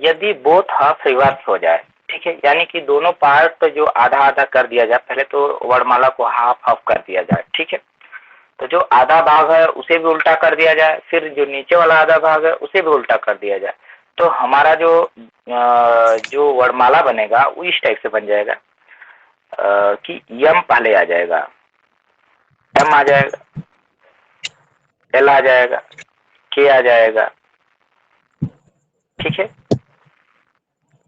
यदि both half reverse हो जाए, ठीक है, यानी कि दोनों पार्ट जो आधा आधा कर दिया जाए, पहले तो वर्णमाला को हाफ हाफ कर दिया जाए, ठीक है, तो जो आधा भाग है उसे भी उल्टा कर दिया जाए, फिर जो नीचे वाला आधा भाग है उसे भी उल्टा कर दिया जाए, तो हमारा जो वर्णमाला बनेगा वो इस टाइप से बन जाएगा कि यम पहले आ जाएगा, एम आ जाएगा, एल आ जाएगा, के आ जाएगा, ठीक है,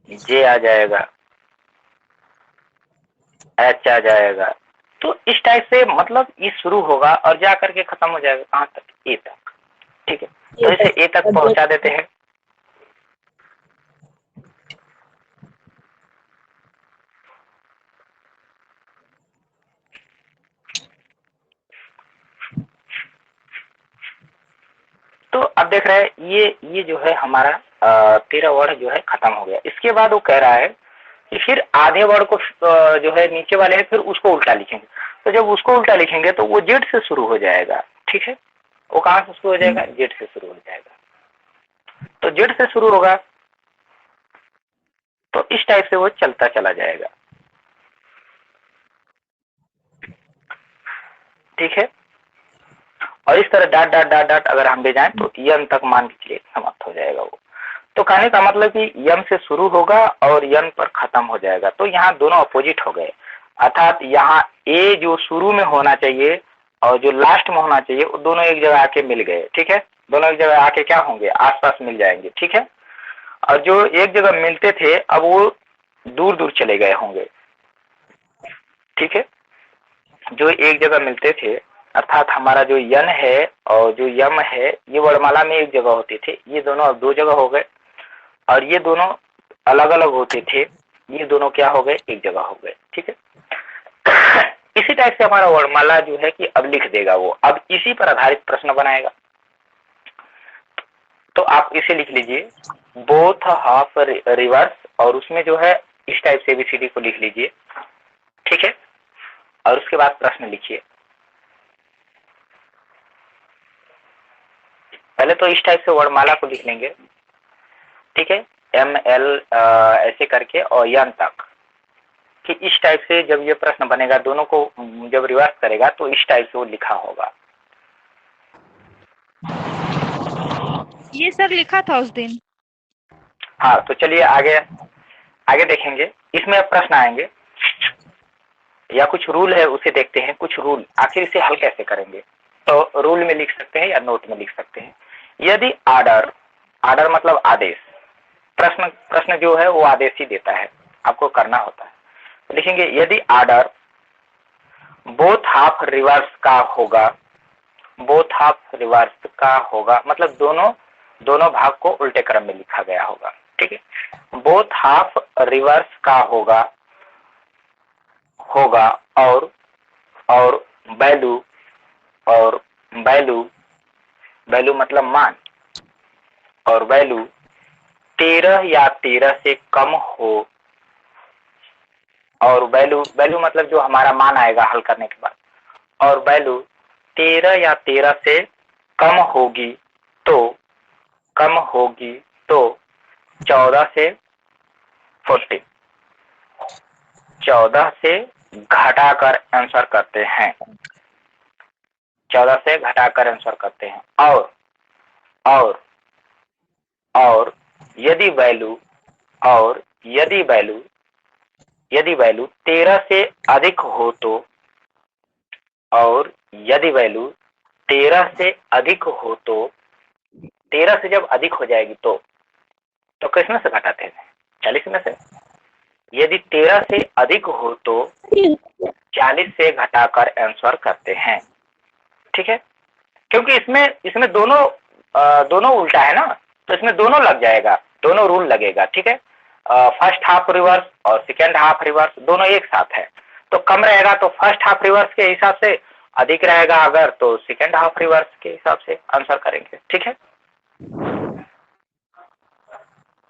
जे आ जाएगा, एच आ जाएगा। तो इस टाइप से मतलब ये शुरू होगा और जा करके खत्म हो जाएगा कहाँ तक, ए तक, ठीक है। तो इसे ए तक पहुंचा देते हैं। तो अब देख रहे हैं ये जो है हमारा 13 वर्ड जो है खत्म हो गया। इसके बाद वो कह रहा है कि फिर आधे वर्ड को जो है नीचे वाले है फिर उसको उल्टा लिखेंगे। तो जब उसको उल्टा लिखेंगे तो वो जेड से शुरू हो जाएगा, ठीक है, वो कहाँ से शुरू हो जाएगा, जेड से शुरू हो जाएगा। तो जेड से शुरू होगा तो इस टाइप से वो चलता चला जाएगा, ठीक है। और इस तरह डाट डाट डाट डाट अगर हम ले जाएं तो यम तक मान के चलिए समाप्त हो जाएगा वो। तो कहने का मतलब कि यम से शुरू होगा और यम पर खत्म हो जाएगा। तो यहाँ दोनों अपोजिट हो गए, अर्थात यहाँ ए जो शुरू में होना चाहिए और जो लास्ट में होना चाहिए वो दोनों एक जगह आके मिल गए, ठीक है, दोनों एक जगह आके क्या होंगे, आसपास मिल जाएंगे, ठीक है। और जो एक जगह मिलते थे अब वो दूर दूर चले गए होंगे, ठीक है। जो एक जगह मिलते थे अर्थात हमारा जो यन है और जो यम है ये वर्णमाला में एक जगह होते थे, ये दोनों अब दो जगह हो गए। और ये दोनों अलग अलग होते थे, ये दोनों क्या हो गए, एक जगह हो गए, ठीक है। इसी टाइप से हमारा वर्णमाला जो है कि अब लिख देगा वो, अब इसी पर आधारित प्रश्न बनाएगा। तो आप इसे लिख लीजिए बोथ हाफ रिवर्स, और उसमें जो है इस टाइप से ABCD को लिख लीजिए, ठीक है। और उसके बाद प्रश्न लिखिए। पहले तो इस टाइप से वर्णमाला को लिख लेंगे, ठीक है, ML ऐसे करके और यन तक, कि इस टाइप से जब ये प्रश्न बनेगा दोनों को जब रिवर्स करेगा तो इस टाइप से वो लिखा होगा। ये सर लिखा था उस दिन। हाँ, तो चलिए आगे आगे देखेंगे, इसमें अब प्रश्न आएंगे या कुछ रूल है उसे देखते हैं। कुछ रूल, आखिर इसे हल कैसे करेंगे, तो रूल में लिख सकते हैं या नोट में लिख सकते हैं। यदि आर्डर, आर्डर मतलब आदेश, प्रश्न जो है वो आदेश ही देता है, आपको करना होता है। तो लिखेंगे यदि आर्डर बोथ हाफ रिवर्स का होगा, बोथ हाफ रिवर्स का होगा मतलब दोनों भाग को उल्टे क्रम में लिखा गया होगा, ठीक है। बोथ हाफ रिवर्स का होगा और वैल्यू, और वैल्यू मतलब मान, और वैल्यू 13 या 13 से कम हो, और वैल्यू मतलब जो हमारा मान आएगा हल करने के बाद, और वैल्यू 13 या 13 से कम होगी तो 14 से 14, 14 से घटाकर आंसर करते हैं, 14 से घटाकर आंसर करते हैं। और यदि वैल्यू 13 से अधिक हो तो, और यदि वैल्यू 13 से अधिक हो तो, 13 से जब अधिक हो जाएगी तो किस में से घटाते हैं, 40 में से। यदि 13 से अधिक हो तो 40 से घटाकर आंसर करते हैं, ठीक है। क्योंकि इसमें दोनों उल्टा है ना, तो इसमें दोनों लग जाएगा, दोनों रूल लगेगा, ठीक है। फर्स्ट हाफ रिवर्स और सेकेंड हाफ रिवर्स दोनों एक साथ है, तो कम रहेगा तो फर्स्ट हाफ रिवर्स के हिसाब से, अधिक रहेगा अगर तो सेकेंड हाफ रिवर्स के हिसाब से आंसर करेंगे, ठीक है।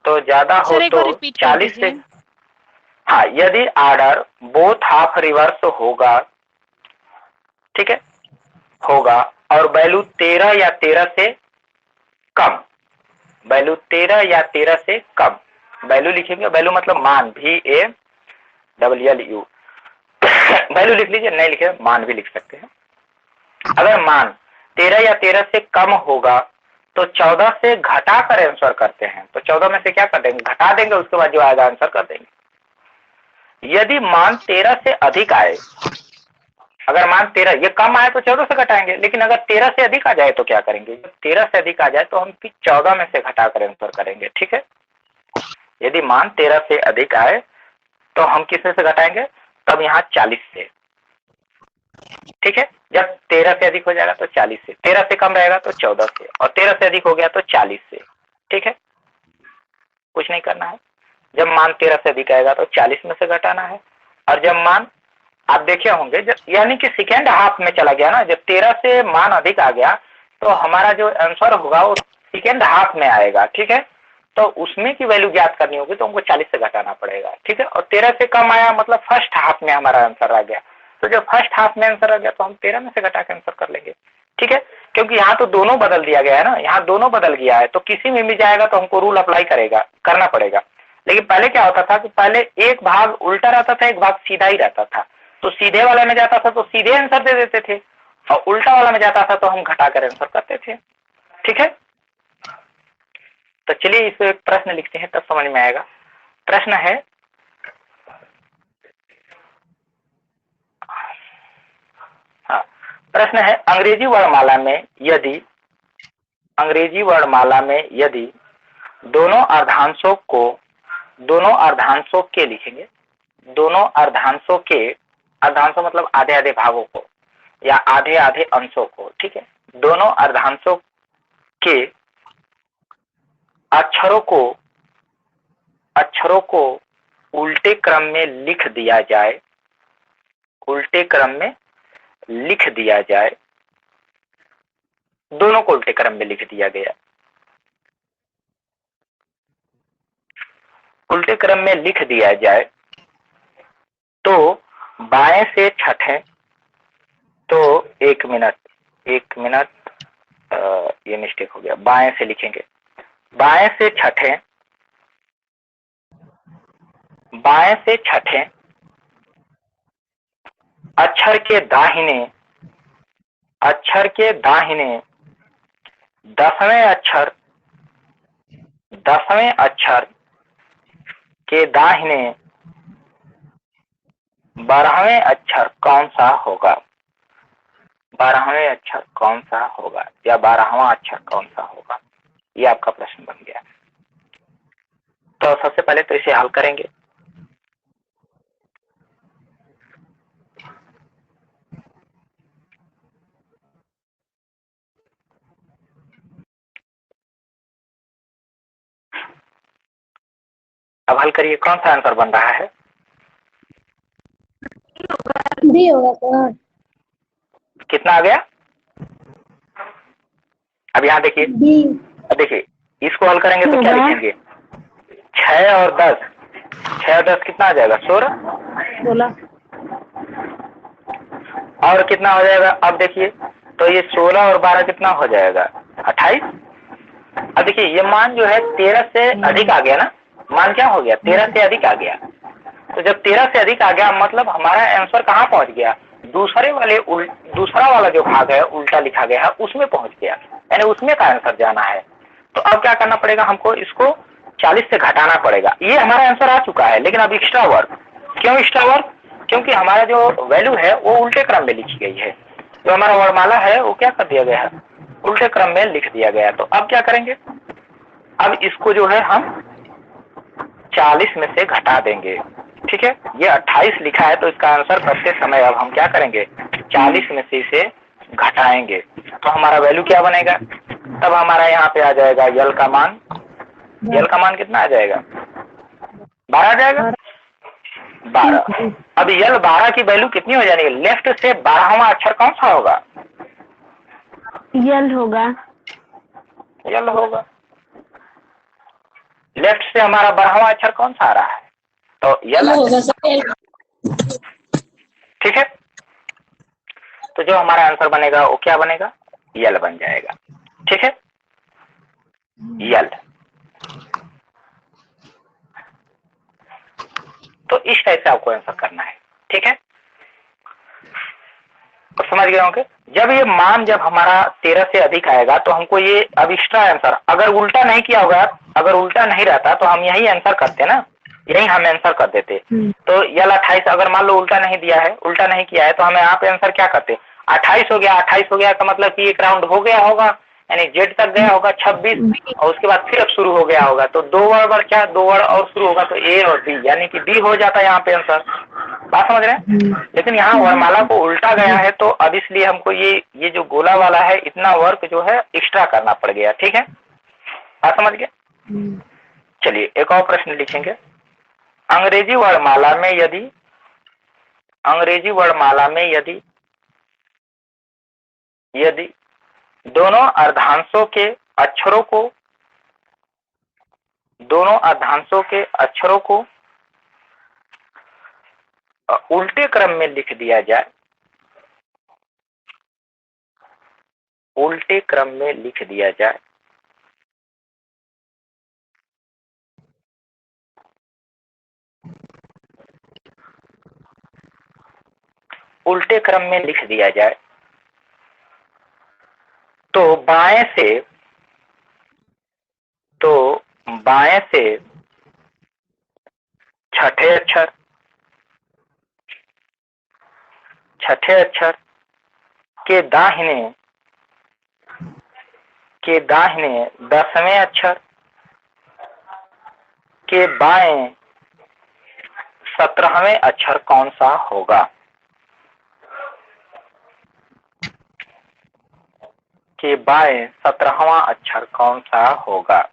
तो ज्यादा हो तो 40 से, हाँ, यदि आर्डर बोथ हाफ रिवर्स होगा, ठीक है, होगा, और वैल्यू 13 या 13 से कम, वैल्यू 13 या 13 से कम, वैल्यू लिखेंगे, वैल्यू मतलब मान, VALLU, वैल्यू लिख लीजिए, नहीं लिखे मान भी लिख सकते हैं। अगर मान 13 या 13 से कम होगा तो 14 से घटा कर आंसर करते हैं, तो 14 में से क्या कर देंगे, घटा देंगे, उसके बाद जो आएगा आंसर कर देंगे। यदि मान 13 से अधिक आए, अगर मान 13, ये कम आए तो 14 से घटाएंगे, लेकिन अगर 13 से अधिक आ जाए तो क्या करेंगे, जब 13 से अधिक आ जाए तो हम 14 में से घटा कर आंसर करेंगे। ठीक है, यदि मान 13 से अधिक आए तो हम किसमें से घटाएंगे, तब यहाँ 40 से। ठीक है, जब 13 से अधिक हो जाएगा तो 40 से, 13 से कम रहेगा तो 14 से, और 13 से अधिक हो गया तो 40 से। ठीक है, कुछ नहीं करना है। जब मान 13 से अधिक आएगा तो 40 में से घटाना है, और जब मान, आप देखे होंगे जब यानी कि सेकेंड हाफ में चला गया ना, जब 13 से मान अधिक आ गया तो हमारा जो आंसर होगा वो सेकेंड हाफ में आएगा। ठीक है, तो उसमें की वैल्यू ज्ञात करनी होगी तो हमको 40 से घटाना पड़ेगा। ठीक है, और 13 से कम आया मतलब फर्स्ट हाफ में हमारा आंसर आ गया, तो जब फर्स्ट हाफ में आंसर आ गया तो हम 13 में से घटा के आंसर कर लेंगे। ठीक है, क्योंकि यहाँ तो दोनों बदल दिया गया है ना, यहाँ दोनों बदल गया है, तो किसी में भी जाएगा तो हमको रूल अप्लाई करना पड़ेगा। लेकिन पहले क्या होता था कि पहले एक भाग उल्टा रहता था, एक भाग सीधा ही रहता था, तो सीधे वाले में जाता था तो सीधे आंसर दे देते थे, और उल्टा वाला में जाता था तो हम घटा कर आंसर करते थे। ठीक है, तो चलिए इसको एक प्रश्न लिखते हैं तब समझ में आएगा। प्रश्न है, हाँ, प्रश्न है अंग्रेजी वर्णमाला में यदि दोनों अर्धांशों के लिखेंगे, दोनों अर्धांशों के, अर्धांशों मतलब आधे आधे भागों को या आधे आधे अंशों को। ठीक है, दोनों अर्धांशों के अक्षरों को उल्टे क्रम में लिख दिया जाए, उल्टे क्रम में लिख दिया जाए, दोनों को उल्टे क्रम में लिख दिया गया, उल्टे क्रम में लिख दिया जाए, तो बाएं से छठे, तो एक मिनट ये मिस्टेक हो गया, बाएं से लिखेंगे, बाएं से छठे अक्षर के दाहिने 10वें अक्षर के दाहिने 12वें अक्षर कौन सा होगा, 12वें अक्षर कौन सा होगा या 12वां अक्षर कौन सा होगा, ये आपका प्रश्न बन गया। तो सबसे पहले तो इसे हल करेंगे। अब हल करिए, कौन सा आंसर बन रहा है, बी होगा सर। कितना आ गया, अब यहाँ देखिए, अब देखिए इसको हल करेंगे तो क्या लिखेंगे, 6 और 10, 6 और 10 कितना आ जाएगा, 16, और कितना हो जाएगा, अब देखिए तो ये 16 और 12 कितना हो जाएगा, 28। अब देखिए ये मान जो है 13 से अधिक आ गया ना, मान क्या हो गया, 13 से अधिक आ गया, तो जब 13 से अधिक आ गया मतलब हमारा आंसर कहाँ पहुंच गया, दूसरा वाला जो भाग है उल्टा लिखा गया है उसमें पहुंच गया, यानी उसमें का आंसर जाना है। तो अब क्या करना पड़ेगा, हमको इसको 40 से घटाना पड़ेगा। ये हमारा आंसर आ चुका है, लेकिन अब एक्स्ट्रा वर्क, क्यों एक्स्ट्रा वर्क, क्योंकि हमारा जो वैल्यू है वो उल्टे क्रम में लिखी गई है, जो हमारा वर्णमाला है वो क्या कर दिया गया है, उल्टे क्रम में लिख दिया गया है। तो अब क्या करेंगे, अब इसको जो है हम 40 में से घटा देंगे। ठीक है, ये 28 लिखा है तो इसका आंसर करते समय अब हम क्या करेंगे, 40 में से इसे घटाएंगे, तो हमारा वैल्यू क्या बनेगा, तब हमारा यहाँ पे आ जाएगा यल का मान, यल का मान कितना आ जाएगा, 12 आ जाएगा, 12। अब यल 12 की वैल्यू कितनी हो जाएगी, लेफ्ट से 12वां अक्षर कौन सा होगा, यल होगा, यल होगा, लेफ्ट से हमारा 12वां अक्षर कौन सा आ रहा है, तो यल होगा। ठीक है, तो जो हमारा आंसर बनेगा वो क्या बनेगा, यल बन जाएगा। ठीक है, यल, तो इस टाइप से आपको आंसर करना है, ठीक है। तो समझ गए होंगे। जब ये मान जब हमारा 13 से अधिक आएगा तो हमको ये अब एक्स्ट्रा आंसर, अगर उल्टा नहीं किया होगा, अगर उल्टा नहीं रहता तो हम यही आंसर करते ना, यही हम आंसर कर देते। तो यल 28, अगर मान लो उल्टा नहीं दिया है, उल्टा नहीं किया है, तो हमें यहाँ पे आंसर क्या करते, 28 हो गया। 28 हो गया का मतलब कि एक राउंड हो गया होगा, यानी जेड तक गया होगा 26, और उसके बाद फिर अब शुरू हो गया होगा। तो 2 वर्ड क्या, 2 वर्ड और शुरू होगा तो ए और बी, यानी कि डी हो जाता है यहाँ पे आंसर। बात समझ रहे हैं। लेकिन यहाँ वर्णमाला को उल्टा गया है, तो अब इसलिए हमको ये जो गोला वाला है, इतना वर्क जो है एक्स्ट्रा करना पड़ गया, ठीक है। बात समझ गए। चलिए एक और प्रश्न लिखेंगे। अंग्रेजी वर्णमाला में यदि दोनों अर्धांशों के अक्षरों को उल्टे क्रम में लिख दिया जाए, उल्टे क्रम में लिख दिया जाए, उल्टे क्रम में लिख दिया जाए, तो बाएं से छठे अक्षर के दाहिने 10वें अक्षर के बाएं 17वें अक्षर कौन सा होगा, के बाएं 17वां अक्षर कौन सा होगा।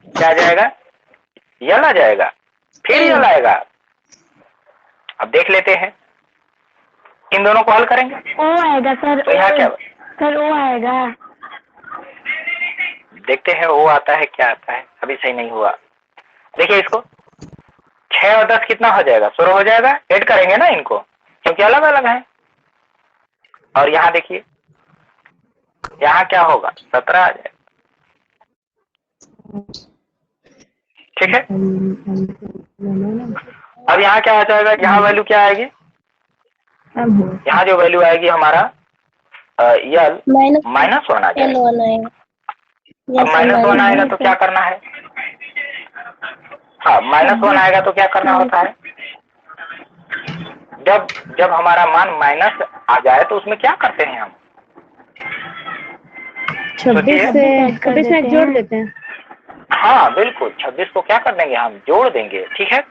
क्या जाएगा, यल आ जाएगा, फिर यल आएगा। अब देख लेते हैं, इन दोनों को हल करेंगे। ओ आएगा सर, तो यहाँ क्या सर ओ आएगा, देखते हैं वो आता है क्या आता है। अभी सही नहीं हुआ, देखिए इसको 6 और 10 कितना हो जाएगा, 16 हो जाएगा। ऐड करेंगे ना इनको, क्योंकि अलग अलग है। और यहाँ देखिए, यहाँ क्या होगा, 17 आ जाएगा, ठीक है। अब यहाँ क्या आ जाएगा, यहाँ वैल्यू क्या आएगी, यहाँ जो वैल्यू आएगी हमारा यल -1 आ जाएगा। अब -1 आएगा तो क्या करना है, हाँ -1 आएगा तो क्या करना होता है, जब हमारा मान माइनस आ जाए तो उसमें क्या करते हैं हम, 26 से जोड़ देते हैं। हाँ बिल्कुल, 26 को क्या कर देंगे हम, जोड़ देंगे, ठीक है।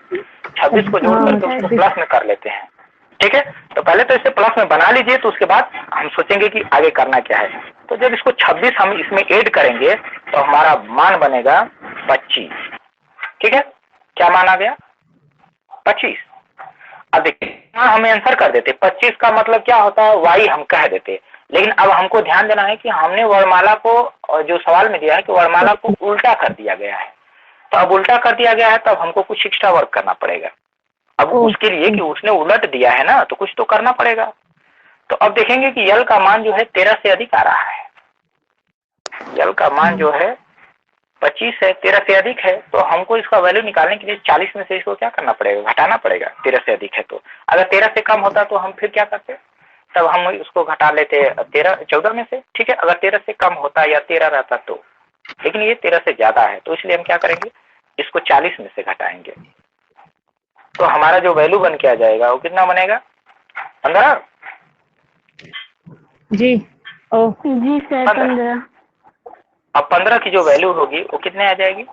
26 को जोड़ करके उसको प्लस में कर लेते हैं, ठीक है। तो पहले तो इसे प्लस में बना लीजिए, तो उसके बाद हम सोचेंगे कि आगे करना क्या है। तो जब इसको 26 हम इसमें ऐड करेंगे तो हमारा मान बनेगा 25, ठीक है। क्या मान आ गया, 25। अब देखिए हमें आंसर कर देते, 25 का मतलब क्या होता है, वाई हम कह देते। लेकिन अब हमको ध्यान देना है कि हमने वर्णमाला को, जो सवाल में दिया है कि वर्णमाला को उल्टा कर दिया गया है, तो अब उल्टा कर दिया गया है तब हमको कुछ एक्स्ट्रा वर्क करना पड़ेगा। अब उसके लिए कि उसने उलट दिया है ना, तो कुछ तो करना पड़ेगा। तो अब देखेंगे कि यल का मान जो है 13 से अधिक आ रहा है, यल का मान जो है 25 है, 13 से अधिक है। तो हमको इसका वैल्यू निकालने के लिए 40 में से इसको क्या करना पड़ेगा, घटाना पड़ेगा। 13 से अधिक है तो, अगर 13 से कम होता तो हम फिर क्या करते, तब हम उसको घटा लेते 14 में से, ठीक है। अगर 13 से कम होता या 13 रहता तो, लेकिन ये 13 से ज्यादा है तो इसलिए हम क्या करेंगे, इसको 40 में से घटाएंगे। तो हमारा जो वैल्यू बन के आ जाएगा वो कितना बनेगा, 15 जी। ओ जी सर, 15। अब 15 की जो वैल्यू होगी वो कितने आ जाएगी,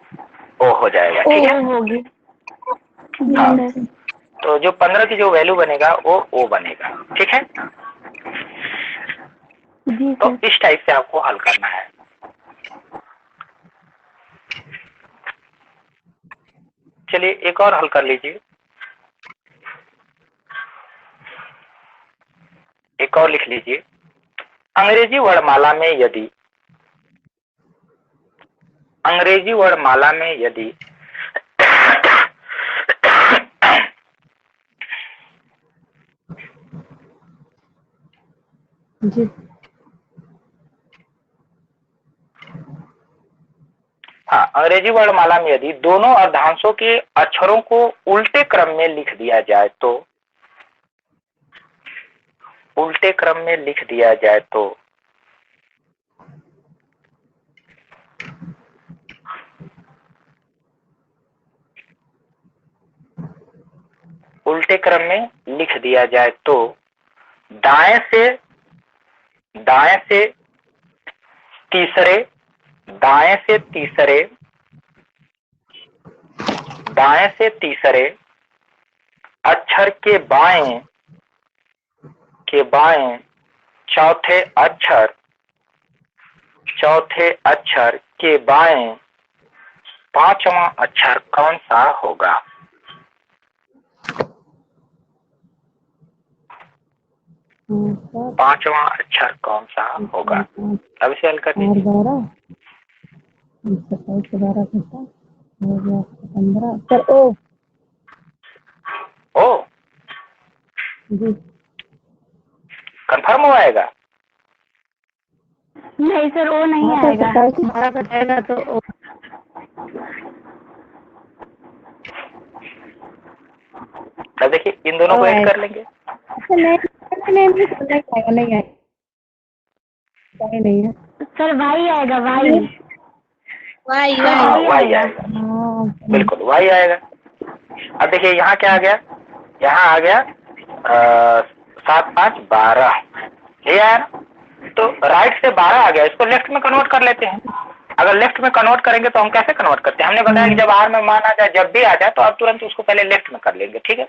ओ हो जाएगा, ठीक है। होगी, हाँ, तो जो 15 की जो वैल्यू बनेगा वो ओ बनेगा, ठीक है। जी तो इस टाइप से आपको हल करना है। चलिए एक और हल कर लीजिए, एक और लिख लीजिए। अंग्रेजी वर्णमाला में यदि जी हाँ, अंग्रेजी वर्णमाला में यदि दोनों अर्धांशों के अक्षरों को उल्टे क्रम में लिख दिया जाए तो, उल्टे क्रम में लिख दिया जाए तो उल्टे क्रम में लिख दिया जाए तो दाएं से तीसरे, दाएं से तीसरे, दाएं से तीसरे अक्षर के बाएं चौथे अक्षर के बाएं पांचवा अक्षर कौन सा होगा? पांचवा अक्षर कौन सा होगा? अब इसे हल कर दीजिए। 15 सर ओ जी कंफर्म हो आएगा? नहीं सर ओ नहीं आएगा। 12 कटेगा तो ओ। तो देखिए इन दोनों को ऐड कर लेंगे। नहीं है सर वाई आएगा। वाई आएगा, बिल्कुल वाई आएगा। अब देखिए यहाँ क्या आ गया? यहाँ आ गया 7 5 12, ये आया ना? तो राइट से 12 आ गया, इसको लेफ्ट में कन्वर्ट कर लेते हैं। अगर लेफ्ट में कन्वर्ट करेंगे तो हम कैसे कन्वर्ट करते हैं? हमने बताया कि जब आर में मान आ जाए, जब भी आ जाए तो आप तुरंत उसको पहले लेफ्ट में कर लेंगे, ठीक है?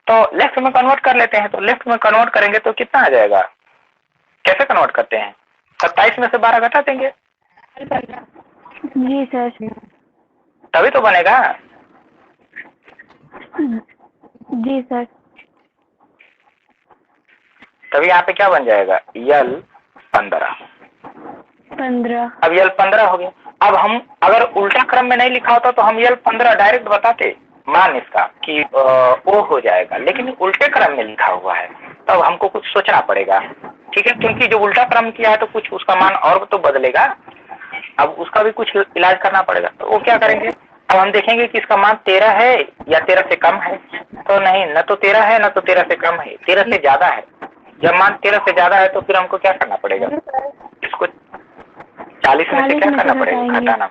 तो लेफ्ट में कन्वर्ट कर लेते हैं। तो लेफ्ट में कन्वर्ट करेंगे तो कितना आ जाएगा? कैसे कन्वर्ट करते हैं? 27 में से 12 घटा देंगे। जी सर। तभी तो बनेगा। जी सर। तभी यहाँ पे क्या बन जाएगा? यल 15। अब यल 15 हो गया। अब हम अगर उल्टा क्रम में नहीं लिखा होता तो हम यल 15 डायरेक्ट बताते मान इसका कि ओ हो जाएगा, लेकिन उल्टे क्रम में लिखा हुआ है तब तो हमको कुछ सोचना पड़ेगा, ठीक है? क्योंकि जो उल्टा क्रम किया है तो कुछ उसका मान और तो बदलेगा, अब उसका भी कुछ इलाज करना पड़ेगा। तो वो क्या करेंगे? अब हम देखेंगे कि इसका मान 13 है या 13 से कम है। तो नहीं, न तो 13 है न तो 13 से कम है, 13 से ज्यादा है। जब मान 13 से ज्यादा है तो फिर हमको क्या करना पड़ेगा? इसको 40 में से क्या करना पड़ेगा? घटाना।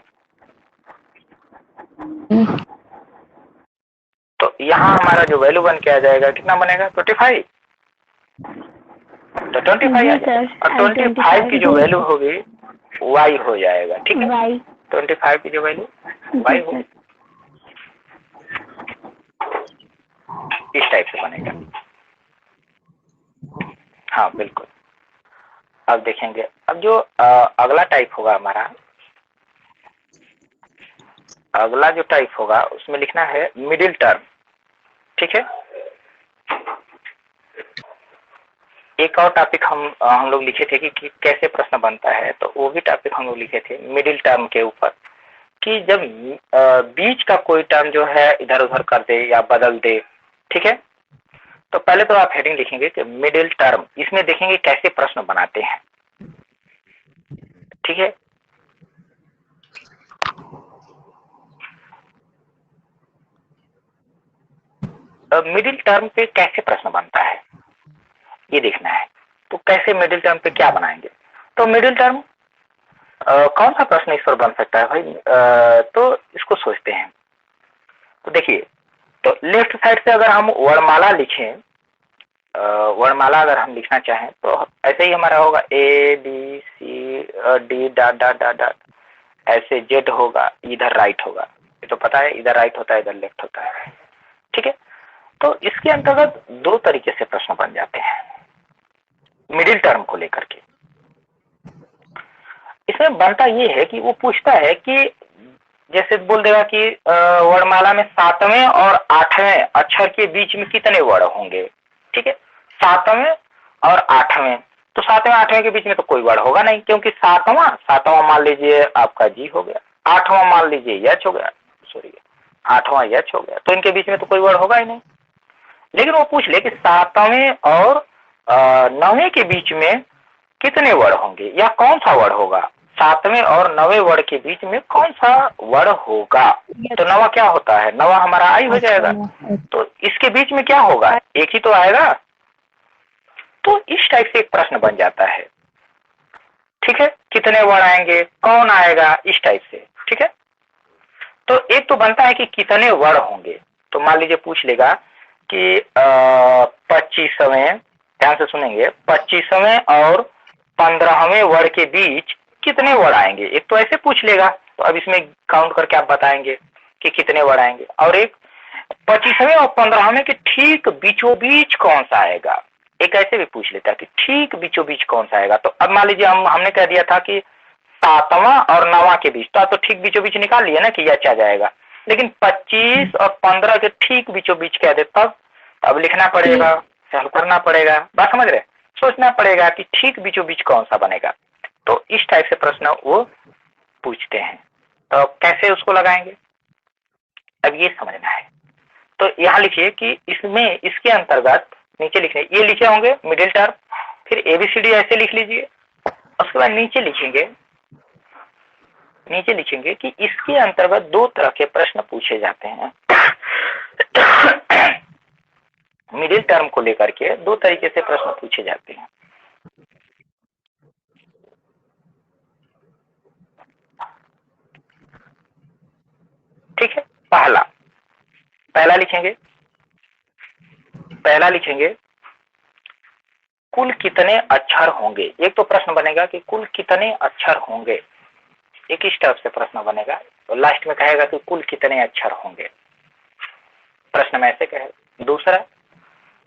तो यहाँ हमारा जो वैल्यू बन के आ जाएगा कितना बनेगा? 25। तो 25 आ जाएगा। और 25 की जो वैल्यू होगी वाई हो जाएगा, ठीक है? 25 की जो वैल्यू वाई होगी, इस टाइप से बनेगा। हाँ बिल्कुल। अब देखेंगे, अब जो अगला टाइप होगा हमारा, अगला जो टाइप होगा उसमें लिखना है मिडिल टर्म, ठीक है? एक और टॉपिक हम लोग लिखे थे कि कैसे प्रश्न बनता है, तो वो भी टॉपिक हम लोग लिखे थे मिडिल टर्म के ऊपर, कि जब बीच का कोई टर्म जो है इधर उधर कर दे या बदल दे, ठीक है? तो पहले तो आप हेडिंग लिखेंगे कि मिडिल टर्म, इसमें देखेंगे कैसे प्रश्न बनाते हैं, ठीक है? मिडिल टर्म पे कैसे प्रश्न बनता है ये देखना है। तो कैसे मिडिल टर्म पे क्या बनाएंगे? तो मिडिल टर्म कौन सा प्रश्न इस पर बन सकता है भाई? तो इसको सोचते हैं। तो देखिए, तो लेफ्ट साइड से अगर हम वर्णमाला लिखें, वर्णमाला अगर हम लिखना चाहें तो ऐसे ही हमारा होगा ABCD dot dot dot dot, ऐसे जेड होगा, इधर राइट होगा। ये तो पता है, इधर राइट होता है, इधर लेफ्ट होता है, ठीक है? तो इसके अंतर्गत दो तरीके से प्रश्न बन जाते हैं मिडिल टर्म को लेकर के। इसमें बनता ये है कि वो पूछता है कि जैसे बोल देगा कि वर्णमाला में 7वें और 8वें अक्षर के बीच में कितने वर्ण होंगे, ठीक है? 7वें और 8वें, तो 7वें 8वें के बीच में तो कोई वर्ण होगा नहीं, क्योंकि 7वां मान लीजिए आपका जी हो गया, 8वां मान लीजिए एच हो गया, सॉरी 8वां एच हो गया, तो इनके बीच में तो कोई वर्ण होगा ही नहीं। लेकिन वो पूछ ले कि 7वें और 9वें के बीच में कितने वर्ण होंगे या कौन सा वर्ण होगा सातवें और नवे वर्ड के बीच में कौन सा वर्ड होगा? तो नवा क्या होता है? नवा हमारा आई हो जाएगा। तो इसके बीच में क्या होगा? एक ही तो आएगा। तो इस टाइप से एक प्रश्न बन जाता है। ठीक है, कितने वर्ड आएंगे, कौन आएगा, इस टाइप से। ठीक है, तो एक तो बनता है कि कितने वर्ड होंगे। तो मान लीजिए पूछ लेगा कि 25वें, ध्यान से सुनेंगे, 25वें और 15वें वर्ड के बीच कितने वर्ड आएंगे। एक तो ऐसे पूछ लेगा, तो अब इसमें काउंट करके आप बताएंगे कि कितने वर्ड आएंगे। और एक 25वें और 15वें के ठीक बीचों बीच कौन सा आएगा, एक ऐसे भी पूछ लेता है कि ठीक बीचों बीच कौन सा आएगा। तो अब मान लीजिए हमने कह दिया था कि 7वां और 9वां के बीच, तो आप तो ठीक बीचों बीच निकाल लिया ना कि ये अच्छा जाएगा। लेकिन 25 और 15 के ठीक बीचों बीच कह दे, तब अब लिखना पड़ेगा, सॉल्व करना पड़ेगा। बात समझ रहे, सोचना पड़ेगा कि ठीक बीचों बीच कौन सा बनेगा। तो इस टाइप से प्रश्न वो पूछते हैं। तो कैसे उसको लगाएंगे, अब ये समझना है। तो यहाँ लिखिए कि इसमें, इसके अंतर्गत नीचे लिखने, ये लिखे होंगे मिडिल टर्म, फिर एबीसीडी ऐसे लिख लीजिए। उसके बाद नीचे लिखेंगे कि इसके अंतर्गत दो तरह के प्रश्न पूछे जाते हैं। मिडिल टर्म को लेकर के दो तरीके से प्रश्न पूछे जाते हैं। ठीक है, पहला लिखेंगे कुल कितने अक्षर होंगे। एक तो प्रश्न बनेगा कि कुल कितने अक्षर होंगे, एक इस तरफ से प्रश्न बनेगा। तो लास्ट में कहेगा कि कुल कितने अक्षर होंगे, प्रश्न में ऐसे कहेगा।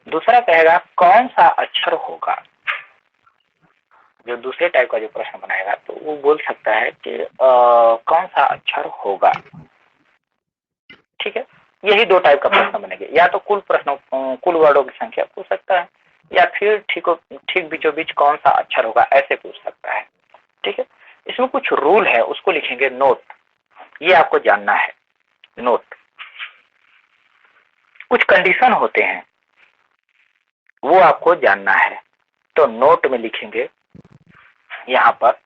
दूसरा कहेगा कौन सा अक्षर होगा। जो दूसरे टाइप का जो प्रश्न बनाएगा तो वो बोल सकता है कि कौन सा अक्षर होगा। ठीक है, यही दो टाइप का प्रश्न बनेंगे। या तो कुल वर्डों की संख्या पूछ सकता है, या फिर ठीक बीचों बीच कौन सा अक्षर होगा, ऐसे पूछ सकता है। ठीक है, इसमें कुछ रूल है, उसको लिखेंगे नोट। ये आपको जानना है, नोट। कुछ कंडीशन होते हैं, वो आपको जानना है। तो नोट में लिखेंगे यहाँ पर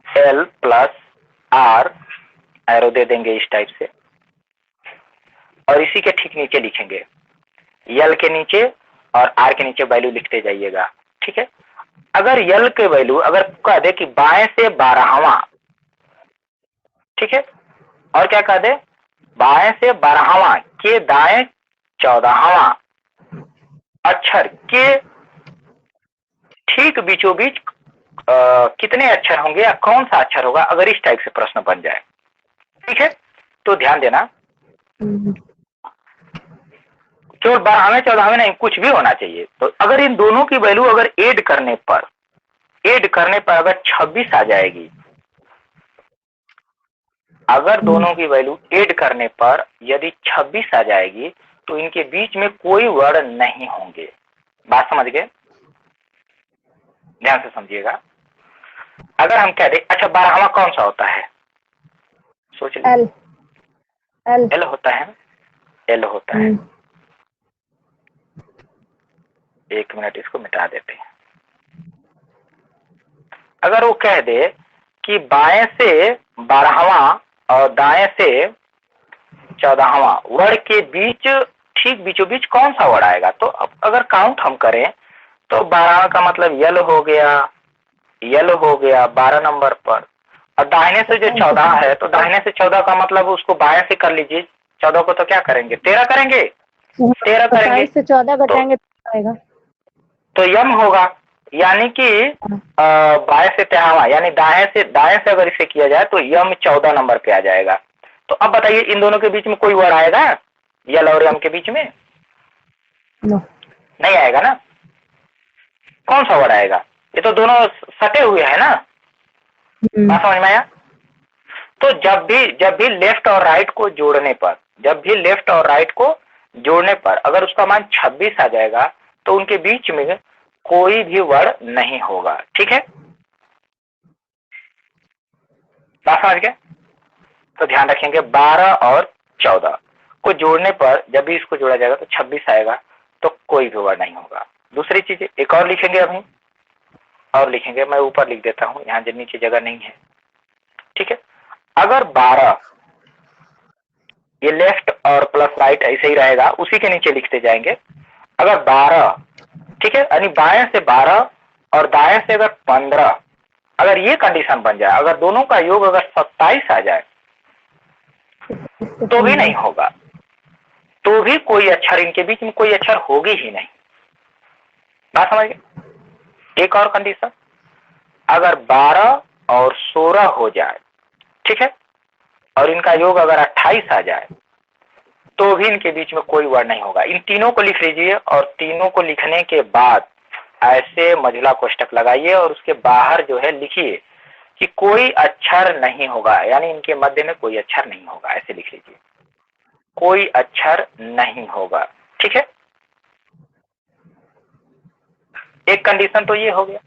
L+R, एरो दे देंगे इस टाइप से, और इसी के ठीक नीचे लिखेंगे यल के नीचे और आर के नीचे वैल्यू लिखते जाइएगा। ठीक है, अगर यल के वैल्यू अगर कह दे कि बाएं से 12वां, ठीक है, और क्या कह दे, बाएं से 12वां के दाएं 14वां अक्षर के ठीक बीचों बीच कितने अक्षर होंगे या कौन सा अक्षर होगा, अगर इस टाइप से प्रश्न बन जाए। ठीक है, तो ध्यान देना, केवल 12वें 14वें नहीं, कुछ भी होना चाहिए। तो अगर इन दोनों की वैल्यू अगर ऐड करने पर अगर 26 आ जाएगी, अगर दोनों की वैल्यू ऐड करने पर यदि 26 आ जाएगी, तो इनके बीच में कोई वर्ड नहीं होंगे। बात समझ गए, ध्यान से समझिएगा। अगर हम कह दे अच्छा 12वां कौन सा होता है, सोच लीजिए। एल होता है, एल होता है। एक मिनट, इसको मिटा देते हैं। अगर वो कह दे कि बाएं से 12वां और दाएं से 14वां वर्ड के बीच ठीक बीचों बीच कौन सा वर्ड आएगा, तो अब अगर काउंट हम करें तो 12वां का मतलब यल हो गया 12 नंबर पर, और दाहिने से जो 14 है तो दाहिने से 14 का मतलब उसको बाएं से कर लीजिए। 14 को तो क्या करेंगे, 13 करेंगे, 13 करेंगे से 14 घटाएंगे तो आएगा, तो यम होगा। यानी कि बाएं से 13वां, यानी दाएं से अगर इसे किया जाए तो यम 14 नंबर पे आ जाएगा। तो अब बताइए इन दोनों के बीच में कोई वर्ड आएगा, यल और यम के बीच में? नहीं आएगा ना। कौन सा वर्ड आएगा, ये तो दोनों सटे हुए हैं ना। बात समझ में आया। तो जब भी लेफ्ट और राइट को जोड़ने पर अगर उसका मान 26 आ जाएगा तो उनके बीच में कोई भी वर्ड नहीं होगा। ठीक है, बात समझ गए। तो ध्यान रखेंगे 12 और 14 को जोड़ने पर जब भी इसको जोड़ा जाएगा तो 26 आएगा, तो कोई भी वर्ड नहीं होगा। दूसरी चीज एक और लिखेंगे अभी, और लिखेंगे, मैं ऊपर लिख देता हूँ, यहाँ नीचे जगह नहीं है, ठीक है। अगर 12, ये लेफ्ट और प्लस राइट ऐसे ही रहेगा, उसी के नीचे लिखते जाएंगे। अगर 12, ठीक है, यानी बाएं से 12 और दाएं से अगर 15, अगर ये कंडीशन बन जाए, अगर दोनों का योग अगर 27 आ जाए तो भी नहीं होगा, तो भी कोई अक्षर, इनके बीच में कोई अक्षर होगी ही नहीं। बात समझ गए। एक और कंडीशन, अगर 12 और 16 हो जाए, ठीक है, और इनका योग अगर 28 आ जाए तो भी इनके बीच में कोई वर्ड नहीं होगा। इन तीनों को लिख लीजिए और तीनों को लिखने के बाद ऐसे मझला कोष्टक लगाइए और उसके बाहर जो है लिखिए कि कोई अक्षर नहीं होगा, यानी इनके मध्य में कोई अक्षर नहीं होगा, ऐसे लिख लीजिए, कोई अक्षर नहीं होगा, ठीक है। एक कंडीशन तो ये हो गया।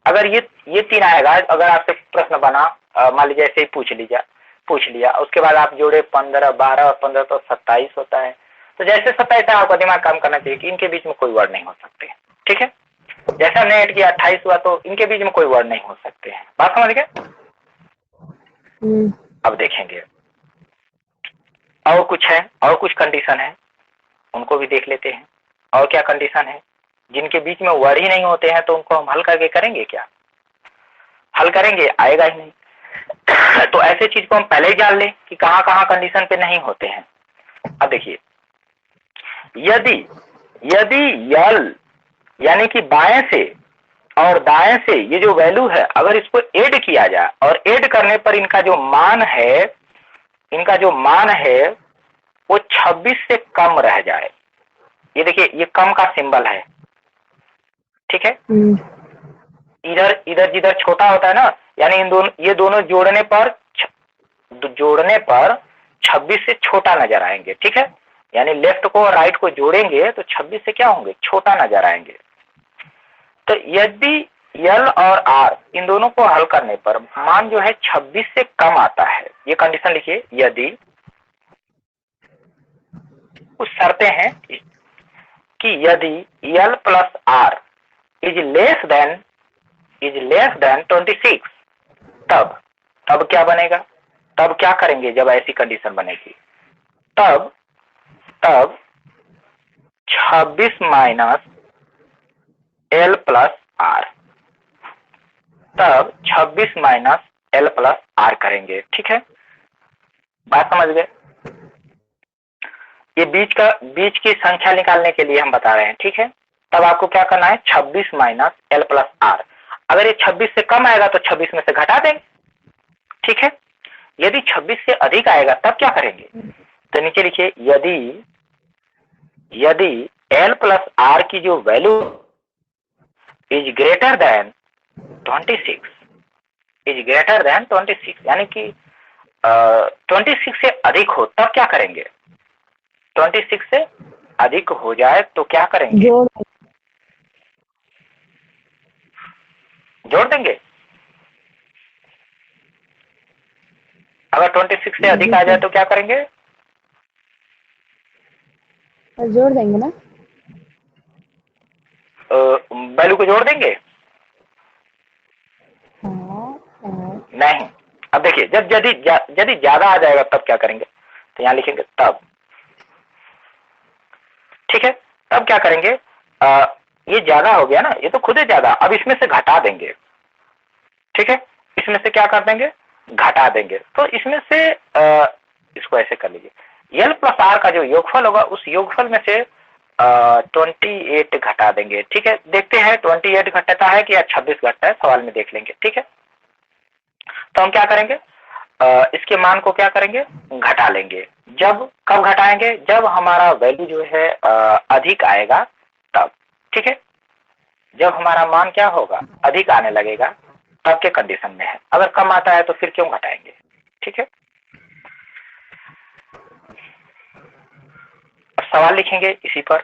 अगर ये 3 आएगा, अगर आपसे प्रश्न बना, मान लीजिए ऐसे ही पूछ लिया, उसके बाद आप जोड़े 15, 12 और 15 तो 27 होता है। तो जैसे 27 आपका दिमाग काम करना चाहिए कि इनके बीच में कोई वर्ड नहीं हो सकते, ठीक है। जैसा हमने ऐड किया 28 हुआ, तो इनके बीच में कोई वर्ड नहीं हो सकते हैं। बात समझ गए। अब देखेंगे और कुछ है, और कुछ कंडीशन है, उनको भी देख लेते हैं। और क्या कंडीशन है, जिनके बीच में वर्ड ही नहीं होते हैं तो उनको हम हल करके करेंगे क्या? हल करेंगे, आएगा ही नहीं। तो ऐसे चीज को हम पहले ही जान लें कि कहाँ कहाँ कंडीशन पे नहीं होते हैं। अब देखिए, यदि यल यानी कि बाएं से और दाएं से ये जो वैल्यू है, अगर इसको ऐड किया जाए और ऐड करने पर इनका जो मान है वो 26 से कम रह जाए, ये देखिए ये कम का सिंबल है, ठीक है। इधर जिधर छोटा होता है ना, यानी ये दोनों जोड़ने पर 26 से छोटा नजर आएंगे, ठीक है। यानी लेफ्ट को और राइट को जोड़ेंगे तो 26 से क्या होंगे, छोटा नजर आएंगे। तो यदि यल और आर इन दोनों को हल करने पर मान जो है 26 से कम आता है, ये कंडीशन लिखिए। यदि कुछ शर्तें हैं कि यदि L plus R is less than 26, तब क्या बनेगा, तब क्या करेंगे जब ऐसी कंडीशन बनेगी? तब 26 माइनस एल प्लस आर, तब 26 माइनस एल प्लस आर करेंगे, ठीक है। बात समझ गए। ये बीच की संख्या निकालने के लिए हम बता रहे हैं, ठीक है। तब आपको क्या करना है, 26 माइनस एल प्लस आर। अगर ये 26 से कम आएगा तो 26 में से घटा देंगे, ठीक है। यदि 26 से अधिक आएगा तब क्या करेंगे, तो नीचे लिखिए, यदि एल प्लस आर की जो वैल्यू इज ग्रेटर देन 26, यानी कि 26 से अधिक हो तब क्या करेंगे? 26 से अधिक हो जाए तो क्या करेंगे? जोड़ देंगे। अगर 26 से अधिक आ जाए तो क्या करेंगे? जोड़ देंगे ना, वैल्यू को जोड़ देंगे। नहीं, अब देखिए, जब यदि ज्यादा आ जाएगा तब क्या करेंगे, तो यहाँ लिखेंगे तब, ठीक है। तब क्या करेंगे, ये ज्यादा हो गया ना, ये तो खुद ही ज्यादा, अब इसमें से घटा देंगे, ठीक है। इसमें से क्या कर देंगे, घटा देंगे। तो इसमें से इसको ऐसे कर लीजिए, यल प्लस आर का जो योगफल होगा उस योगफल में से 28 घटा देंगे, ठीक है। देखते हैं 28 घटता है कि या 26 घटता है, सवाल में देख लेंगे, ठीक है। तो हम क्या करेंगे, इसके मान को क्या करेंगे, घटा लेंगे। कब घटाएंगे, जब हमारा वैल्यू जो है अधिक आएगा तब, ठीक है। जब हमारा मान क्या होगा, अधिक आने लगेगा, तब के कंडीशन में है। अगर कम आता है तो फिर क्यों घटाएंगे, ठीक है। अब सवाल लिखेंगे इसी पर।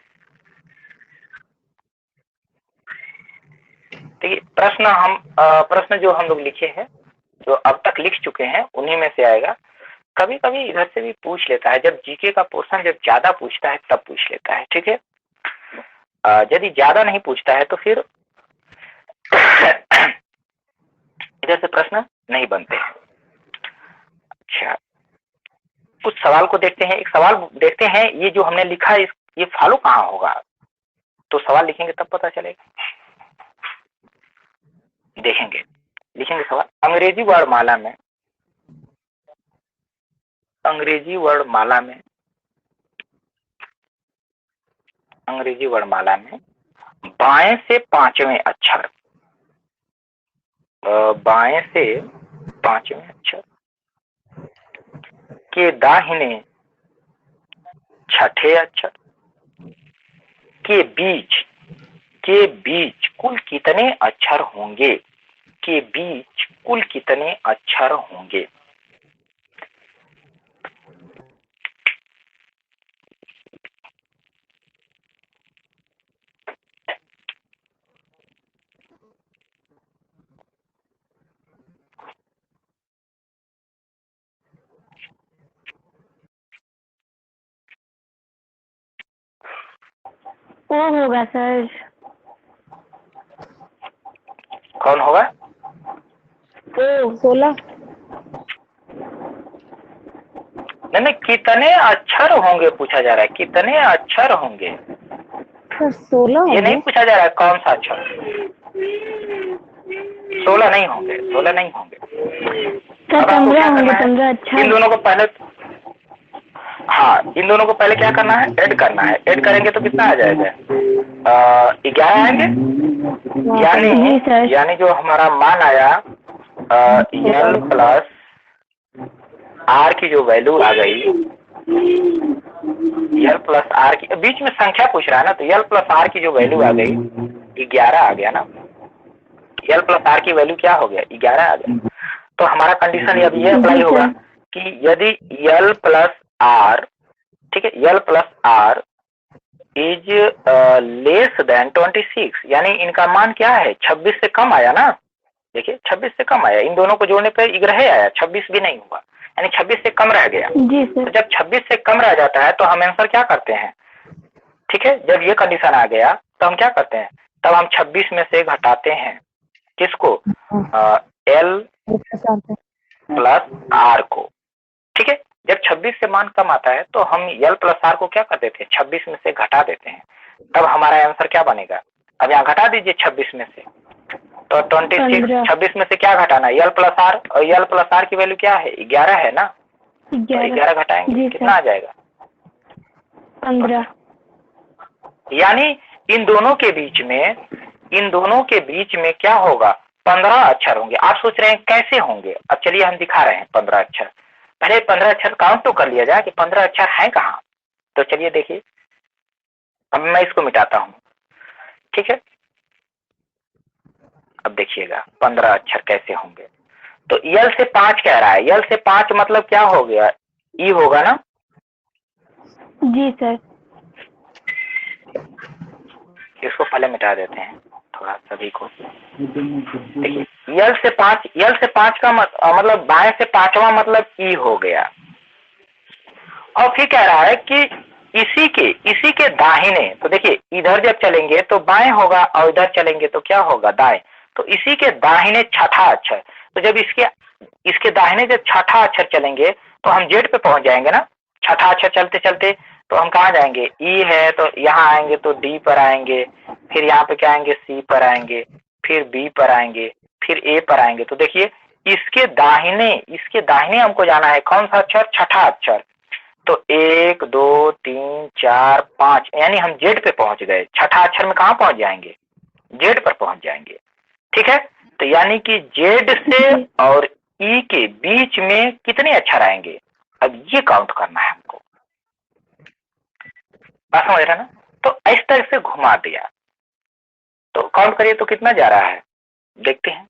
देखिए, प्रश्न जो हम लोग लिखे हैं, जो अब तक लिख चुके हैं, उन्हीं में से आएगा। कभी कभी इधर से भी पूछ लेता है, जब जीके का पोर्शन जब ज्यादा पूछता है तब पूछ लेता है, ठीक है। यदि ज्यादा नहीं पूछता है तो फिर इधर से प्रश्न नहीं बनते हैं। अच्छा, कुछ सवाल को देखते हैं। एक सवाल देखते हैं, ये जो हमने लिखा है ये फॉलो कहाँ होगा, तो सवाल लिखेंगे तब पता चलेगा। देखेंगे, लिखेंगे सवाल। अंग्रेजी वर्णमाला में, अंग्रेजी वर्णमाला में, अंग्रेजी वर्णमाला में बाएं से पांचवें अक्षर, बाएं से पांचवें अक्षर के दाहिने छठे अक्षर के बीच कुल कितने अक्षर होंगे, के बीच कुल कितने अक्षर होंगे। ओ होगा सर। कौन होगा? ओ 16। नहीं, कितने अक्षर होंगे पूछा जा रहा है, कितने अक्षर होंगे। सर 16 ये नहीं होंगे। पूछा जा रहा है कौन सा अक्षर। 16 नहीं होंगे, 16 नहीं होंगे। सर 15 होंगे, 15 इन अच्छा। दोनों को पहले, हाँ, इन दोनों को पहले क्या करना है, ऐड करना है। ऐड करेंगे तो कितना आ जाएगा, 11 आएंगे। यानी जो हमारा मान आया यल प्लस आर की जो वैल्यू आ गई, यल प्लस आर की, बीच में संख्या पूछ रहा है ना, तो यल प्लस आर की जो वैल्यू आ गई 11 आ गया ना। यल प्लस आर की वैल्यू क्या हो गया, 11 आ गया। तो हमारा कंडीशन अब ये अप्लाई होगा कि यदि यल प्लस आर, ठीक है, L plus R is less than 26, यानी इनका मान क्या है, 26 से कम आया ना। देखिए 26 से कम आया, इन दोनों को जोड़ने पे 11 आया, 26 भी नहीं हुआ, यानी 26 से कम रह गया। तो जब 26 से कम रह जाता है तो हम आंसर क्या करते हैं, ठीक है, जब ये कंडीशन आ गया तो हम क्या करते हैं, तब हम 26 में से घटाते हैं किसको, एल प्लस आर को, ठीक है। जब 26 से मान कम आता है तो हम यल प्लस आर को क्या कर देते हैं, 26 में से घटा देते हैं, तब हमारा आंसर क्या बनेगा। अब यहाँ घटा दीजिए 26 में से, तो 26, 26 में से क्या घटाना है, यल प्लस आर, और यल प्लस आर की वैल्यू क्या है, 11 है ना, तो 11 घटाएंगे कितना आ जाएगा, 15। यानी इन दोनों के बीच में, इन दोनों के बीच में क्या होगा, 15 अक्षर होंगे। आप सोच रहे हैं कैसे होंगे, अब चलिए हम दिखा रहे हैं 15 अक्षर। पहले 15 अक्षर काउंट तो कर लिया जाए कि 15 अक्षर हैं कहाँ। तो चलिए देखिए, अब मैं इसको मिटाता हूं, ठीक है। अब देखिएगा 15 अक्षर कैसे होंगे। तो यल से 5 कह रहा है, यल से 5 मतलब क्या हो गया, ई होगा ना। जी सर। इसको पहले मिटा देते हैं थोड़ा सभी को। देखिए यल से 5 का मतलब बाएं से पांचवा मतलब ई हो गया। और फिर कह रहा है कि इसी के दाहिने, तो देखिए इधर जब चलेंगे तो बाएं होगा और इधर चलेंगे तो क्या होगा, दाएं। तो इसी के दाहिने छठा अक्षर, तो जब इसके दाहिने जब छठा अक्षर चलेंगे तो हम जेड पे पहुंच जाएंगे ना। छठा अक्षर चलते चलते तो हम कहाँ जाएंगे, ई है तो यहाँ आएंगे तो डी पर आएंगे, फिर यहाँ पे क्या आएंगे, सी पर आएंगे, फिर बी पर आएंगे, फिर ए पर आएंगे। तो देखिए इसके दाहिने हमको जाना है कौन सा अक्षर, छठा अक्षर। तो 1 2 3 4 5, यानी हम जेड पे पहुंच गए। छठा अक्षर में कहाँ पहुंच जाएंगे, जेड पर पहुंच जाएंगे, ठीक है। तो यानी कि जेड से और ई के बीच में कितने अक्षर आएंगे, अब ये काउंट करना है हमको, बात समझ रहे ना। तो इस तरह से घुमा दिया, तो काउंट करिए तो कितना जा रहा है, देखते हैं।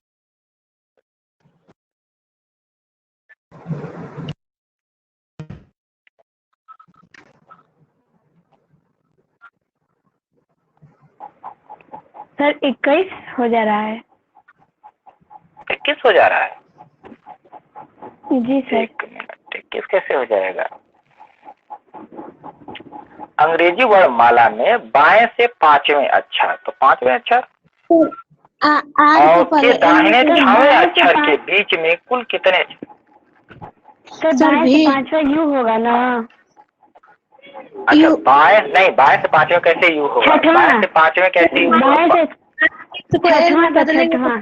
सर 21 हो जा रहा है। 21 हो जा रहा है, जी सर। 1 मिनट, 21 कैसे हो जाएगा। अंग्रेजी वर्णमाला में बाएं से पांचवें अक्षर, तो पांचवें अक्षर आर और को के दाहिने तो छवें बाएं से अक्षर के पांच- बीच में कुल कितने? सर सर, बाएं से भी- पांचवा यू होगा ना? अच्छा, यू- बाएं नहीं, बाएं से पांचवें कैसे यू होगा? छठवां। बाएं से पांचवें कैसे यू बाएं होगा? से को एल छठवां में का बदलेंगे छठवां।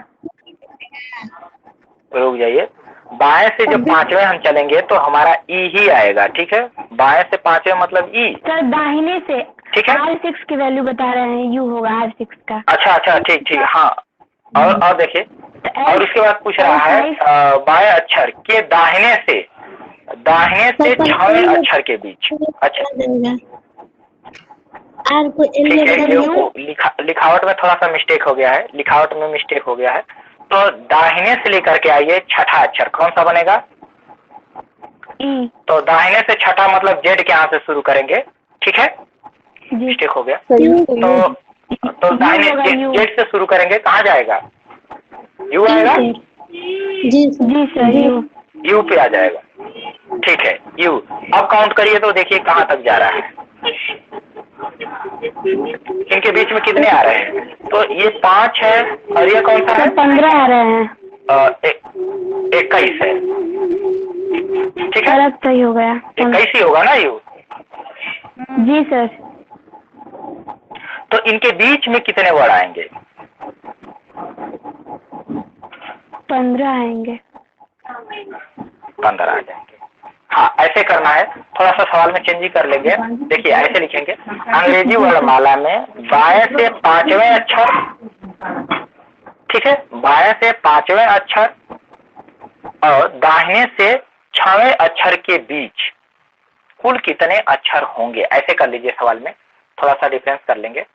रुक जाइए, बाएं से जब पांचवें हम चलेंगे तो हमारा ई ही आएगा, ठीक है। बाएं से पांचवें मतलब ई, सर दाहिने से ठीक है। R6 की वैल्यू बता रहे हैं, यू होगा R6 का। अच्छा अच्छा, ठीक ठीक, हाँ। और देखिए, तो और उसके बाद पूछ रहा है बाएं अक्षर के दाहिने से छवें अक्षर के बीच। अच्छा आर को एल ठीक में है, बदलेंगे। ये लिखावट में थोड़ा सा मिस्टेक हो गया है, लिखावट में मिस्टेक हो गया है। तो दाहिने से लेकर के आइए छठा अक्षर कौन सा बनेगा? ई। तो दाहिने से छठा मतलब जेड के यहाँ से शुरू करेंगे, ठीक है। जी मिस्टेक हो गया। यू तो दाहिने होगा, यू। जेड से शुरू करेंगे, कहाँ जाएगा? यू आएगा, जी जी सर यू। यू पे आ जाएगा, ठीक है। यू अब काउंट करिए तो देखिए कहाँ तक जा रहा है। इनके बीच में कितने आ रहे हैं? तो ये 5 है और ये कौन सा है? सर 15 आ रहे हैं। 21 है, ठीक है। सर अब सही हो गया। 21 ही होगा ना यू? Ji sir. तो इनके बीच में कितने वर्ड आएंगे? 15 आएंगे। 15 आ जाएंगे। हाँ, ऐसे करना है। थोड़ा सा सवाल में चेंज ही कर लेंगे। देखिए ऐसे लिखेंगे, अंग्रेजी वर्णमाला में बाएं से पांचवें अक्षर, ठीक है, बाएं से पांचवें अक्षर और दाहिने से छवें अक्षर के बीच कुल कितने अक्षर होंगे? ऐसे कर लीजिए, सवाल में थोड़ा सा डिफरेंस कर लेंगे,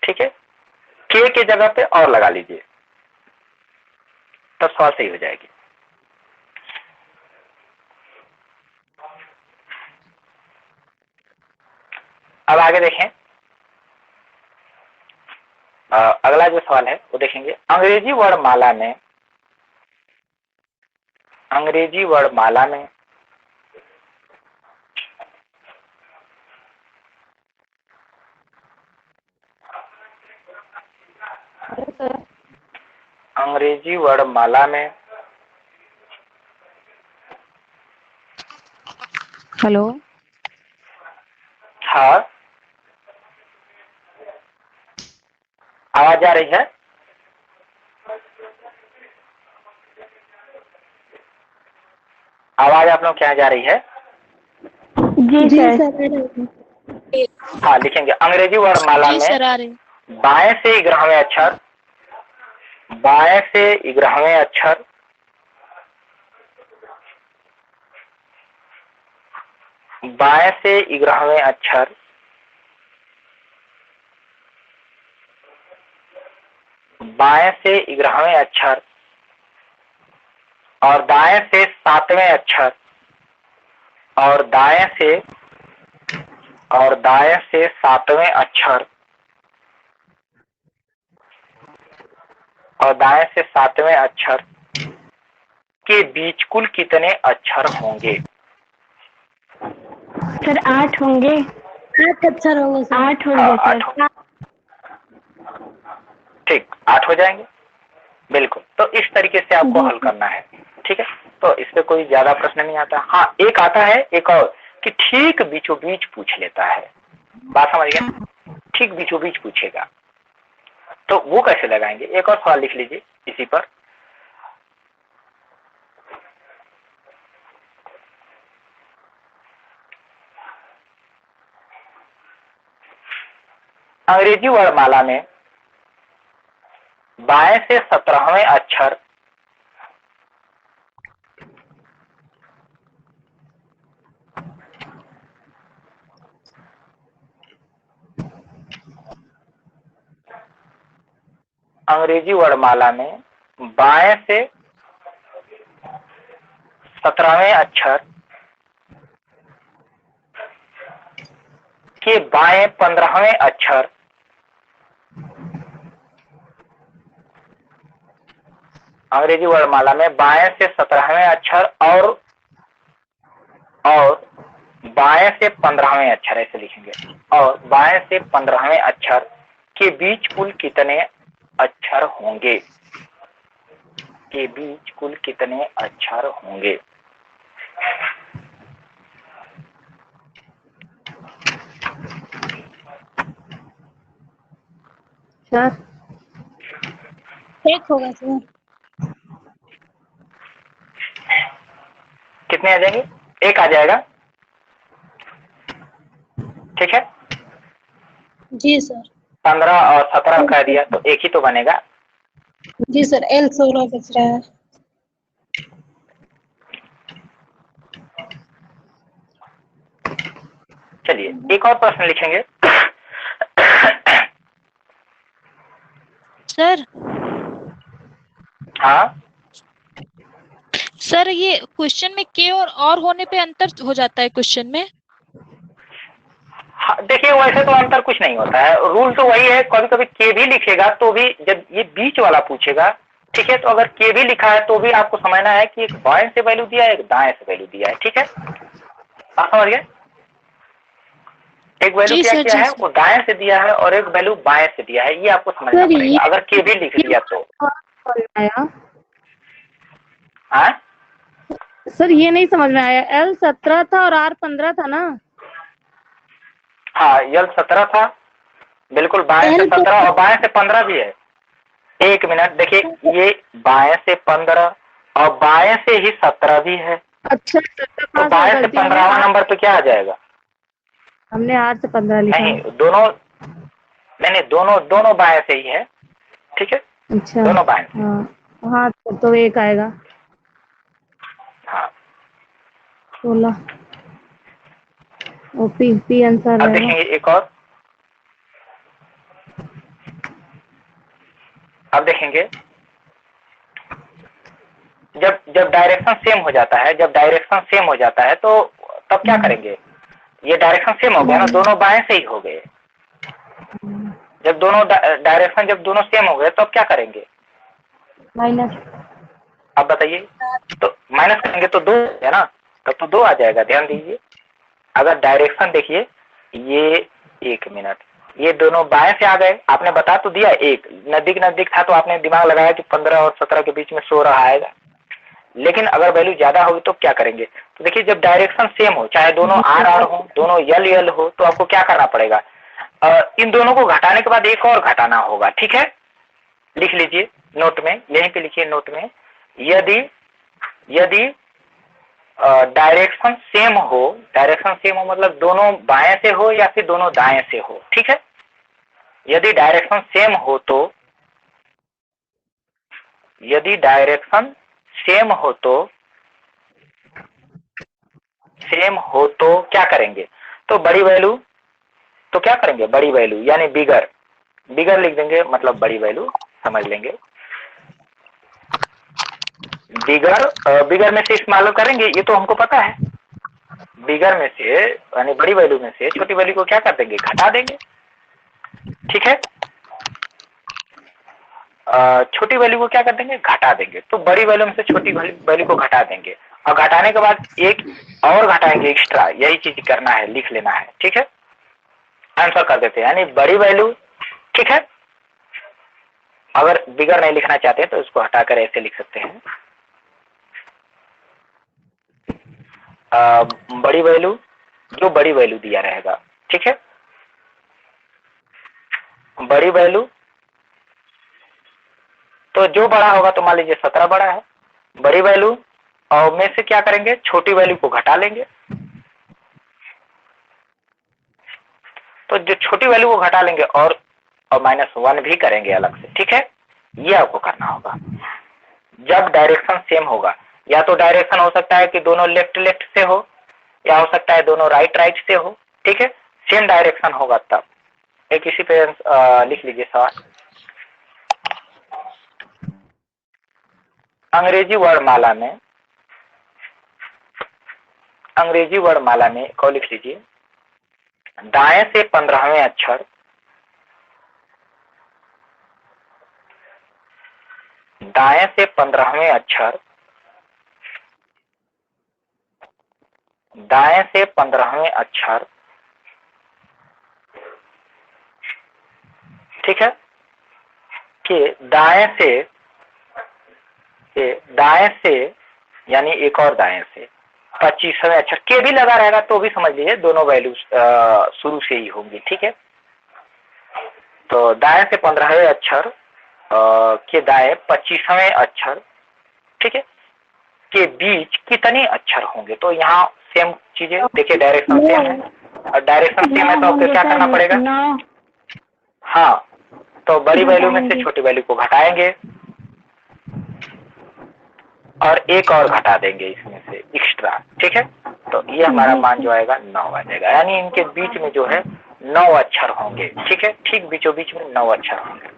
ठीक है। के जगह पे और लगा लीजिए, तब सवाल सही हो जाएगी। अब आगे देखें, अगला जो सवाल है वो देखेंगे। अंग्रेजी वर्णमाला में हेलो। हाँ, आवाज आ रही है? आवाज आप लोग क्या जा रही है? जी सर। हाँ, लिखेंगे अंग्रेजी वर्णमाला में बाएं से 11वें अक्षर, बाएं से 11वें अक्षर, बाएं से 11वें अक्षर, बाएं से 11वें अक्षर और दाएं से 7वें अक्षर और दाएं से 7वें अक्षर और दाएं से 7वें अक्षर के बीच कुल कितने अक्षर होंगे? सर 8 होंगे। 8 अक्षर होंगे सर। 8 होंगे सर। ठीक, 8 हो जाएंगे, बिल्कुल। तो इस तरीके से आपको हल करना है, ठीक है। तो इस पे कोई ज्यादा प्रश्न नहीं आता। हाँ, एक आता है एक और कि ठीक बीचों बीच पूछ लेता है, बात समझ गए? ठीक बीचों बीच पूछेगा, तो वो कैसे लगाएंगे? एक और सवाल लिख लीजिए इसी पर। अंग्रेजी वर्णमाला में बाएं से 17वें अक्षर, अंग्रेजी वर्णमाला में बाएं से 17वें अक्षर के बाएं 15वें अक्षर अंग्रेजी वर्णमाला में बाएं से 17वें अक्षर और बाएं से 15वें अक्षर, ऐसे लिखेंगे, और बाएं से 15वें अक्षर के बीच कुल कितने अक्षर होंगे? के बीच कुल कितने अक्षर होंगे? सर एक होगा सर। कितने आ जाएंगे? एक आ जाएगा। ठीक है, जी सर। 15 और 17 कह दिया तो एक ही तो बनेगा। जी सर, L 16 बच रहा है। चलिए एक और प्रश्न लिखेंगे। सर हाँ सर, ये क्वेश्चन में के और होने पे अंतर हो जाता है क्वेश्चन में? हाँ, देखिए वैसे तो अंतर कुछ नहीं होता है, रूल तो वही है। कभी कभी के भी लिखेगा तो भी जब ये बीच वाला पूछेगा, ठीक है, तो अगर के भी लिखा है तो भी आपको समझना है कि एक बाएं से वैल्यू दिया है, एक दाएं से वैल्यू दिया है। ठीक है, आप समझ गए? एक वैल्यू जी क्या सर, किया जी है, सर। वो दाएं से दिया है और एक वैल्यू बाएं से दिया है, ये आपको समझना सर, पड़ेगा अगर के भी लिख दिया तो। आया हाँ सर, ये नहीं समझ में आया। L 17 था और R 15 था ना? हाँ, यल 17 था बिल्कुल, बाएं से L 17 और बाएं से 15 भी है। एक मिनट, देखिए ये बाएं से 15 और बाएं से ही 17 भी है, अच्छा सर, तो हाँ सर, बाएं से गलती 15वां नंबर पे क्या आ जाएगा? हमने R से 15 लिखा। नहीं, दोनों नहीं, दोनों बाएं से ही है। ठीक है, अच्छा, दोनों बाएं से। हाँ हाँ, तो एक आएगा। हाँ, 16 और पी आंसर अब रहेगा। देखेंगे एक और। अब देखेंगे जब जब डायरेक्शन सेम हो जाता है, जब डायरेक्शन सेम हो जाता है तो तब क्या करेंगे? ये डायरेक्शन सेम हो गया ना, दोनों बाएं से ही हो गए। जब दोनों डायरेक्शन जब दोनों सेम हो गए तो अब क्या करेंगे? माइनस। आप बताइए। तो माइनस करेंगे तो 2 है ना, तब तो 2 आ जाएगा। ध्यान दीजिए, अगर डायरेक्शन देखिए, ये एक मिनट, ये दोनों बाएं से आ गए, आपने बता तो दिया, एक नजदीक नजदीक था तो आपने दिमाग लगाया कि 15 और 17 के बीच में 16 आएगा। लेकिन अगर वैल्यू ज्यादा होगी तो क्या करेंगे? तो देखिए जब डायरेक्शन सेम हो, चाहे दोनों आर आर हो, दोनों यल यल हो, तो आपको क्या करना पड़ेगा? इन दोनों को घटाने के बाद एक और घटाना होगा। ठीक है, लिख लीजिए नोट में, यहीं पे लिखिए नोट में। यदि यदि डायरेक्शन सेम हो, डायरेक्शन सेम हो मतलब दोनों बाएं से हो या फिर दोनों दाएं से हो। ठीक है, यदि डायरेक्शन सेम हो तो, यदि डायरेक्शन सेम हो तो क्या करेंगे? तो बड़ी वैल्यू, तो क्या करेंगे? बड़ी वैल्यू यानी बिगर, बिगर लिख देंगे, मतलब बड़ी वैल्यू समझ लेंगे। बिगर में से इस्तेमाल करेंगे, ये तो हमको पता है। बिगर में से यानी बड़ी वैल्यू में से छोटी वैल्यू को क्या कर देंगे? घटा देंगे। ठीक है, छोटी वैल्यू को क्या कर देंगे? घटा देंगे। तो बड़ी वैल्यू में से छोटी वैल्यू को घटा देंगे और घटाने के बाद एक और घटाएंगे एक्स्ट्रा, यही चीज करना है, लिख लेना है। ठीक है, आंसर कर देते हैं, यानी बड़ी वैल्यू। ठीक है, अगर बिगर नहीं लिखना चाहते हैं तो इसको हटाकर ऐसे लिख सकते हैं, बड़ी वैल्यू, जो बड़ी वैल्यू दिया रहेगा। ठीक है, बड़ी वैल्यू तो जो बड़ा होगा, तो मान लीजिए 17 बड़ा है, बड़ी वैल्यू और में से क्या करेंगे? छोटी वैल्यू को घटा लेंगे। तो जो छोटी वैल्यू को घटा लेंगे और -1 भी करेंगे अलग से। ठीक है, ये आपको करना होगा जब डायरेक्शन सेम होगा। या तो डायरेक्शन हो सकता है कि दोनों लेफ्ट लेफ्ट से हो, या हो सकता है दोनों राइट राइट से हो। ठीक है, सेम डायरेक्शन होगा तब। एक इसी पे लिख लीजिए सवाल। अंग्रेजी वर्णमाला में, अंग्रेजी वर्णमाला में को लिख लीजिए, दाएं से 15वें अक्षर, दाएं से 15वें अक्षर, दाएं से 15वें अक्षर ठीक है, कि दाएं से यानी एक और दाएं से 25वें अक्षर के भी लगा रहेगा तो भी समझ लीजिए दोनों वैल्यू शुरू से ही होंगी। ठीक है, तो दाएं से 15वें अक्षर के दाएं 25वें अक्षर, ठीक है, के बीच कितने अक्षर होंगे? तो यहाँ सेम चीजें देखिए, डायरेक्शन सेम है और डायरेक्शन सेम है तो आपको क्या करना पड़ेगा? 9 हाँ, तो बड़ी वैल्यू में से छोटी वैल्यू को घटाएंगे और एक और घटा देंगे इसमें से एक्स्ट्रा। ठीक है, तो ये हमारा मान जो आएगा 9 आ जाएगा, यानी इनके बीच में जो है 9 अक्षर होंगे। ठीक है, ठीक बीचों बीच में 9 अक्षर होंगे।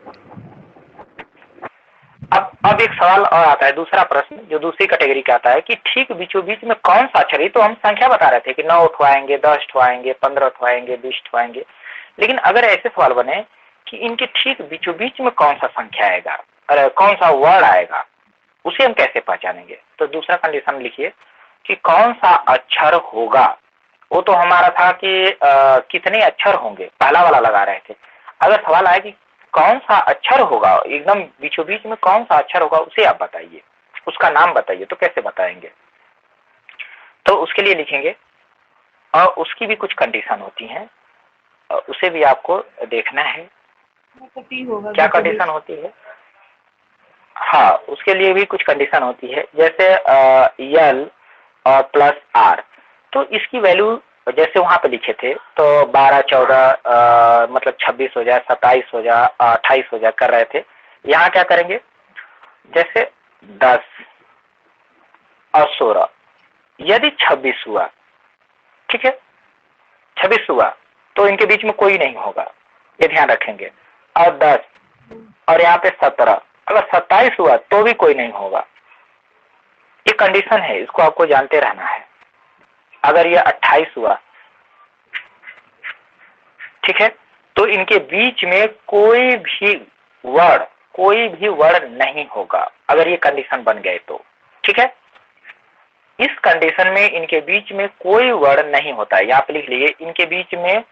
अब एक सवाल और आता है, दूसरा प्रश्न जो दूसरी कैटेगरी का आता है कि ठीक बीचों बीच में कौन सा अक्षर है? तो हम संख्या बता रहे थे कि 9 उठवाएंगे, 10 उठवाएंगे, 15 उठवाएंगे, 20 उठवाएंगे, लेकिन अगर ऐसे सवाल बने कि इनके ठीक बीचों बीच में कौन सा संख्या आएगा, अरे कौन सा वर्ड आएगा, उसे हम कैसे पहचानेंगे? तो दूसरा कंडीशन लिखिए कि कौन सा अक्षर होगा। वो तो हमारा था कि कितने अक्षर होंगे, पहला वाला लगा रहे थे। अगर सवाल आए कि कौन सा अक्षर होगा, एकदम बीचों बीच में कौन सा अक्षर होगा, उसे आप बताइए, उसका नाम बताइए, तो कैसे बताएंगे? तो उसके लिए लिखेंगे और उसकी भी कुछ कंडीशन होती हैं, उसे भी आपको देखना है क्या कंडीशन होती है। हाँ, उसके लिए भी कुछ कंडीशन होती है, जैसे यल और प्लस आर। तो इसकी वैल्यू जैसे वहां पे लिखे थे तो 12, 14 मतलब 26 हो जाए, 27 हो जाए, 28 हो जाए कर रहे थे। यहाँ क्या करेंगे, जैसे 10 और 16, यदि 26 हुआ, ठीक है, 26 हुआ तो इनके बीच में कोई नहीं होगा, ये ध्यान रखेंगे। और 10 और यहाँ पे 17, अगर 27 हुआ तो भी कोई नहीं होगा। ये कंडीशन है, इसको आपको जानते रहना है। अगर ये 28 हुआ, ठीक है, तो इनके बीच में कोई भी वर्ड नहीं होगा, अगर ये कंडीशन बन गए तो। ठीक है, इस कंडीशन में इनके बीच में कोई वर्ड नहीं होता है। यहाँ पे लिख लीजिए, इनके बीच में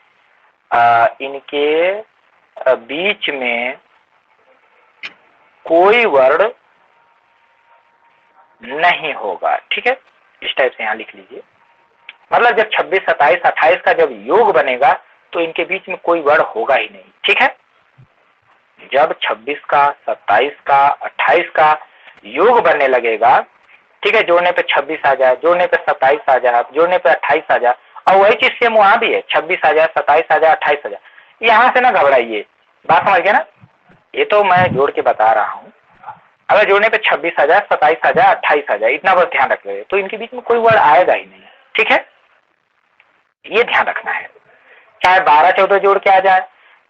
कोई वर्ड नहीं होगा। ठीक है, इस टाइप से यहाँ लिख लीजिए। मतलब जब 26, 27, 28 का जब योग बनेगा तो इनके बीच में कोई वर्ड होगा ही नहीं। ठीक है, जब 26 का, 27 का, 28 का योग बनने लगेगा, ठीक है, जोड़ने पे 26 आ जाए, जोड़ने पे 27 आ जाए, जोड़ने पे 28 आ जाए, और वही चीज सेम वहां भी है, 26 आ जाए, 27 आ जाए, 28 आ जाए। यहाँ से ना घबराइए, बात समझ गए ना? ये तो मैं जोड़ के बता रहा हूँ। अगर जोड़ने पे 26 आ जाए, 27 आ जाए, 28 आ जाए, इतना बस ध्यान रख ले, तो इनके बीच में कोई वर्ड आएगा ही नहीं। ठीक है, ये ध्यान रखना है। चाहे 12, 14 जोड़ के आ जाए,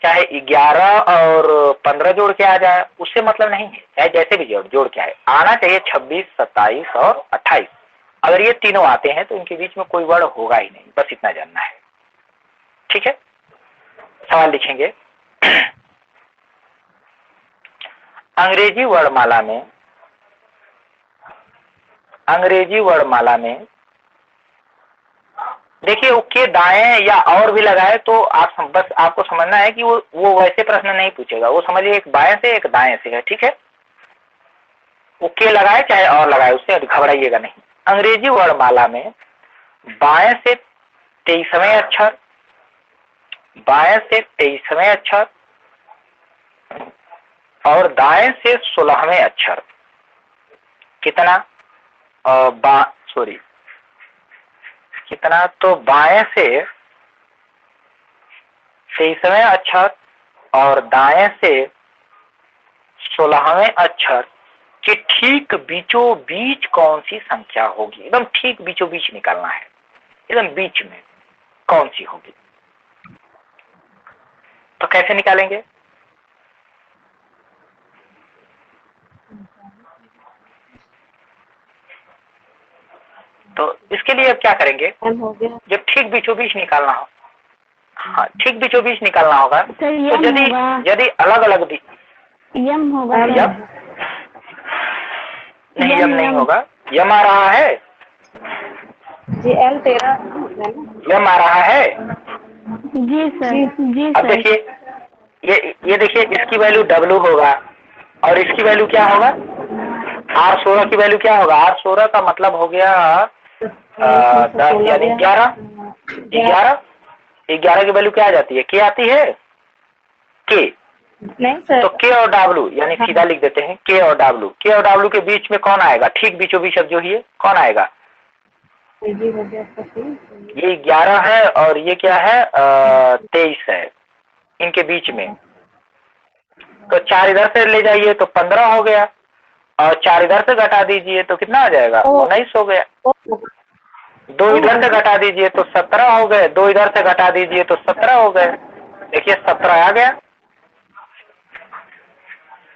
चाहे 11 और 15 जोड़ के आ जाए, उससे मतलब नहीं है, चाहे जैसे भी जोड़ के आए, आना चाहिए 26, 27 और 28। अगर ये तीनों आते हैं तो इनके बीच में कोई वर्ड होगा ही नहीं, बस इतना जानना है। ठीक है, सवाल लिखेंगे। अंग्रेजी वर्णमाला में देखिए, के दाएं या और भी लगाए तो आप बस आपको समझना है कि वो वैसे प्रश्न नहीं पूछेगा, वो समझिए एक बाएं से एक दाएं से है। ठीक है, वो के लगाए चाहे और लगाए, उससे घबराइएगा नहीं। अंग्रेजी वर्णमाला में बाएं से 23वें अक्षर, बाएं से 23वें अक्षर और दाएं से 16वें अक्षर, कितना कितना, तो बाएं से 23वें अक्षर और दाएं से 16वें अक्षर के ठीक बीचों बीच कौन सी संख्या होगी? एकदम ठीक बीचों बीच निकालना है, एकदम बीच में कौन सी होगी। तो कैसे निकालेंगे? तो इसके लिए अब क्या करेंगे, जब ठीक बीचों बीच निकालना हो, हाँ ठीक बीचों बीच निकालना होगा, तो यदि अलग अलग यम होगा, यम नहीं, यम नहीं होगा, यम आ रहा है जी, L 13 यम आ रहा है। जी सर, जी अब सर। देखिए, ये ये देखिए इसकी वैल्यू W होगा और इसकी वैल्यू क्या होगा, R16 की वैल्यू क्या होगा, R16 का मतलब हो गया 10 यानी 11, 11 की वैल्यू क्या आ जाती है, K आती है, K। नहीं सर। तो K और W यानी सीधा लिख देते हैं K और W के बीच में कौन आएगा, ठीक बीचों बीच अब जो ही कौन आएगा, ये 11 है और ये क्या है 23 है, इनके बीच में। तो 4 इधर से ले जाइए तो 15 हो गया और 4 इधर से घटा दीजिए तो कितना आ जाएगा, 19 हो गया। 2 इधर से घटा दीजिए तो 17 हो गए, 2 इधर से घटा दीजिए तो 17 हो गए। देखिए 17 आ गया,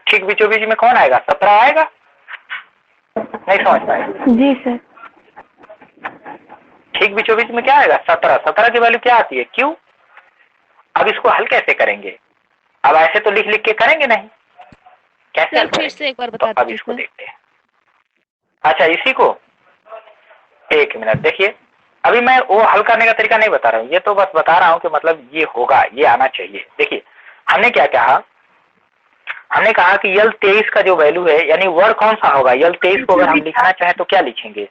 ठीक बीचों बीच में कौन आएगा, 17 आएगा। नहीं समझ पाए? जी सर। ठीक बीचों बीच में क्या आएगा, 17 की वैल्यू क्या आती है, Q। अब इसको हल कैसे करेंगे, अब ऐसे तो लिख लिख के करेंगे नहीं, कैसे हल सर फिर से एक बार करेंगे? बता तो अब दीजिए इसको सर। देखते हैं। अच्छा इसी को, एक मिनट देखिए, अभी मैं वो हल करने का तरीका नहीं बता रहा हूँ, ये तो बस बता रहा हूँ कि मतलब ये होगा, ये आना चाहिए। देखिए हमने क्या कहा, हमने कहा कि यल 23 का जो वैल्यू है, यानी वर्ड कौन सा होगा, यल 23 को अगर हम लिखना चाहें तो क्या लिखेंगे,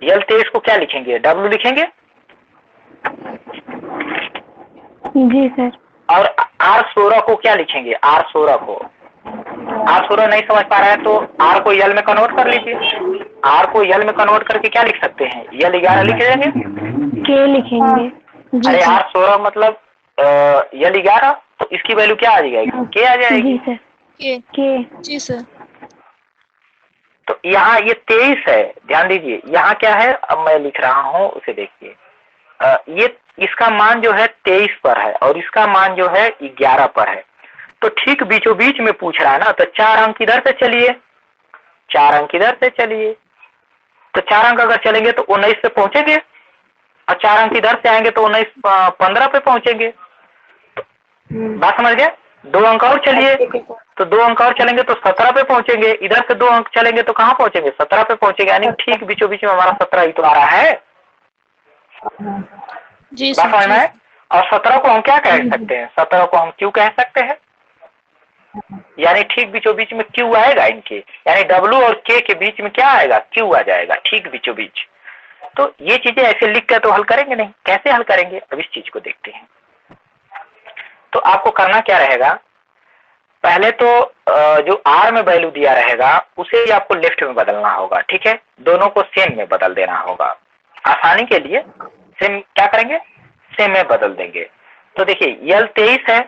यल 23 को क्या लिखेंगे, W लिखेंगे जी सर। और R16 को क्या लिखेंगे, R16 को, R16 नहीं समझ पा रहा है तो R को यल में कन्वर्ट कर लीजिए, R को यल में कन्वर्ट करके क्या लिख सकते हैं, यल 11 लिख देंगे, के लिखेंगे। जी अरे सर। R16 मतलब यल 11, तो इसकी वैल्यू क्या आ जाएगी, के आ जाएगी। जी सर। के। जी सर। तो यहाँ ये 23 है, ध्यान दीजिए यहाँ क्या है, अब मैं लिख रहा हूँ उसे देखिए, ये इसका मान जो है 23 पर है और इसका मान जो है 11 पर है, तो ठीक बीचों बीच में पूछ रहा है ना, तो 4 अंक इधर से चलिए, 4 अंक इधर से चलिए, तो 4 अंक अगर चलेंगे तो 19 पे पहुंचेंगे और 4 अंक इधर से आएंगे तो 19 15 पे पहुंचेंगे। बात समझ गए? 2 अंक और चलिए, तो 2 अंक और चलेंगे तो 17 पे पहुंचेंगे, इधर से 2 अंक चलेंगे तो कहाँ पहुंचेंगे, 17 पे पहुंचेंगे, यानी ठीक बीचों बीच में हमारा 17 ही तो आ रहा है। जी बात समझ में सर। है? और 17 को हम क्या कह सकते हैं, 17 को हम क्यू कह सकते हैं, यानी ठीक बीचों बीच में क्यू आएगा इनके, यानी W और K के बीच में क्या आएगा, क्यू आ जाएगा ठीक बीचों बीच। तो ये चीजें ऐसे लिख कर तो हल करेंगे नहीं, कैसे हल करेंगे, अब इस चीज को देखते हैं। तो आपको करना क्या रहेगा, पहले तो जो R में वैल्यू दिया रहेगा उसे ही आपको लेफ्ट में बदलना होगा, ठीक है, दोनों को सेम में बदल देना होगा, आसानी के लिए सेम क्या करेंगे, सेम में बदल देंगे। तो देखिए यल 23 है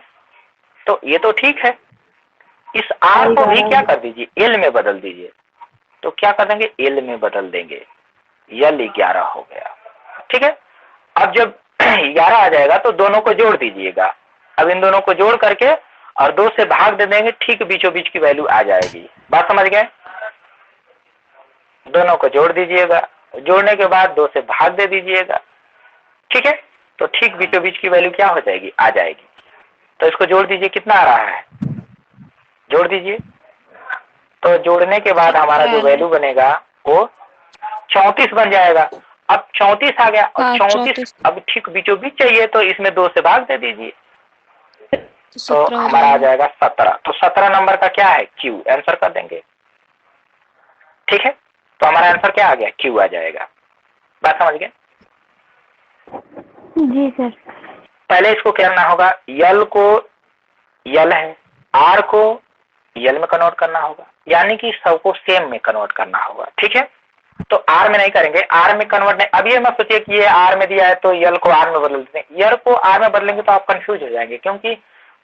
तो ये तो ठीक है, इस R को भी क्या कर दीजिए, L में बदल दीजिए, तो क्या कर देंगे, L में बदल देंगे, यल 11 हो गया, ठीक है। अब जब 11 आ जाएगा तो दोनों को जोड़ दीजिएगा, अब इन दोनों को जोड़ करके और 2 से भाग दे देंगे, ठीक बीचों बीच की वैल्यू आ जाएगी। बात समझ गए? दोनों को जोड़ दीजिएगा, जोड़ने के बाद 2 से भाग दे दीजिएगा, ठीक है, तो ठीक बीचों बीच की वैल्यू क्या हो जाएगी, आ जाएगी। तो इसको जोड़ दीजिए, कितना आ रहा है, जोड़ दीजिए, तो जोड़ने के बाद हमारा जो वैल्यू बनेगा वो 34 बन जाएगा। अब 34 आ गया और 34 अब ठीक बीचों बीच चाहिए तो इसमें 2 से भाग दे दीजिए, तो हमारा आ जाएगा 17। तो 17 नंबर का क्या है, क्यू, आंसर कर देंगे, ठीक है। तो हमारा आंसर क्या आ गया, क्यू आ जाएगा। बात समझ गए? जी सर। पहले इसको क्या करना होगा, यल को यल है, आर को यल में कन्वर्ट करना होगा, यानी कि सबको सेम में कन्वर्ट करना होगा, ठीक है। तो आर में नहीं करेंगे, आर में कन्वर्ट नहीं, अब ये मत सोचिए कि ये आर में दिया है तो यल को आर में बदल देते हैं, यल को आर में बदलेंगे तो आप कंफ्यूज हो जाएंगे, क्योंकि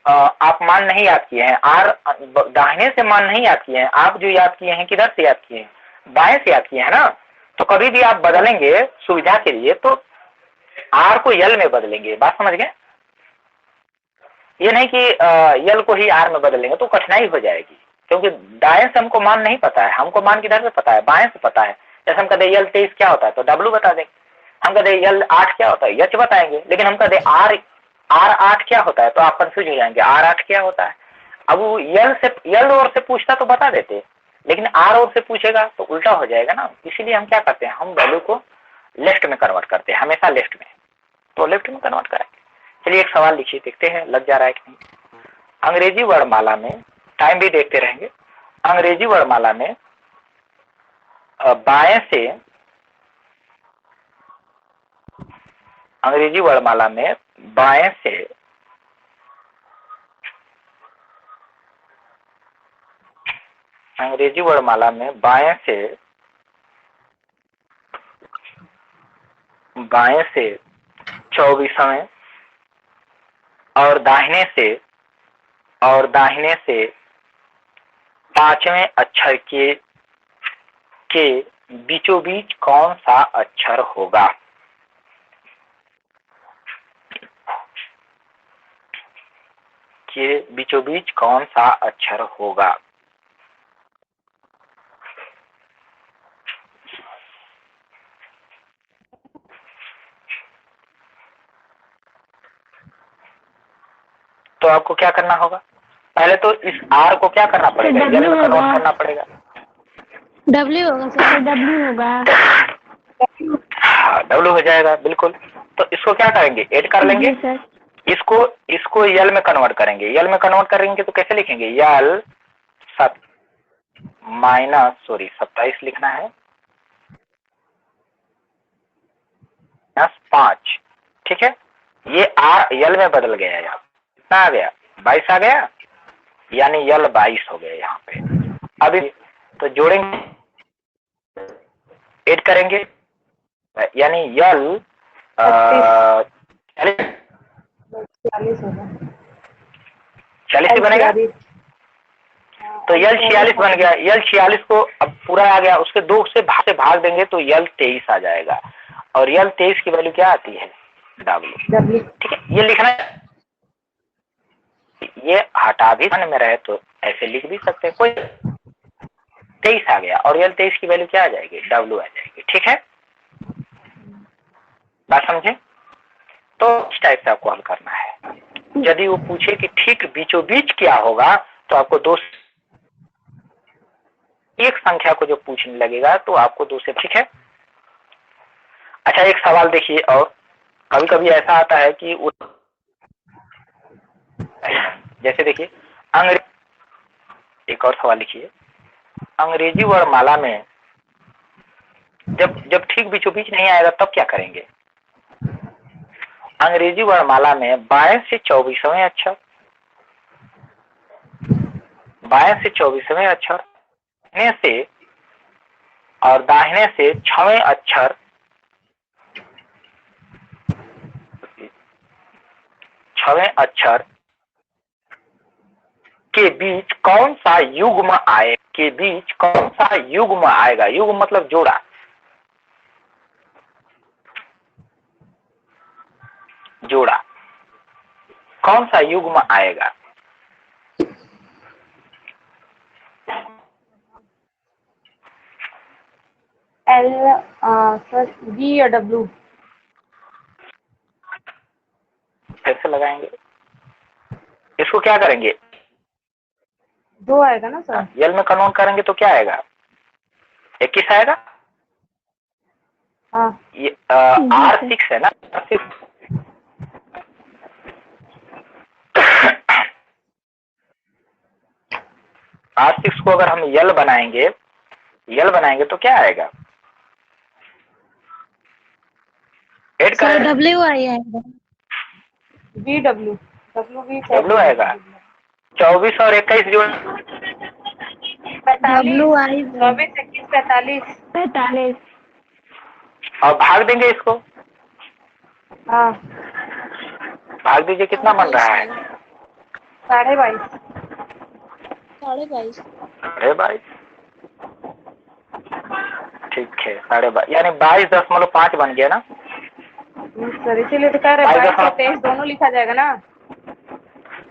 आप मान नहीं याद किए हैं, आर दाहिने से मान नहीं याद किए हैं, आप जो याद किए हैं किधर से याद किए हैं, बाएं से याद किए हैं ना। तो कभी भी आप बदलेंगे सुविधा के लिए तो आर को यल में बदलेंगे। बात समझ गए? ये नहीं कि यल को ही आर में बदलेंगे तो कठिनाई हो जाएगी, क्योंकि दाएं से हमको मान नहीं पता है, हमको मान किधर से पता है, बाएं से पता है। जैसे हम कहते यल 23 क्या होता है तो W बता देंगे, हम कहते यल 8 क्या होता है यच बताएंगे, लेकिन हम कहते आर 8 क्या होता है तो आप कंफ्यूज हो जाएंगे, आर 8 क्या होता है। अब वो यल और से पूछता तो बता देते, लेकिन आर और से पूछेगा तो उल्टा हो जाएगा ना, इसीलिए हम क्या करते हैं, हम वैल्यू को लेफ्ट में कन्वर्ट करते हैं, हमेशा लेफ्ट में, तो लेफ्ट में कन्वर्ट करेंगे। चलिए एक सवाल लिखिए, देखते हैं लग जा रहा है कि नहीं। अंग्रेजी वर्णमाला में, टाइम भी देखते रहेंगे, अंग्रेजी वर्णमाला में बाएं से, अंग्रेजी वर्णमाला में बाएं से अंग्रेजी वर्णमाला में बाएं से 24वें और दाहिने से 5वें अक्षर के बीचों बीच कौन सा अक्षर होगा? के बीचों बीच कौन सा अक्षर होगा? तो आपको क्या करना होगा? पहले तो इस आर को क्या करना पड़ेगा? W यल में कन्वर्ट होगा। करना पड़ेगा। W होगा सर, W होगा। हाँ, W हो जाएगा, बिल्कुल। तो इसको क्या करेंगे? ऐड कर लेंगे। जी सर। इसको यल में कन्वर्ट करेंगे। यल में कन्वर्ट करेंगे तो कैसे लिखेंगे? यल 27 लिखना है, -5। ठीक है, ये आर यल में बदल गया है। यहाँ कितना आ गया? 22 आ गया, यानी यल 22 हो गया यहाँ पे। अभी तो जोड़ेंगे, ऐड करेंगे, यानी यल 40 ही बनेगा। तो यल 46 बन गया। यल 46 को अब पूरा आ गया, उसके 2 से भाग देंगे तो यल 23 आ जाएगा। और यल 23 की वैल्यू क्या आती है? W। ठीक है, ये लिखना, ये हटा भी मन में रहे तो ऐसे लिख भी सकते हैं, कोई 23 आ गया और यल 23 की वैल्यू क्या आ जाएगी? W आ जाएगी। ठीक है, बात समझे? तो इस टाइप से आपको हल करना है। यदि वो पूछे कि ठीक बीचों बीच क्या होगा, तो आपको 2 एक संख्या को जो पूछने लगेगा तो आपको 2 से, ठीक है। अच्छा, एक सवाल देखिए, और कभी कभी ऐसा आता है कि जैसे देखिए एक और सवाल लिखिए, अंग्रेजी वर्णमाला में जब ठीक बीचों बीच नहीं आएगा तब क्या करेंगे? अंग्रेजी वर्णमाला में बाएं से 24वें अक्षर, दाहिने से और दाहिने से 6वें अक्षर के बीच कौन सा युग्म आएगा? युग्म मतलब जोड़ा। कौन सा युग्म आएगा? V या W? फिर से लगाएंगे, इसको क्या करेंगे? 2 आएगा ना सर? यल में कन्वर्ट करेंगे तो क्या आएगा? 21 आएगा। हाँ, ये R6 है ना, R6 को अगर हम यल बनाएंगे तो क्या आएगा? ऐड करें, W आएगा। W आएगा। 24 और 21 जोड़, 45। और भाग देंगे इसको। हाँ, भाग दीजिए, कितना बन रहा है? 22.5। 22.5। ठीक है, 22.5 यानी 22.5 बन गया ना। सर इसीलिए तो कह रहे 22 और 23 दोनों लिखा जाएगा ना।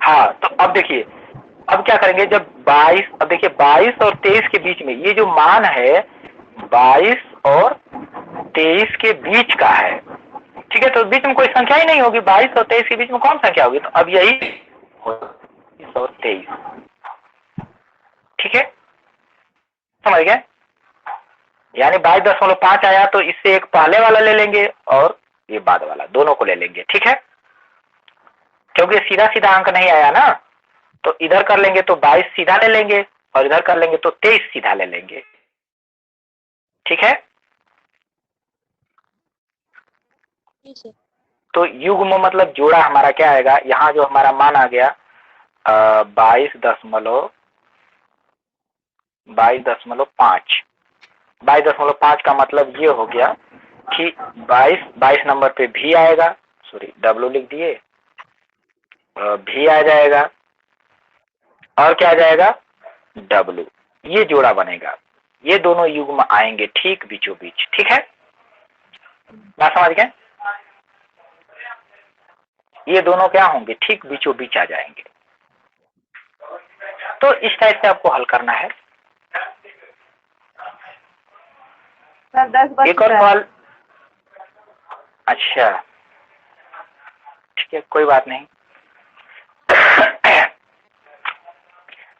हाँ, तो अब देखिए, अब क्या करेंगे? जब 22, अब देखिए 22 और 23 के बीच में ये जो मान है 22 और 23 के बीच का है, ठीक है। तो बीच में कोई संख्या ही नहीं होगी, 22 और 23 के बीच में कौन संख्या होगी? तो अब यही 22 और 23, ठीक है, समझ गए? यानी 22.5 आया तो इससे एक पहले वाला ले लेंगे और ये बाद वाला, दोनों को ले लेंगे, ठीक है। क्योंकि सीधा सीधा अंक नहीं आया ना, तो इधर कर लेंगे तो 22 सीधा ले लेंगे और इधर कर लेंगे तो 23 सीधा ले लेंगे। ठीक है, तो युग्म मतलब जोड़ा हमारा क्या आएगा, यहाँ जो हमारा मान आ गया 22.5 22.5 का मतलब ये हो गया कि 22 नंबर पे भी आएगा, सॉरी डब्ल्यू लिख दिए, भी आ जाएगा और क्या आ जाएगा डब्ल्यू, ये जोड़ा बनेगा, ये दोनों युग्म आएंगे ठीक बीचों बीच। ठीक है, बात समझ गए, ये दोनों क्या होंगे ठीक बीचों बीच आ जाएंगे। तो इस टाइप से आपको हल करना है। सर 10 एक और सवाल, अच्छा ठीक है कोई बात नहीं।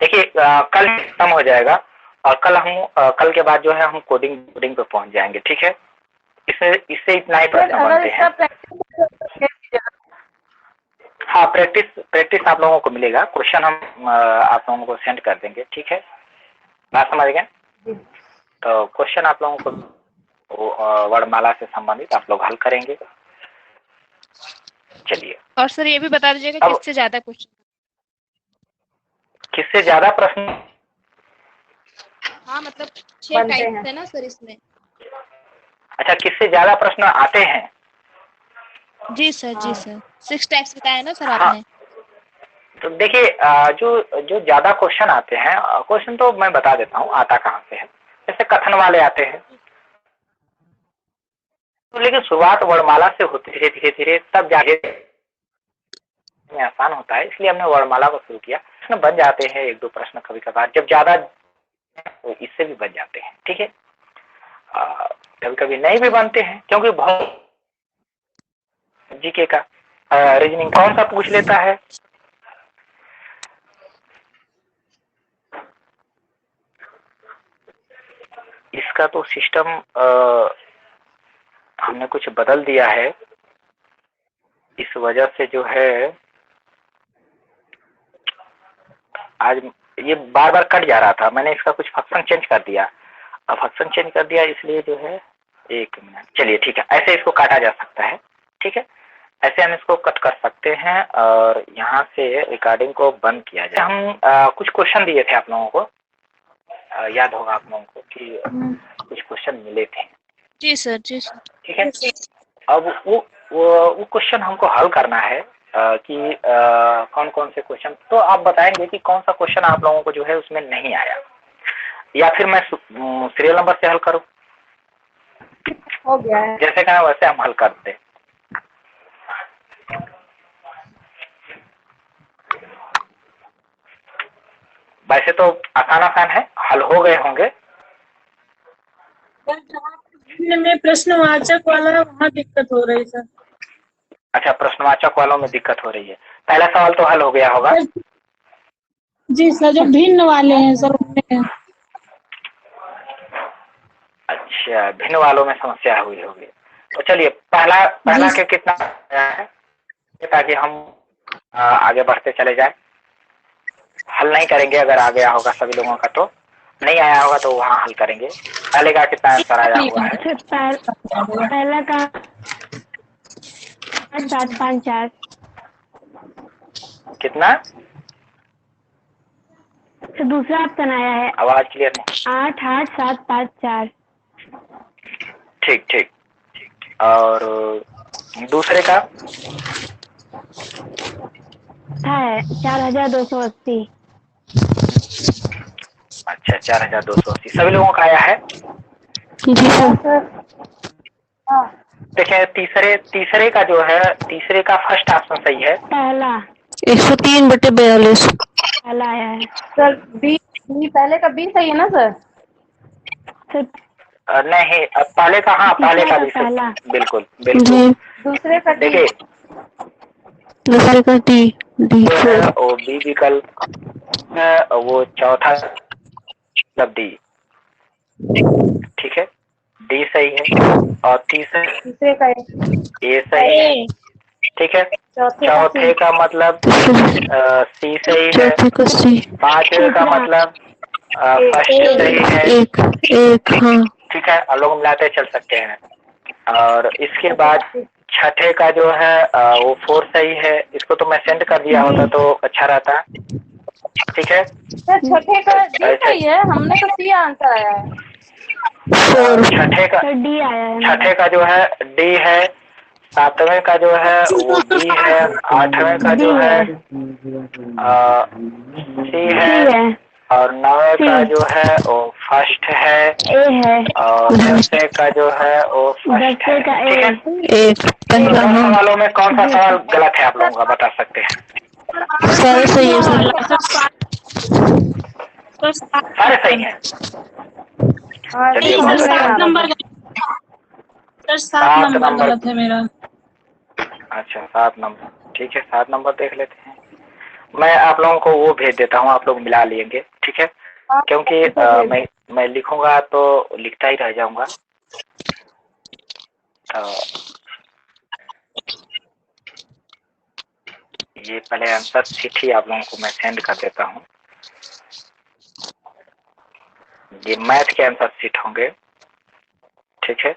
देखिए कल खत्म हो जाएगा और कल के बाद जो है हम कोडिंग पे पहुंच जाएंगे। ठीक है, इससे इतना ही प्रश्न बनते हैं। हाँ, प्रैक्टिस आप लोगों को मिलेगा, क्वेश्चन हम आप लोगों को सेंड कर देंगे। ठीक है, बात समझ गए। तो क्वेश्चन आप लोगों को वर्णमाला से संबंधित आप लोग हल करेंगे। चलिए, और सर ये भी बता दीजिएगा किससे ज्यादा क्वेश्चन, किससे ज्यादा प्रश्न। हाँ मतलब 6 टाइप है ना सर इसमें। अच्छा, किससे ज्यादा प्रश्न आते हैं। जी सर, जी सर, 6 टाइप्स बताया ना सर हाँ, आपने। तो देखिए जो ज्यादा क्वेश्चन आते हैं, क्वेश्चन तो मैं बता देता हूँ आता कहाँ से है। जैसे कथन वाले आते हैं, तो लेकिन शुरुआत वर्णमाला से होती धीरे धीरे धीरे, तब जाके आसान होता है, इसलिए हमने वर्णमाला को शुरू किया। प्रश्न बन जाते हैं 1-2 प्रश्न कभी कभार, जब ज्यादा तो इससे भी बन जाते हैं। ठीक है, कभी कभी नहीं भी बनते हैं, क्योंकि बहुत जीके का रीजनिंग कौन सा पूछ लेता है। इसका तो सिस्टम हमने कुछ बदल दिया है, इस वजह से जो है आज ये बार बार कट जा रहा था। मैंने इसका कुछ फंक्शन चेंज कर दिया, अब फंक्शन चेंज कर दिया इसलिए जो है 1 मिनट। चलिए ठीक है, ऐसे इसको काटा जा सकता है। ठीक है, ऐसे हम इसको कट कर सकते हैं और यहाँ से रिकॉर्डिंग को बंद किया जाए। हम कुछ क्वेश्चन दिए थे आप लोगों को, याद होगा आप लोगों को कि कुछ क्वेश्चन मिले थे। जी सर, जी सर। ठीक है, अब वो क्वेश्चन हमको हल करना है कि कौन कौन से क्वेश्चन, तो आप बताएंगे कि कौन सा क्वेश्चन आप लोगों को जो है उसमें नहीं आया, या फिर मैं सीरियल नंबर से हल करूं। हो गया है, जैसे कहा वैसे हम हल करते। वैसे तो आसान है, हल हो गए होंगे। में प्रश्नवाचक वाला वहाँ दिक्कत हो रही सर। अच्छा, प्रश्नवाचक वालों में दिक्कत हो रही है। पहला सवाल तो हल हो गया होगा। जी सर, जो भिन्न वाले हैं सर उनमें। अच्छा, भिन्न वालों में समस्या हुई होगी। तो चलिए पहला के कितना है, ताकि हम आगे बढ़ते चले जाए। हल नहीं करेंगे अगर आ गया होगा सभी लोगों का, तो नहीं आया होगा तो वहाँ हल करेंगे। पहले का कितना आंसर आया हुआ है। पहला का 754 कितना, तो दूसरा ऑप्शन आया है आवाज क्लियर नहीं। 88754। ठीक ठीक, और दूसरे का है 4280। अच्छा, 4280 सभी लोगों का आया है। जी सर। देखिए तीसरे का जो है, तीसरे का फर्स्ट ऑप्शन सही है। पहला 103/42 पहला आया है सर बी पहले का बी सही है ना सर। सर। नहीं, पहले का, हाँ पहले का भी पहला। बिल्कुल बिल्कुल। दूसरे का डी, देखिए दूसरे का डी वो बी विकल्प, वो चौथा मतलब डी। ठीक है, डी सही है। और तीसरे का ए सही है, ठीक है। चौथे चौथे का मतलब सी सही है। चौथे का सी। पांचवे का मतलब फर्स्ट सही है। एक हाँ। ठीक है, हम लोग मिलाते चल सकते हैं। और इसके बाद छठे का जो है वो 4 सही है। इसको तो मैं सेंड कर दिया होता तो अच्छा रहता। ठीक है, सर छठे का डी सही है, हमने तो सी आंसर आया है। छठे का सर डी आया है मेरा। छठे का जो है डी है। सातवें का जो है वो बी है। आठवें का जो है सी है। और नौवे का जो है वो फर्स्ट है। ए है। और 10 का जो है वो फर्स्ट है। 10 का ठीक है, ए। एक तो पहला 10 हाँ। सवालों में कौन सा सवाल गलत है आप लोगों का बता सकते हैं? सारे सही है सर। सारे सही हैं। हाँ, चलिए समझ बहुत नहीं अच्छा। आ रहा नंबर था। सर 7 नंबर गलत है मेरा। अच्छा 7 नंबर, ठीक है 7 नंबर देख लेते हैं। मैं आप लोगों को वो भेज देता हूँ, आप लोग मिला लेंगे। ठीक है, क्योंकि मैं लिखूंगा तो लिखता ही रह जाऊंगा। ये पहले आंसर शीट ही आप लोगों को मैं सेंड कर देता हूँ। ये मैथ के आंसर शीट होंगे। ठीक है,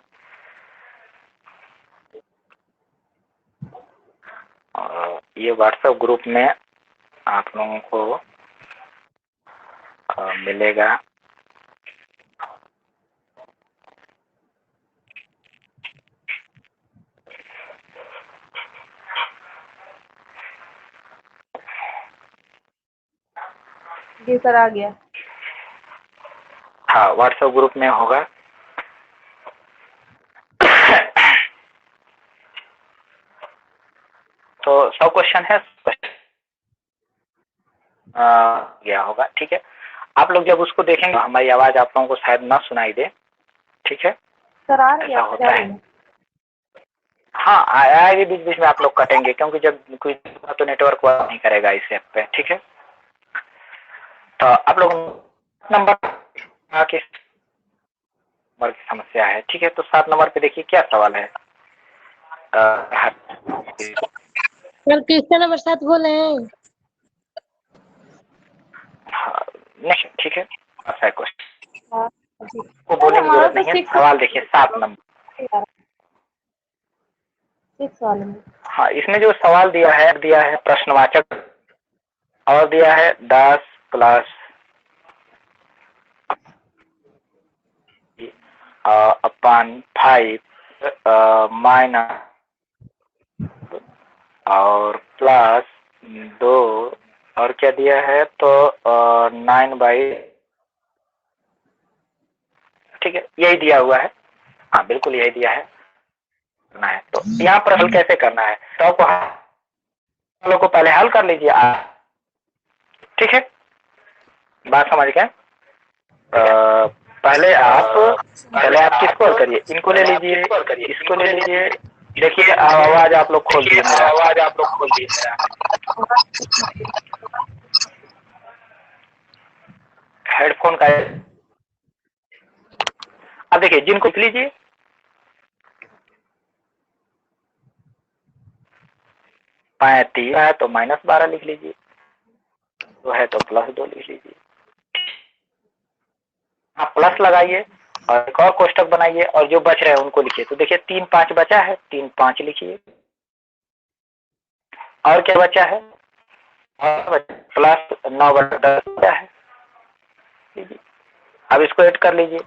और ये व्हाट्सएप ग्रुप में आप लोगों को मिलेगा। जी सर आ गया। हाँ, व्हाट्सएप ग्रुप में होगा। तो 100 क्वेश्चन है, गया होगा। ठीक है, आप लोग जब उसको देखेंगे हमारी आवाज आप लोगों को शायद ना सुनाई दे। ठीक है, सर आ रही ऐसा है, होता है। हाँ, आएगी बीच बीच में, आप लोग कटेंगे क्योंकि जब कोई तो नेटवर्क वर्क नहीं करेगा इस ऐप पे। ठीक है, तो आप लोग नंबर की समस्या है। ठीक है, तो 7 नंबर पे देखिए क्या सवाल है। सर किसका नंबर 7 बोले? नहीं, ठीक है, अच्छा है क्वेश्चन को सर बोलने की हमारा जरूरत तो नहीं है। 6 सवाल देखिए 7 नंबर। 6 वाले में। हाँ, इसमें जो सवाल दिया है प्रश्नवाचक और दिया है 10 प्लस अपन 5 माइनस और प्लस 2 और क्या दिया है तो 9/। ठीक है, यही दिया हुआ है। हाँ बिल्कुल यही दिया है। करना है तो यहाँ पर हल कैसे करना है तो आपको सवालों को पहले हल कर लीजिए आप। ठीक है, बात समझ गए। पहले आप किसको हल करिए, इनको ले लीजिए, इसको ले लीजिए। देखिए आवाज आप लोग खोल दिए मेरा। हेडफोन का अब देखिए, जिनको लिख लीजिए। -3 है तो -12 लिख लीजिए, 2 है तो +2 लिख लीजिए। आप प्लस लगाइए और एक और कोष्टक बनाइए और जो बच रहे हैं उनको लिखिए। तो देखिए 3 5 बचा है, 3 5 लिखिए। और क्या बचा है, प्लस 9/10 बचा है। अब इसको ऐड कर लीजिए,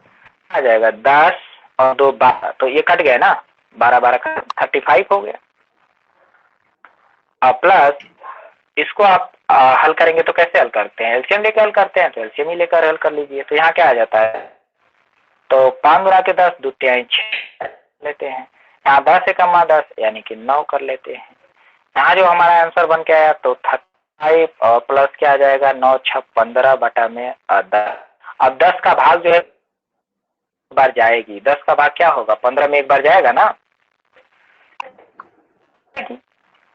आ जाएगा 10 और 2 12, तो ये कट गया ना, 12 12 का 35 हो गया। अब प्लस इसको आप हल करेंगे तो कैसे हल करते हैं, एलसीएम लेकर हल करते हैं, तो एलसीएम ही लेकर हल कर लीजिए। तो यहाँ क्या आ जाता है, तो 5 गुणा के 10 2 6 लेते हैं। यहाँ 10 से कम 10 यानी कि 9 कर लेते हैं। यहाँ जो हमारा आंसर बन के आया तो 35 और प्लस क्या आ जाएगा 9 6 15 बटा में 10। अब 10 का भाग जो है बार जाएगी, 10 का भाग क्या होगा 15 में एक बार जाएगा ना,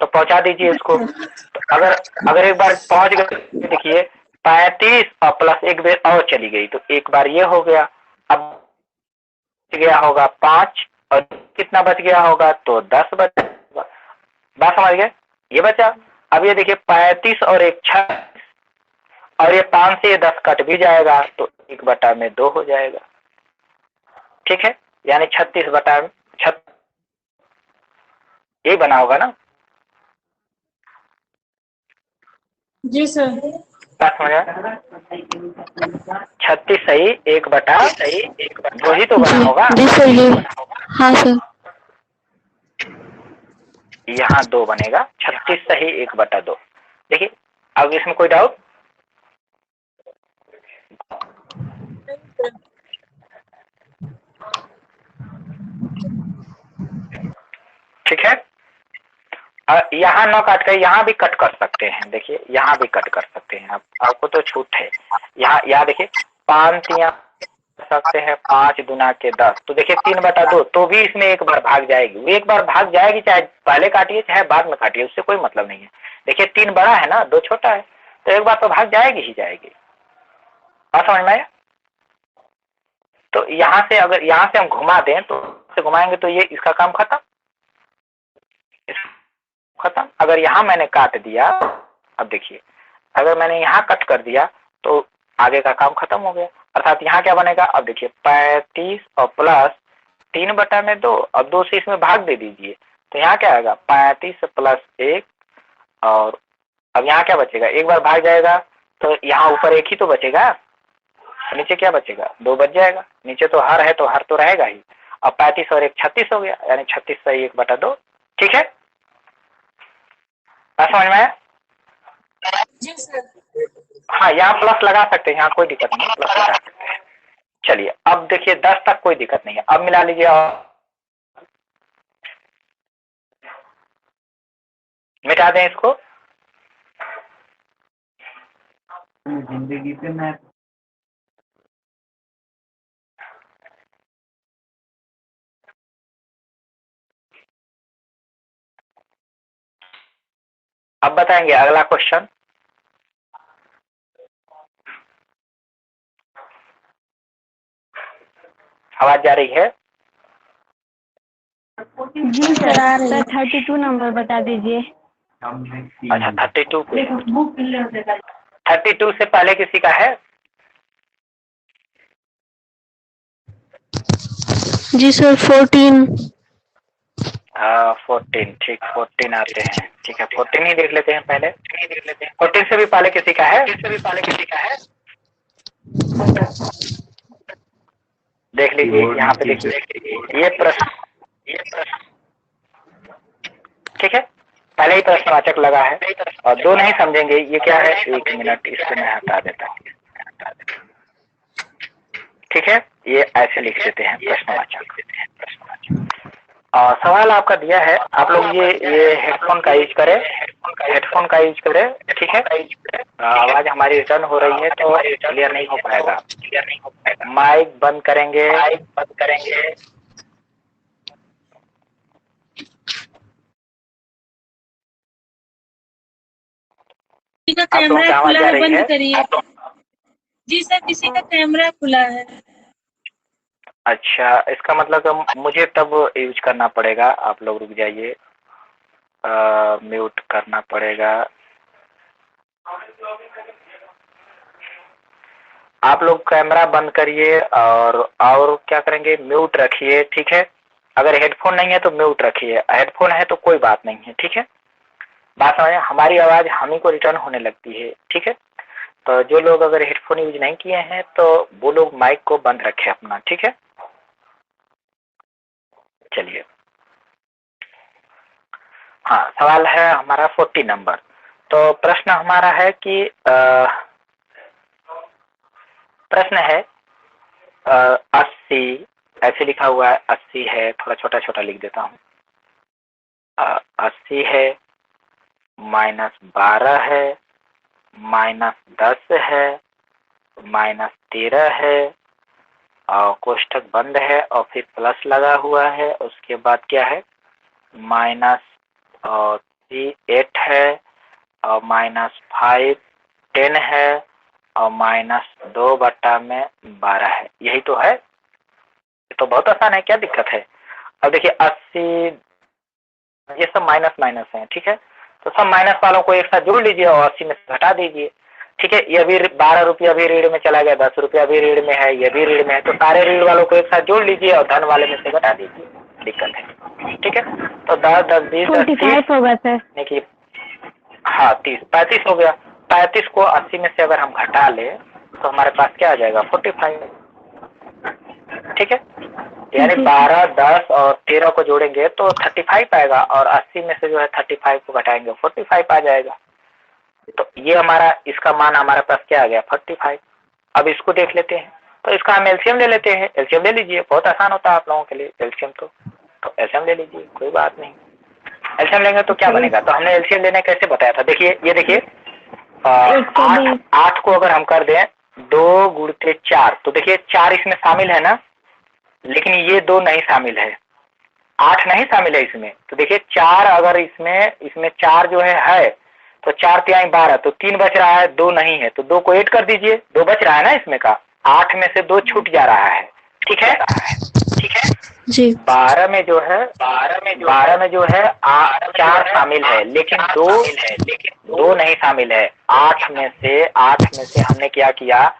तो पहुंचा दीजिए इसको। तो अगर एक बार पहुंच गए, देखिए 35 और प्लस एक बार और चली गई तो एक बार ये हो गया। अब बच गया होगा 5 और कितना बच गया होगा तो 10 बच बात समझ गए? ये बचा। अब ये देखिए 35 और 1 36, और ये 5 से ये 10 कट भी जाएगा तो 1/2 हो जाएगा। ठीक है, यानी 36/6 यही बना होगा ना? जी सर। बात समझ आया? 36 सही 1/2 ही तो बना होगा। जी सर ये हाँ सर। यहाँ 2 बनेगा, 36 सही 1/2। देखिए अब इसमें कोई डाउट? ठीक है, यहाँ 9 काट कर यहाँ भी कट कर सकते हैं। देखिए यहाँ भी कट कर सकते हैं आप, आपको तो छूट है। यहाँ देखिए 5 तिया सकते हैं, 5 दुना के 10, तो देखिए 3/2, तो भी इसमें एक बार भाग जाएगी। वो एक बार भाग जाएगी, चाहे पहले काटिए चाहे बाद में काटिए, उससे कोई मतलब नहीं है। देखिए 3 बड़ा है ना, 2 छोटा है, तो एक बार तो भाग जाएगी ही जाएगी। बात समझ में आया? तो यहाँ से अगर यहाँ से हम घुमा दें तो से घुमाएंगे तो ये इसका काम खत्म। खत्म। अगर यहाँ मैंने काट दिया, अब देखिए अगर मैंने यहाँ कट कर दिया तो आगे का काम खत्म हो गया। अर्थात यहाँ क्या बनेगा? अब देखिए 35 और प्लस 3/2, अब 2 से इसमें भाग दे दीजिए तो यहाँ क्या आएगा? 35 प्लस 1, और अब यहाँ क्या बचेगा? एक बार भाग जाएगा तो यहाँ ऊपर 1 ही तो बचेगा, नीचे क्या बचेगा? 2 बच जाएगा। नीचे तो हर है तो हर तो रहेगा ही। अब 35 और 1 36 हो गया, यानी 36 सही 1/2। ठीक है, समझ में आया? जी सर। हाँ, यहाँ प्लस लगा सकते हैं, यहाँ कोई दिक्कत नहीं, प्लस लगा सकते हैं। चलिए अब देखिए 10 तक कोई दिक्कत नहीं है। अब मिला लीजिए, और मिटा दें इसको। जिंदगी पे मैं अब बताएंगे अगला क्वेश्चन। आवाज जा रही है? जी सर 32 नंबर बता दीजिए। अच्छा 32 पे, 32 से पहले किसी का है? जी सर 14। 14, ठीक 14 आते हैं। ठीक है 14 ही देख लेते हैं पहले। 14 से भी पहले किसी का है? देख लीजिए यहाँ पे, देखिए ये प्रश्न, ठीक है पहले ही प्रश्नवाचक लगा है और 2 नहीं समझेंगे ये क्या है। 1 मिनट इसको मैं हटा देता हूँ। ठीक है, ये ऐसे लिख देते हैं प्रश्नवाचक। सवाल आपका दिया है, आप लोग ये हेडफोन का यूज करें, हेडफोन का यूज करें। ठीक है, आवाज हमारी रिटर्न हो रही है तो क्लियर नहीं हो पाएगा। माइक बंद करेंगे। किसी का आप लोगों की कैमरा आवाज खुला जा है, रही बंद है? करिए। जी सर, किसी का कैमरा खुला है। अच्छा, इसका मतलब मुझे तब यूज करना पड़ेगा। आप लोग रुक जाइए, म्यूट करना पड़ेगा। आप लोग कैमरा बंद करिए और क्या करेंगे? म्यूट रखिए। ठीक है, अगर हेडफोन नहीं है तो म्यूट रखिए, हेडफोन है तो कोई बात नहीं है। ठीक है, बात समझ, हमारी आवाज हम ही को रिटर्न होने लगती है। ठीक है, तो जो लोग अगर हेडफोन यूज नहीं किए हैं तो वो लोग माइक को बंद रखें अपना। ठीक है, चलिए हाँ, सवाल है हमारा 40 नंबर। तो प्रश्न हमारा है कि प्रश्न है 80, ऐसे लिखा हुआ है 80 है, थोड़ा छोटा छोटा लिख देता हूँ। 80 है, -12 है, -10 है, -13 है, और कोष्ठक बंद है और फिर प्लस लगा हुआ है। उसके बाद क्या है? -8 है और -5 10 है और -2/12 है। यही तो है, ये तो बहुत आसान है, क्या दिक्कत है? अब देखिए 80 ये सब माइनस माइनस है, ठीक है। तो सब माइनस वालों को एक साथ जोड़ लीजिए और 80 में से घटा दीजिए, ठीक है। ये भी 12 रुपया भी ऋण में चला गया, 10 रुपया भी ऋण में है, ये भी ऋण में है, तो सारे ऋण वालों को एक साथ जोड़ लीजिए और धन वाले में से घटा दीजिए, दिक्कत है, ठीक है। तो 10 10 20 10 45 होगा सर। देखिए, हाँ 30 35 हो गया। 35 को 80 में से अगर हम घटा ले तो हमारे पास क्या आ जाएगा 45, ठीक है। यानी 12 10 और 13 को जोड़ेंगे तो 35 आएगा और 80 में से जो है 35 को घटाएंगे 45 आ जाएगा। तो ये हमारा इसका मान हमारे पास क्या आ गया 45। अब इसको देख लेते हैं, तो इसका हम एलसीएम ले लेते हैं। एलसीएम ले लीजिए, बहुत आसान होता है आप लोगों के लिए एलसीएम, तो एलसीएम ले लीजिए, कोई बात नहीं। एलसीएम लेंगे तो क्या बनेगा, तो हमने एलसीएम लेने कैसे बताया था, देखिए ये देखिए 8 को अगर हम कर दें 2 गुणित 4, तो देखिए 4 इसमें शामिल है ना, लेकिन ये 2 नहीं शामिल है, 8 नहीं शामिल है इसमें। तो देखिए 4 अगर इसमें 4 जो है तो 4 तिहाई 12, तो 3 बच रहा है, 2 नहीं है, तो 2 को ऐड कर दीजिए, 2 बच रहा है ना इसमें का, 8 में से 2 छूट जा रहा है, ठीक है, ठीक है जी। 12 में जो है 4 शामिल है, लेकिन 2 नहीं शामिल है। 8 में से हमने क्या किया,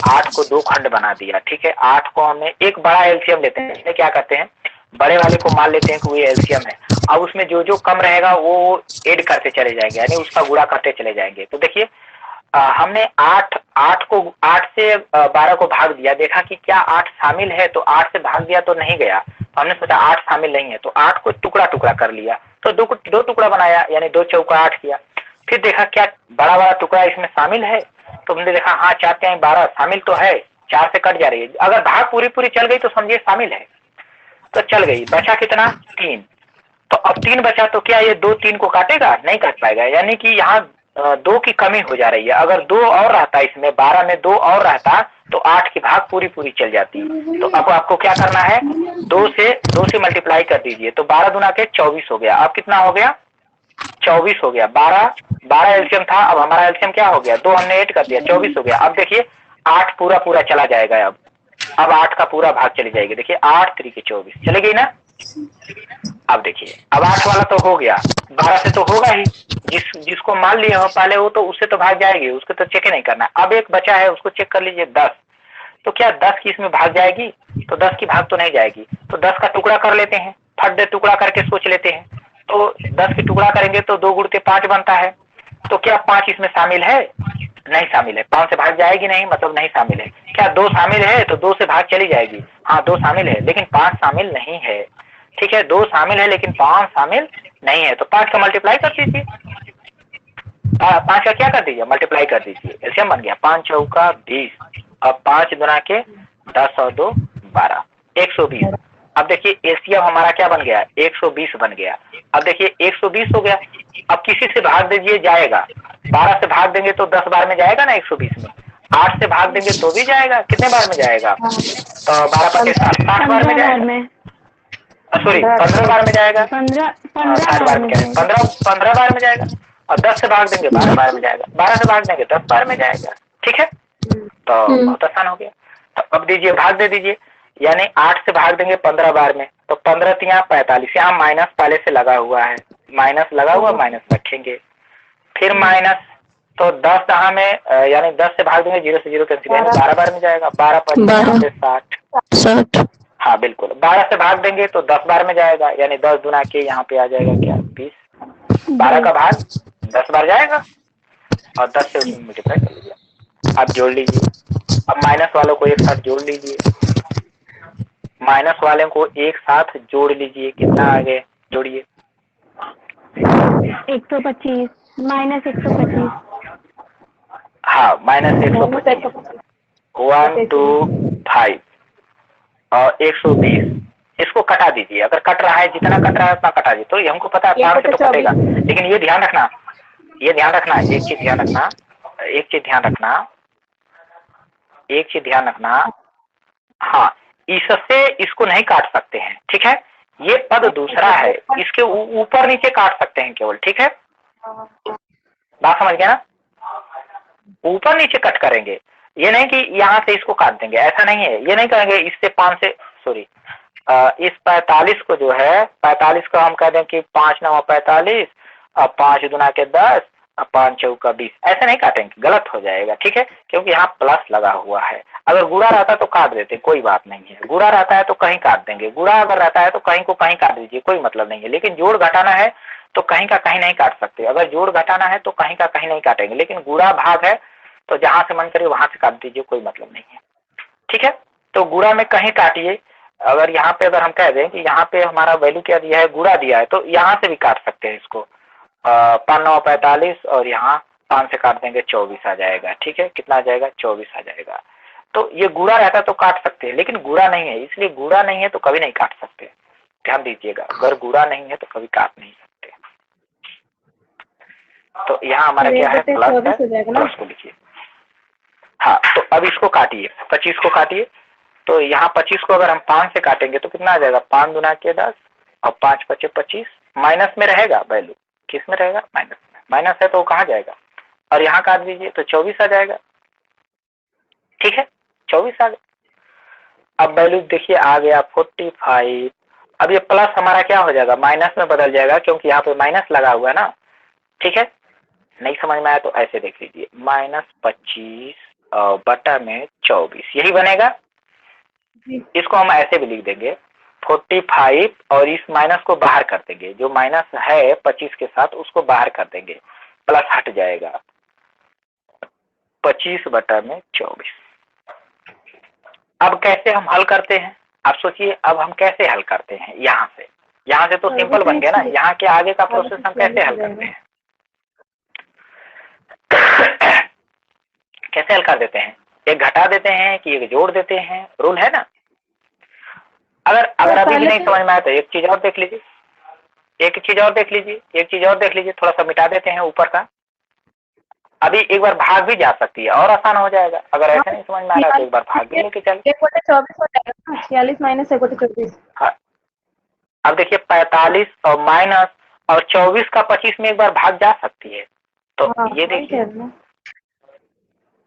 8 को 2 खंड बना दिया, ठीक है। 8 को हमने एक बड़ा एलसीएम लेते हैं, इसमें क्या करते हैं बड़े वाले को मान लेते हैं कि वो एलसीएम है। अब उसमें जो जो कम रहेगा वो ऐड करते चले जाएंगे, यानी उसका गुणा करते चले जाएंगे। तो देखिए हमने 8 से 12 को भाग दिया, देखा कि क्या 8 शामिल है, तो 8 से भाग दिया तो नहीं गया, तो हमने सोचा 8 शामिल नहीं है, तो 8 को टुकड़ा टुकड़ा कर लिया, तो 2 टुकड़ा बनाया, यानी 2 चौका 8 किया। फिर देखा क्या बड़ा वाला टुकड़ा इसमें शामिल है, तो हमने देखा हाँ 4 तिहाई 12 शामिल तो है, 4 से कट जा रही है, अगर भाग पूरी चल गई तो समझिए शामिल है, तो चल गई। बचा कितना 3, तो अब 3 बचा, तो क्या ये 2 3 को काटेगा, नहीं काट पाएगा, यानी कि यहाँ 2 की कमी हो जा रही है। अगर 2 और रहता इसमें 12 में 2 और रहता तो 8 की भाग पूरी चल जाती। तो अब आपको क्या करना है, 2 से मल्टीप्लाई कर दीजिए, तो 12 दूना के 24 हो गया। अब कितना हो गया 24 हो गया। 12 एलसीएम था, अब हमारा एलसीएम क्या हो गया, 2 हमने ऐड कर दिया, 24 हो गया। अब देखिए 8 पूरा चला जाएगा, अब 8 का पूरा भाग चली जाएगी, देखिए 8 3 के 24 चले गई ना। अब देखिए अब 8 वाला तो हो गया, 12 से तो होगा ही, जिसको मान लिए हो पहले वो तो उससे तो भाग जाएगी, उसको तो चेक ही नहीं करना। अब एक बचा है, उसको चेक कर लीजिए 10, तो क्या 10 की इसमें भाग जाएगी, तो 10 की भाग तो नहीं जाएगी, तो 10 का टुकड़ा कर लेते हैं, फट दे टुकड़ा करके सोच लेते हैं। तो 10 की टुकड़ा करेंगे तो 2 गुणित 5 बनता है, तो क्या 5 इसमें शामिल है, नहीं शामिल है, 5 से भाग जाएगी नहीं, मतलब नहीं शामिल है। क्या 2 शामिल है, तो 2 से भाग चली जाएगी, हाँ 2 शामिल है, लेकिन 5 शामिल नहीं है, ठीक है। 2 शामिल है लेकिन 5 शामिल नहीं है, तो 5 का मल्टीप्लाई कर दीजिए, 5 का क्या कर दीजिए मल्टीप्लाई कर दीजिए, एलसीएम बन गया 5 चौका 20, अब 5 गुना के 10 और 2 12, 120। अब देखिए एलसीएम हमारा क्या बन गया 120 बन गया। अब देखिए 120 हो गया, अब किसी से भाग दीजिए जाएगा, 12 से भाग देंगे तो 10 बार में जाएगा ना 120 में, 8 से भाग देंगे तो भी जाएगा, कितने बार में जाएगा, तो 12 5 60 बार में जाएगा, सॉरी 15 बार में जाएगा, 15 बार में जाएगा, 15 बार में जाएगा, और 10 से भाग देंगे 12 बार में जाएगा, 12 से भाग देंगे 10 बार में जाएगा, ठीक है। तो बहुत आसान हो गया। तो अब दीजिए भाग दे दीजिए, यानी 8 से भाग देंगे 15 बार में, तो 15 तिया 45, यहाँ माइनस पहले से लगा हुआ है, माइनस लगा हुआ माइनस रखेंगे, फिर माइनस, तो 10 दहा में यानी 10 से भाग देंगे 0 से 0 कैंसिल, यानी 12 बार में जाएगा, 12 5 60, हाँ बिल्कुल। 12 से भाग देंगे तो 10 बार में जाएगा, यानी 10 गुना के यहाँ पे आ जाएगा क्या 20, 12 का भाग 10 बार जाएगा और 10 से उसमें मल्टीप्लाई कर लीजिए। अब जोड़ लीजिए, अब माइनस वालों को एक साथ जोड़ लीजिए, माइनस वाले को एक साथ जोड़ लीजिए, कितना आ गए जोड़िए 125 माइनस 125, हाँ माइनस 125, 1 2 5 और 120, इसको कटा दीजिए, अगर कट रहा है जितना कट रहा है उतना कटा दीजिए, तो ये हमको पता है 5 से तो कटेगा, लेकिन ये ध्यान रखना एक चीज ध्यान रखना, हाँ इससे इसको नहीं काट सकते हैं, ठीक है। ये पद दूसरा है, इसके ऊपर नीचे काट सकते हैं केवल, ठीक है, बात समझ गया ना, ऊपर नीचे कट करेंगे, ये नहीं कि यहाँ से इसको काट देंगे, ऐसा नहीं है, ये नहीं करेंगे इससे 5 से, सॉरी इस 45 को जो है 45 को हम कह दें कि 5 9 45 और 5 गुना के 10 और 5 चौका 20, ऐसे नहीं काटेंगे, गलत हो जाएगा, ठीक है, क्योंकि यहाँ प्लस लगा हुआ है। अगर गुणा रहता तो काट देते, कोई बात नहीं है, गुणा रहता है तो कहीं काट देंगे, गुणा अगर रहता है तो कहीं को कहीं काट दीजिए, कोई मतलब नहीं है। लेकिन जोड़ घटाना है तो कहीं का कहीं नहीं काट सकते, अगर जोड़ घटाना है तो कहीं का कहीं नहीं काटेंगे, लेकिन गुणा भाग है तो जहां से मन करे वहां से काट दीजिए, कोई मतलब नहीं है, ठीक है। तो गुणा में कहीं काटिए, अगर यहाँ पे अगर हम कह दें कि यहाँ पे हमारा वैल्यू क्या दिया है, गुणा दिया है, तो यहाँ से भी काट सकते हैं इसको, 5 9 45 और यहाँ 5 से काट देंगे 24 आ जाएगा, ठीक है, कितना आ जाएगा 24 आ जाएगा। तो ये गुणा रहता तो काट सकते हैं, लेकिन गुणा नहीं है, इसलिए गुणा नहीं है तो कभी नहीं काट सकते, ध्यान दीजिएगा, अगर गुणा नहीं है तो कभी काट नहीं सकते। तो यहाँ हमारा क्या है, प्लस है, प्लस को लिखिए। हाँ, तो अब इसको काटिए, 25 को काटिए, तो यहाँ 25 को अगर हम 5 से काटेंगे तो कितना आ जाएगा, 5 गुना के 10 और 5 5 25, माइनस में रहेगा वैल्यू, किस में रहेगा, माइनस में, माइनस है तो वो कहाँ जाएगा, और यहाँ काट दीजिए तो 24 आ जाएगा, ठीक है, 24 आ गया। अब वैल्यू देखिए आ गया 45। अब ये प्लस हमारा क्या हो जाएगा, माइनस में बदल जाएगा, क्योंकि यहाँ पे माइनस लगा हुआ है ना, ठीक है। नहीं समझ में आया तो ऐसे देख लीजिए, -25 बटा में 24, यही बनेगा। इसको हम ऐसे भी लिख देंगे 45 और इस माइनस को बाहर कर देंगे, जो माइनस है 25 के साथ उसको बाहर कर देंगे, प्लस हट जाएगा, 25 बटा में 24। अब कैसे हम हल करते हैं, आप सोचिए, अब हम कैसे हल करते हैं, यहाँ से तो सिंपल बन गया ना, यहाँ के आगे का प्रोसेस हम कैसे हल करते हैं कैसे हल कर देते हैं, एक घटा देते हैं कि एक जोड़ देते हैं, रूल है ना। अगर अभी भी नहीं समझ में आया तो एक चीज और देख लीजिए, एक चीज और देख लीजिए, थोड़ा सा मिटा देते हैं ऊपर का, अभी एक बार भाग भी जा सकती है और आसान हो जाएगा। अगर ऐसे नहीं समझ में आ रहा है तो एक बार भाग भी लेके चल, 1/24 हो जाएगा, 46 माइनस 1/24। हाँ, अब देखिए 45 और माइनस और 24 का 25 में एक बार भाग जा सकती है, तो ये देखिए,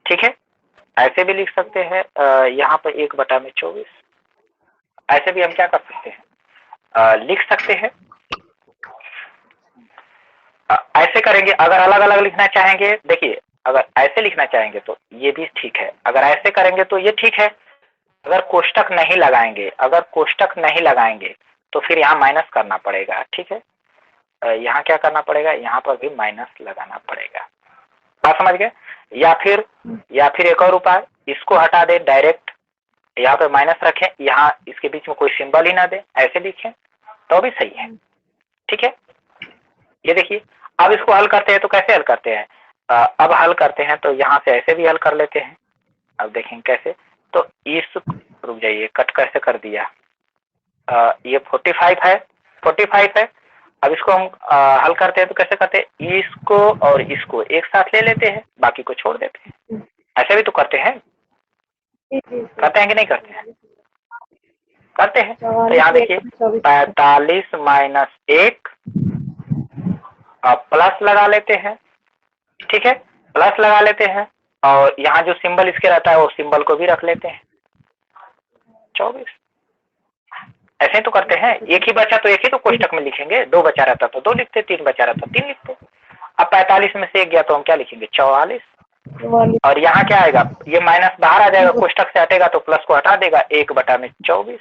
ठीक है, ऐसे भी लिख सकते हैं, यहाँ पर 1 बटा में 24, ऐसे भी हम क्या कर सकते हैं, लिख सकते हैं, ऐसे करेंगे। अगर अलग अलग लिखना चाहेंगे, देखिए अगर ऐसे लिखना चाहेंगे तो ये भी ठीक है, अगर ऐसे करेंगे तो ये ठीक है। अगर कोष्टक नहीं लगाएंगे तो फिर यहाँ माइनस करना पड़ेगा, ठीक है, यहाँ क्या करना पड़ेगा, यहाँ पर भी माइनस लगाना पड़ेगा, बात समझ गए। या फिर एक और उपाय, इसको हटा दे डायरेक्ट, यहाँ पे माइनस रखें, यहाँ इसके बीच में कोई सिंबल ही ना दे, ऐसे लिखें तो भी सही है, ठीक है। ये देखिए, अब इसको हल करते हैं तो कैसे हल करते हैं, अब हल करते हैं तो यहाँ से ऐसे भी हल कर लेते हैं। अब देखें कैसे, तो इस, रुक जाइए, कट कैसे कर दिया, ये 45 है। अब इसको हम हल करते हैं तो कैसे करते हैं, इसको और इसको एक साथ ले लेते हैं, बाकी को छोड़ देते हैं, ऐसे भी तो करते हैं कि नहीं करते हैं, करते हैं। तो यहाँ देखिए 45 माइनस 1 प्लस लगा लेते हैं, ठीक है, प्लस लगा लेते हैं, और यहाँ जो सिंबल इसके रहता है वो सिंबल को भी रख लेते हैं, 24, ऐसे तो करते हैं। एक ही बचा तो एक ही तो कोष्टक में लिखेंगे, 2 बचा रहता तो 2 लिखते, 3 बचा रहता 3 लिखते। अब 45 में से 1 गया तो हम क्या लिखेंगे, 44, और यहाँ क्या आएगा, ये माइनस बाहर आ जाएगा, कोष्टक से हटेगा तो प्लस को हटा देगा, 1 बटा में 24।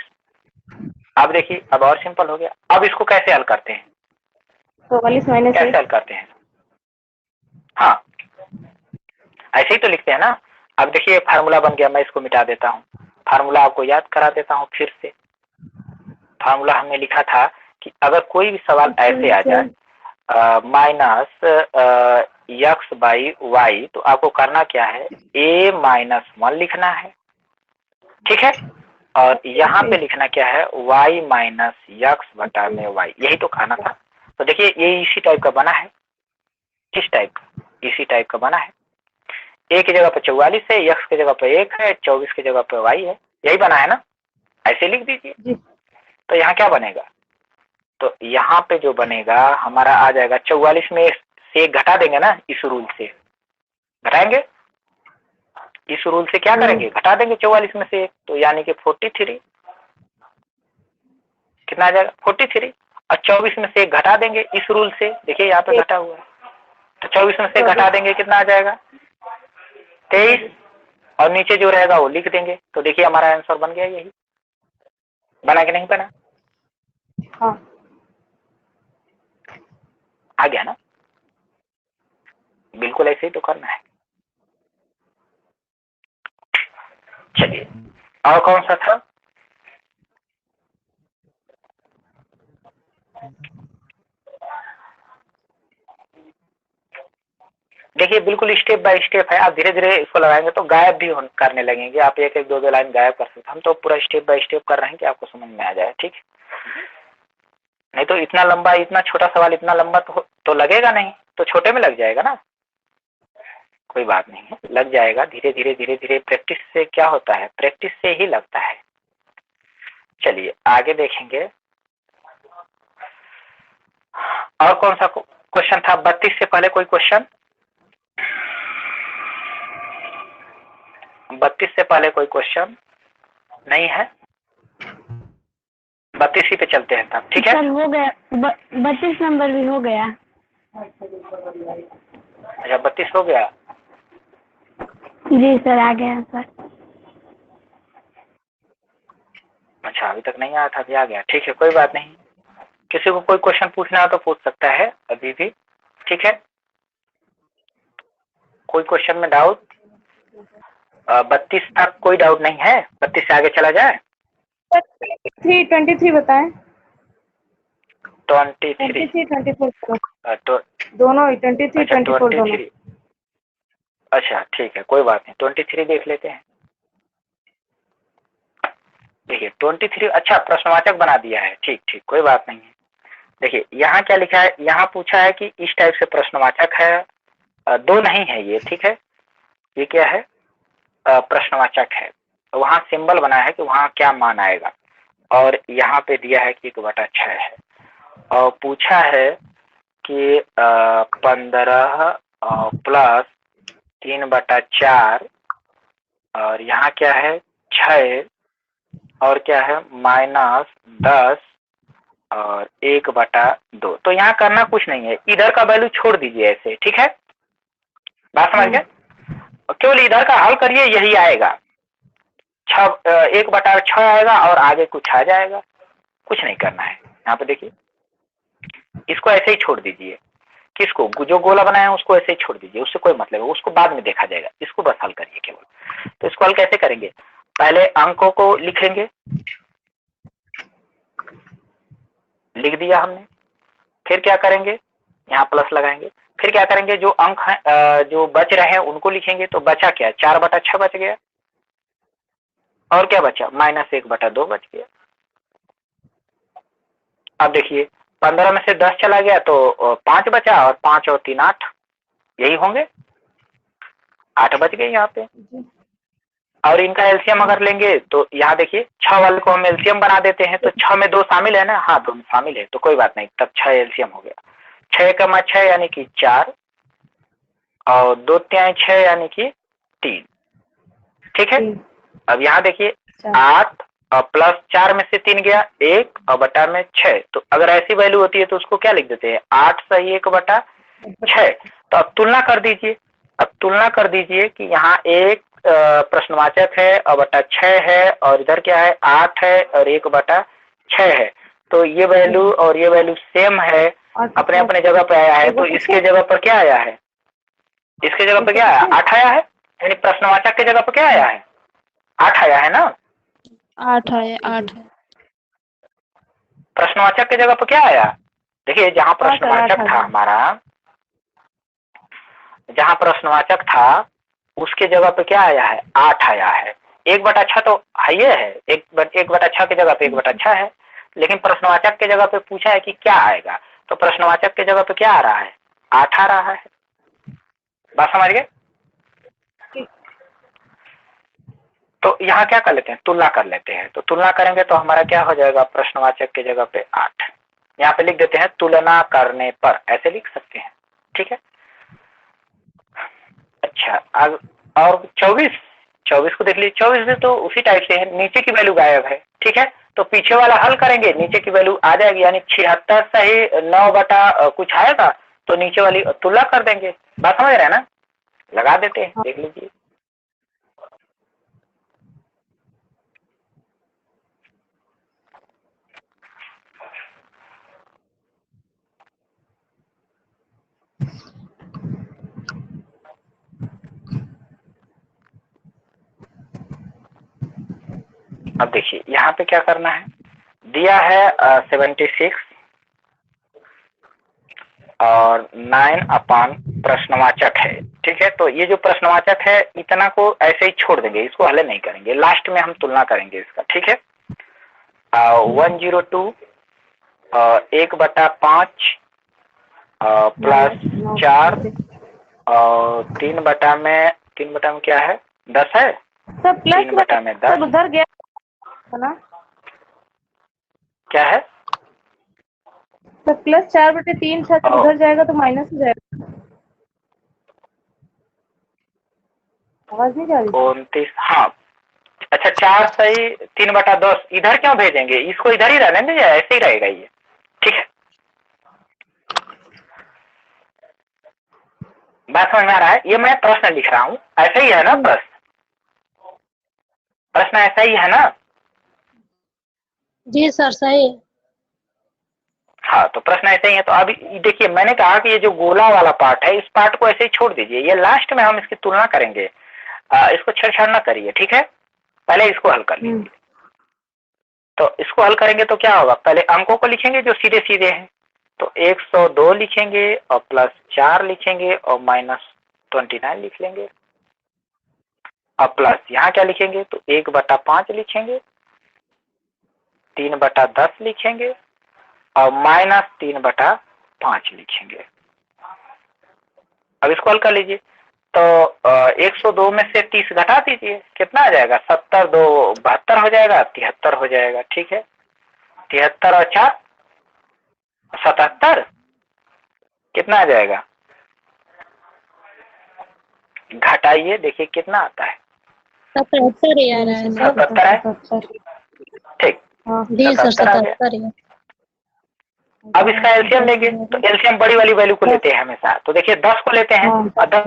अब देखिए, अब और सिंपल हो गया। अब इसको कैसे हल करते हैं, 44 माइनस कैसे हल करते हैं, हाँ ऐसे ही तो लिखते हैं ना। अब देखिए फार्मूला बन गया, मैं इसको मिटा देता हूँ, फार्मूला आपको याद करा देता हूँ फिर से। फार्मूला हमने लिखा था कि अगर कोई भी सवाल ऐसे आ जाए, -x/y, तो आपको करना क्या है, a-1 लिखना है, ठीक है, और यहाँ पे लिखना क्या है, y-x बटा में y, यही तो खाना था। तो देखिए ये इसी टाइप का बना है, किस टाइप का, इसी टाइप का बना है। a की जगह पर 44 है, x की जगह पर 1 है, 24 की जगह पर y है, यही बना है ना, ऐसे लिख दीजिए। तो यहाँ क्या बनेगा, तो यहाँ पे जो बनेगा हमारा आ जाएगा 44 में से 1 घटा देंगे ना, इस रूल से घटाएंगे, इस रूल से क्या करेंगे, घटा देंगे 44 में से 1, तो यानी कि 43। कितना आ जाएगा 43, और 24 में से 1 घटा देंगे इस रूल से, देखिए यहाँ पे घटा हुआ है, तो 24 में से 1 घटा देंगे कितना आ जाएगा 23, और नीचे जो रहेगा वो लिख देंगे। तो देखिए हमारा आंसर बन गया, यही बना कि नहीं बना? हाँ। आ गया ना? बिल्कुल ऐसे ही तो करना है। चलिए और कौन सा था? देखिए बिल्कुल स्टेप बाय स्टेप है, आप धीरे धीरे इसको लगाएंगे तो गायब भी करने लगेंगे आप, एक एक दो दो लाइन गायब कर सकते। हम तो पूरा स्टेप बाय स्टेप कर रहे हैं कि आपको समझ में आ जाए, ठीक है? नहीं तो इतना लंबा, इतना छोटा सवाल इतना लंबा तो लगेगा नहीं, तो छोटे में लग जाएगा ना, कोई बात नहीं है, लग जाएगा धीरे धीरे धीरे धीरे। प्रैक्टिस से क्या होता है, प्रैक्टिस से ही लगता है। चलिए आगे देखेंगे। और कौन सा क्वेश्चन था? 32 से पहले कोई क्वेश्चन? 32 से पहले कोई क्वेश्चन नहीं है? 32 ही पे चलते हैं तब, ठीक है? सर हो गया, 32 नंबर भी हो गया। अच्छा 32 हो गया। जी सर आ गया सर। अच्छा अभी तक नहीं आया था, अभी आ गया, ठीक है कोई बात नहीं। किसी को कोई क्वेश्चन पूछना हो तो पूछ सकता है अभी भी, ठीक है? कोई क्वेश्चन में डाउट? 32 तक कोई डाउट नहीं है? 32 से आगे चला जाए? 23 बताएं। 23 24 दोनों ही 23 अच्छा 24 दोनों। 23 अच्छा ठीक है कोई बात नहीं, 23 देख लेते हैं। देखिए 23 अच्छा प्रश्नवाचक बना दिया है, ठीक ठीक कोई बात नहीं है। देखिए यहाँ क्या लिखा है, यहाँ पूछा है कि इस टाइप से प्रश्नवाचक है, दो नहीं है ये, ठीक है? ये क्या है? प्रश्नवाचक है, वहाँ सिंबल बना है कि वहाँ क्या मान आएगा, और यहाँ पे दिया है कि 1/6 है, और पूछा है कि 15 प्लस 3/4, और यहाँ क्या है 6, और क्या है -10 और 1/2। तो यहाँ करना कुछ नहीं है, इधर का वैल्यू छोड़ दीजिए ऐसे, ठीक है? बात समझ गए? केवल इधर का हल करिए, यही आएगा 1/6 आएगा, और आगे कुछ आ जाएगा, कुछ नहीं करना है। यहाँ पे देखिए इसको ऐसे ही छोड़ दीजिए, किसको? जो गोला बनाया है उसको ऐसे ही छोड़ दीजिए, उससे कोई मतलब है, उसको बाद में देखा जाएगा, इसको बस हल करिए केवल। तो इसको हल कैसे करेंगे? पहले अंकों को लिखेंगे, लिख दिया हमने, फिर क्या करेंगे यहाँ प्लस लगाएंगे, फिर क्या करेंगे जो अंक हैं जो बच रहे हैं उनको लिखेंगे। तो बचा क्या? 4/6 बच गया, और क्या बचा? -1/2 बच गया। अब देखिए 15 में से 10 चला गया तो 5 बचा, और 5 और 3 8, यही होंगे, 8 बच गए यहाँ पे। और इनका एलसीएम अगर लेंगे तो यहाँ देखिए 6 वाले को हम एलसीएम बना देते हैं, तो 6 में 2 शामिल है ना? हाँ 2 शामिल है, तो कोई बात नहीं, तब 6 एलसीएम हो गया। 6 का 6 यानी कि 4, और 2 3 6 यानी कि 3, ठीक है? अब यहाँ देखिए 8 और प्लस 4 में से 3 गया 1, और बटा में 6, तो अगर ऐसी वैल्यू होती है तो उसको क्या लिख देते हैं? 8 सही 1/6। तो अब तुलना कर दीजिए, अब तुलना कर दीजिए कि यहाँ एक प्रश्नवाचक है और 6 है, और इधर क्या है 8 है और 1/6 है। तो ये वैल्यू और ये वैल्यू सेम है, अपने अपने जगह पे आया है। तो इसके जगह पर क्या आया है? इसके जगह पे क्या आया? 8 आया है, यानी प्रश्नवाचक के जगह पर क्या आया है? 8 आया है ना? 8 है 8 है। प्रश्नवाचक के जगह पर क्या आया? देखिए जहाँ प्रश्नवाचक था हमारा, जहाँ प्रश्नवाचक था उसके जगह पे क्या आया है? 8 आया है। 1/6 तो है, 1/6 की जगह पे 1/6 है, लेकिन प्रश्नवाचक के जगह पे पूछा है कि क्या आएगा, तो प्रश्नवाचक के जगह पे क्या आ रहा है? 8 आ रहा है। बात समझ गए? तो यहाँ क्या कर लेते हैं? तुलना कर लेते हैं। तो तुलना करेंगे तो हमारा क्या हो जाएगा? प्रश्नवाचक के जगह पे 8, यहाँ पे लिख देते हैं तुलना करने पर, ऐसे लिख सकते हैं, ठीक है? अच्छा अब और 24 को देख लीजिए, 24 में तो उसी टाइप से है, नीचे की वैल्यू गायब है, ठीक है? तो पीछे वाला हल करेंगे, नीचे की वैल्यू आ जाएगी, यानी 76 सही 9 बटा कुछ आएगा, तो नीचे वाली तुलना कर देंगे। बात समझ रहे हैं ना? लगा देते हैं, देख लीजिए। अब देखिए यहाँ पे क्या करना है, दिया है 76 और 9 अपान प्रश्नवाचक है, ठीक है। तो ये जो प्रश्नवाचक है इतना को ऐसे ही छोड़ देंगे, इसको हल नहीं करेंगे, लास्ट में हम तुलना करेंगे इसका, ठीक है। 102 1/5 प्लस 4 और 3 बटा में क्या है 10 है, सब प्लस 3 में 10 उधर गया है ना, क्या है, तो प्लस 4/3 छत उधर जाएगा तो माइनस हो जाएगा। आवाज नहीं जा रही? 29, हाँ अच्छा 4 सही 3/10 इधर क्यों भेजेंगे, इसको इधर ही रहने दीजिए, ऐसे ही रहेगा ये, ठीक है। बात समझ में आ रहा है? ये मैं प्रश्न लिख रहा हूँ, ऐसा ही है ना प्रश्न ऐसा ही है ना? जी सर सही है। हाँ तो प्रश्न ऐसे ही है। तो अभी देखिए मैंने कहा कि ये जो गोला वाला पार्ट है इस पार्ट को ऐसे ही छोड़ दीजिए, ये लास्ट में हम इसकी तुलना करेंगे, इसको छेड़छाड़ ना करिए, ठीक है। पहले इसको हल कर लीजिए। तो इसको हल करेंगे तो क्या होगा, पहले अंकों को लिखेंगे जो सीधे सीधे हैं, तो 102 लिखेंगे और प्लस 4 लिखेंगे और माइनस 29 लिख लेंगे, और प्लस यहाँ क्या लिखेंगे, तो 1/5 लिखेंगे, 3/10 लिखेंगे और माइनस 3/5 लिखेंगे। अब इसको हल कर लीजिए। तो 102 में से 30 घटा दीजिए, कितना आ जाएगा, 70 2 72 हो जाएगा, 73 हो जाएगा, ठीक है। 73 और 4 77, कितना आ जाएगा, घटाइए देखिए कितना आता है, 77 ही आ रहा है सर। 77 है, ठीक, जी सर 77 आ गया। 77 ही। अब इसका एलसीएम लेंगे, तो एलसीएम बड़ी वाली वैल्यू को लेते हैं हमेशा, तो देखिए 10 को लेते हैं, और 10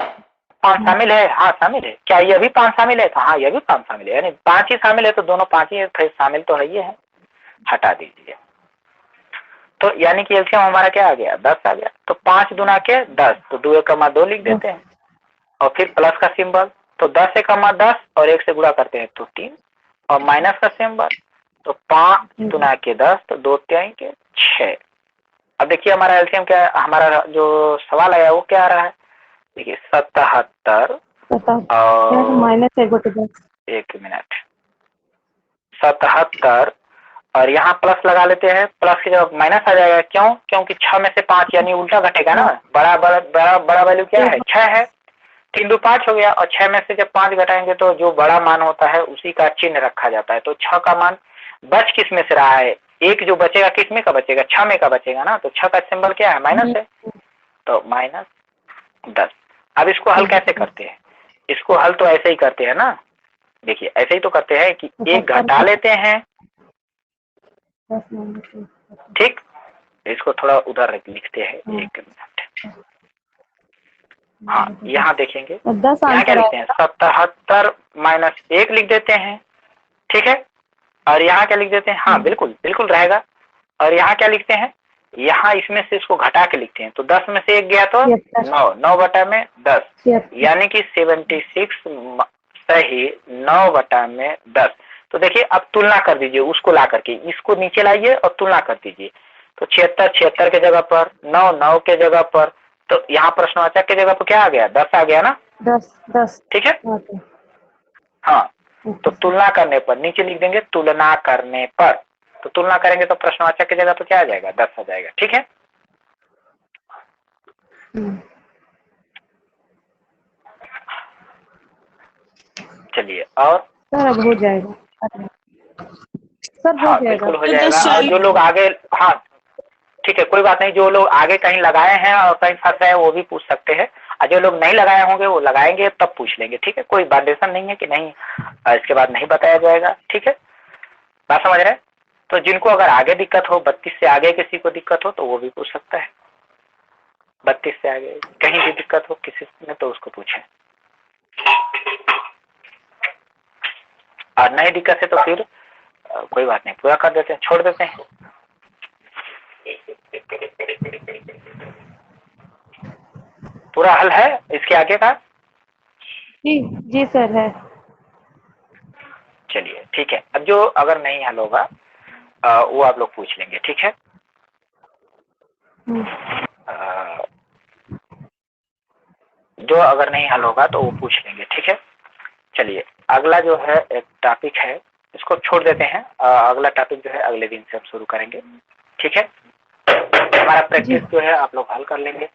5 शामिल है, हाँ शामिल है, क्या ये भी 5 शामिल है, तो हाँ ये भी 5 शामिल है, यानी 5 ही शामिल है, तो दोनों 5 ही फिर शामिल तो है ये है, हटा दीजिए। तो यानी कि एलसीएम हमारा क्या आ गया, 10 आ गया। तो 5 दूना के 10, तो 2 × 2 लिख देते हैं, और फिर प्लस का सिंबल, तो 10 से कमा 10 और 1 से गुणा करते हैं तो 3, और माइनस का सिंबल, तो 5 दूना के 10, तो 2 3 के 6। अब देखिए हमारा एलसीएम क्या है, हमारा जो सवाल आया वो क्या आ रहा है, देखिए 77 और माइनस 1/10, 1 मिनट, 77 और यहाँ प्लस लगा लेते हैं, प्लस की जगह माइनस आ जाएगा, क्यों, क्योंकि 6 में से 5 यानी उल्टा घटेगा ना, बड़ा वैल्यू क्या है 6 है, 3 2 5 हो गया, और 6 में से जब 5 घटाएंगे तो जो बड़ा मान होता है उसी का चिन्ह रखा जाता है। तो 6 का मान बच किस में से रहा है, एक जो बचेगा किस में का बचेगा, 6 में का बचेगा ना, तो 6 का सिंबल क्या है, माइनस है, तो -10। अब इसको हल कैसे करते हैं, इसको हल तो ऐसे ही करते हैं ना, देखिए ऐसे ही तो करते हैं कि एक घटा लेते हैं, ठीक, इसको थोड़ा उधर लिखते हैं, 1 मिनट, हाँ यहाँ देखेंगे, यहाँ क्या लिखते हैं, 77 माइनस 1 लिख देते हैं, ठीक है, और यहाँ क्या लिख देते हैं, हाँ बिल्कुल बिल्कुल रहेगा, और यहाँ क्या लिखते हैं, यहाँ इसमें से इसको घटा के लिखते हैं, तो 10 में से 1 गया तो 9/10, यानी कि 76 सही 9/10। तो देखिए अब तुलना कर दीजिए, उसको ला करके इसको नीचे लाइए और तुलना कर दीजिए, तो 76 के जगह पर 9 के जगह पर, तो यहाँ प्रश्नवाचक के जगह पर क्या आ गया, 10 आ गया ना, 10 ठीक है, हाँ। तो तुलना करने पर नीचे लिख देंगे, तुलना करने पर, तो तुलना करेंगे तो प्रश्नवाचक की जगह पर क्या आ जाएगा, 10 आ जाएगा, ठीक है। चलिए और सर अब हो जाएगा, सर हो हाँ जाएगा, बिल्कुल हो जाएगा। और जो लोग आगे, हाँ ठीक है कोई बात नहीं, जो लोग आगे कहीं लगाए हैं और कहीं फंस रहे हैं वो भी पूछ सकते हैं, और जो लोग नहीं लगाए होंगे वो लगाएंगे तब पूछ लेंगे, ठीक है, कोई बाध्यता नहीं है कि नहीं इसके बाद नहीं बताया जाएगा, ठीक है, बात समझ रहे हैं। तो जिनको अगर आगे दिक्कत हो, 32 से आगे किसी को दिक्कत हो तो वो भी पूछ सकता है। 32 से आगे कहीं भी दिक्कत हो किसी में तो उसको पूछें, और नहीं दिक्कत है तो फिर कोई बात नहीं, पूरा कर देते हैं, छोड़ देते हैं। पूरा हल है इसके आगे का? जी जी सर है। चलिए ठीक है। अब जो अगर नहीं हल होगा वो आप लोग पूछ लेंगे, ठीक है। जो अगर नहीं हल होगा तो वो पूछ लेंगे, ठीक है। चलिए अगला जो है एक टॉपिक है, इसको छोड़ देते हैं। अगला टॉपिक जो है अगले दिन से हम शुरू करेंगे, ठीक है। हमारा प्रैक्टिस जो है आप लोग हल कर लेंगे,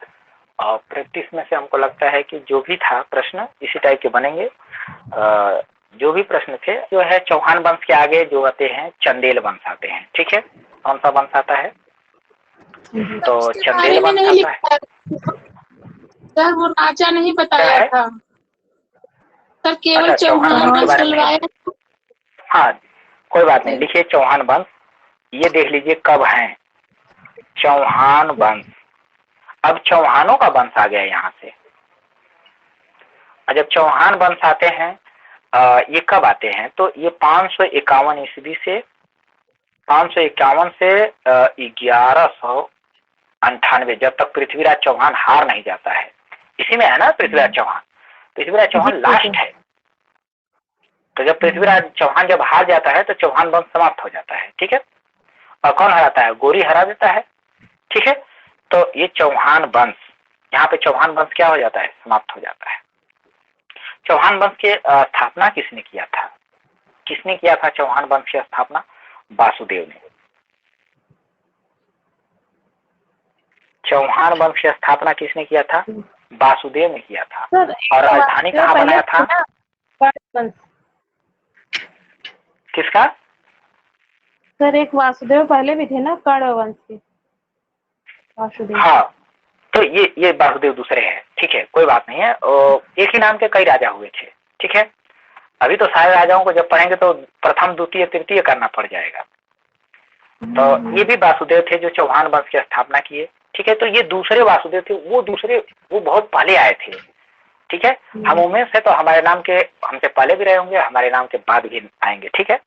और प्रैक्टिस में से हमको लगता है कि जो भी था प्रश्न इसी टाइप के बनेंगे। जो भी प्रश्न थे जो है चौहान वंश के आगे जो आते हैं चंदेल वंश आते हैं, ठीक है। कौन सा वंश आता है? तो चंदेल वंश आता है। सर वो राजा नहीं बताया था सर, केवल अच्छा, चौहान वंश के वंश बारे में। चलवाया। हाँ कोई बात नहीं, लिखिए चौहान वंश। ये देख लीजिए कब है चौहान वंश। अब चौहानों का वंश आ गया यहाँ से। जब चौहान वंश आते हैं ये कब आते हैं? तो ये 551 ईस्वी से 551 से 1198, जब तक पृथ्वीराज चौहान हार नहीं जाता है। इसी में है ना पृथ्वीराज चौहान। पृथ्वीराज चौहान लास्ट है। तो जब पृथ्वीराज चौहान जब हार जाता है तो चौहान वंश समाप्त हो जाता है, ठीक है। और कौन हराता है? गौरी हरा देता है, ठीक है। तो ये चौहान वंश, यहाँ पे चौहान वंश क्या हो जाता है? समाप्त हो जाता है। चौहान वंश की स्थापना किसने किया था? किसने किया था चौहान वंश की स्थापना? वासुदेव ने। चौहान वंश की स्थापना किसने किया था? वासुदेव ने किया था। और राजधानी कहाँ बनाया था? किसका? सर एक वासुदेव पहले भी थे ना, कर्ण वंश के वासुदेव। हाँ तो ये वासुदेव दूसरे हैं, ठीक है, कोई बात नहीं है। एक ही नाम के कई राजा हुए थे, ठीक है। अभी तो सारे राजाओं को जब पढ़ेंगे तो प्रथम द्वितीय तृतीय करना पड़ जाएगा। तो ये भी वासुदेव थे जो चौहान वंश की स्थापना किए, ठीक है। तो ये दूसरे वासुदेव थे, वो बहुत पहले आए थे, ठीक है। हम उमेश है तो हमारे नाम के हमसे पहले भी रहे होंगे, हमारे नाम के बाद भी आएंगे, ठीक है।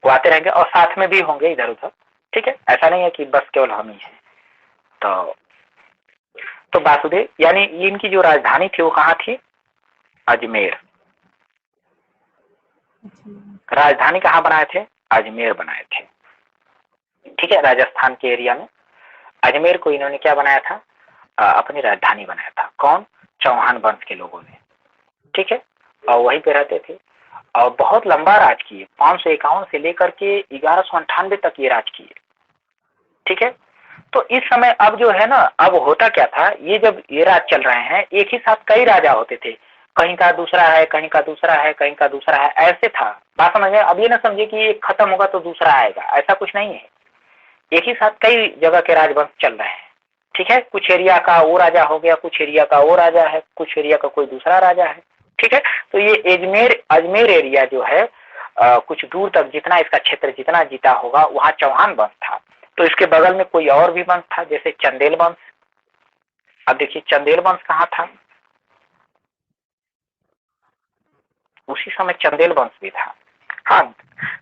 वो आते रहेंगे और साथ में भी होंगे इधर उधर, ठीक है। ऐसा नहीं है कि बस केवल हम ही हैं। तो वासुदेव यानी इनकी जो राजधानी थी वो कहाँ थी? अजमेर। राजधानी कहाँ बनाए थे? अजमेर बनाए थे, ठीक है। राजस्थान के एरिया में अजमेर को इन्होंने क्या बनाया था? अपनी राजधानी बनाया था। कौन? चौहान वंश के लोगों ने, ठीक है। और वहीं पे रहते थे और बहुत लंबा राज किए। 551 से लेकर के 1198 तक ये राज किए, ठीक है। तो इस समय अब जो है ना, अब होता क्या था, ये जब ये राज चल रहे हैं एक ही साथ कई राजा होते थे, कहीं का दूसरा है, कहीं का दूसरा है, कहीं का दूसरा है, ऐसे था। बात समझ में? अब ये ना समझे कि एक खत्म होगा तो दूसरा आएगा, ऐसा कुछ नहीं है। एक ही साथ कई जगह के राजवंश चल रहे हैं, ठीक है। कुछ एरिया का वो राजा हो गया, कुछ एरिया का वो राजा है, कुछ एरिया का कोई दूसरा राजा है, ठीक है। तो ये अजमेर एरिया जो है कुछ दूर तक जितना इसका क्षेत्र जितना जीता होगा वहाँ चौहान वंश था। तो इसके बगल में कोई और भी वंश था जैसे चंदेल वंश। अब देखिए चंदेल वंश कहाँ था? उसी समय चंदेल वंश भी था। हाँ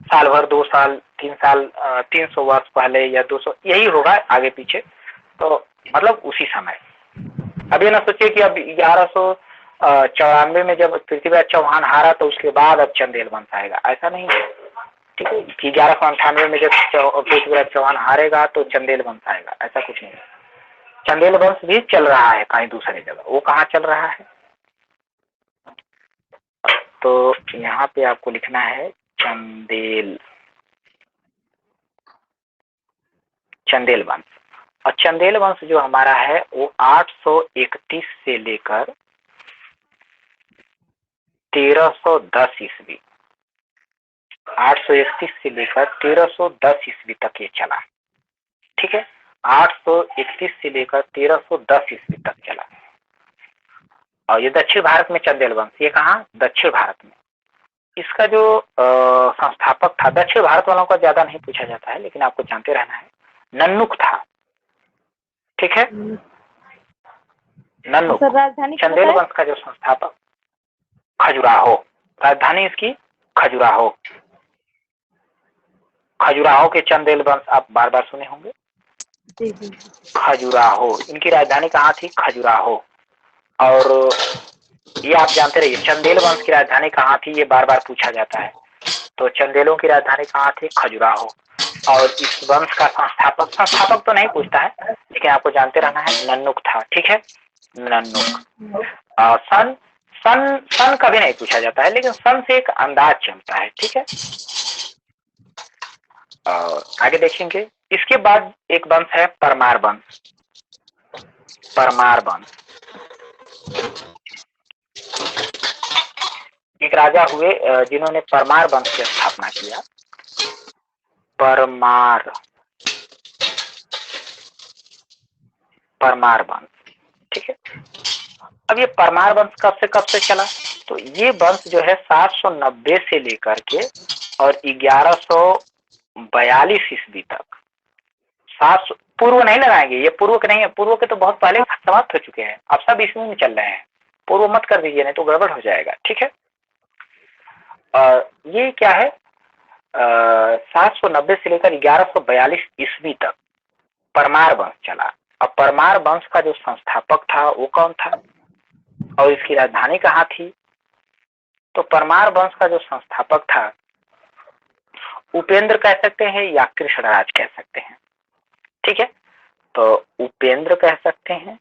साल भर 2 साल 3 साल 300 वर्ष पहले या 200 यही होगा आगे पीछे, तो मतलब उसी समय। अब ये ना सोचिए कि अब 1194 में जब पृथ्वीराज चौहान हारा तो उसके बाद अब चंदेल वंश आएगा, ऐसा नहीं है, ठीक है। कि 1198 में जब पृथ्वीराज चौहान हारेगा तो चंदेल वंश आएगा, ऐसा कुछ नहीं है। चंदेल वंश भी चल रहा है कहीं दूसरी जगह। वो कहाँ चल रहा है? तो यहाँ पे आपको लिखना है चंदेल वंश। और चंदेल वंश जो हमारा है वो 831 से लेकर 1310 ईस्वी, 831 से लेकर 1310 ईस्वी तक ये चला, ठीक है। 831 से लेकर 1310 ईस्वी तक चला। और ये दक्षिण भारत में चंदेल वंश, ये कहाँ? दक्षिण भारत में। इसका जो संस्थापक था, दक्षिण भारत वालों का ज्यादा नहीं पूछा जाता है लेकिन आपको जानते रहना है, नन्नुक था। ठीक है, नन्नुक। सर राजधानी क्या चंदेल है? वंश का जो संस्थापक खजुराहो, राजधानी इसकी खजुराहो। खजुराहो के चंदेल वंश आप बार बार सुने होंगे। जी जी। खजुराहो, इनकी राजधानी कहाँ थी? खजुराहो। और ये आप जानते रहिए, चंदेल वंश की राजधानी कहाँ थी, ये बार बार पूछा जाता है। तो चंदेलों की राजधानी कहाँ थी? खजुराहो। और इस वंश का संस्थापक तो नहीं पूछता है लेकिन आपको जानते रहना है, नन्नुक था। ठीक है, नन्नुक। सन सन सन कभी नहीं पूछा जाता है लेकिन सन से एक अंदाज चलता है। ठीक है, और आगे देखेंगे। इसके बाद एक वंश है परमार वंश। परमार वंश, एक राजा हुए जिन्होंने परमार वंश की स्थापना किया। परमार वंश। ठीक है, अब ये परमार वंश कब से चला? तो ये वंश जो है 790 से लेकर के और 1142 ईस्वी तक, 700 पूर्व नहीं लगाएंगे, ये पूर्व के नहीं है, पूर्व के तो बहुत पहले समाप्त हो चुके हैं, अब सब ईस्वी में चल रहे हैं, पूर्व मत कर दीजिए नहीं तो गड़बड़ हो जाएगा। ठीक है, ये क्या है, 790 से लेकर 1142 ईस्वी तक परमार वंश चला। अब परमार वंश का जो संस्थापक था वो कौन था और इसकी राजधानी कहाँ थी? तो परमार वंश का जो संस्थापक था उपेंद्र कह सकते हैं या कृष्णराज कह सकते हैं। ठीक है, तो उपेंद्र कह सकते हैं,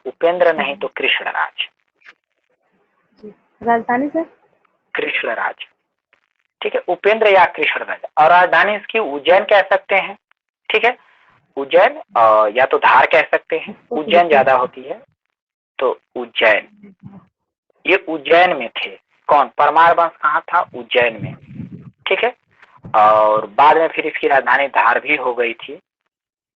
उपेंद्र नहीं तो कृष्णराज। राजधानी सर? कृष्णराज। ठीक है, उपेंद्र या कृष्णराज। और राजधानी इसकी उज्जैन कह सकते हैं। ठीक है, उज्जैन या तो धार कह सकते हैं, उज्जैन ज्यादा होती है तो उज्जैन। ये उज्जैन में थे। कौन? परमार वंश कहाँ था? उज्जैन में। ठीक है, और बाद में फिर इसकी राजधानी धार भी हो गई थी।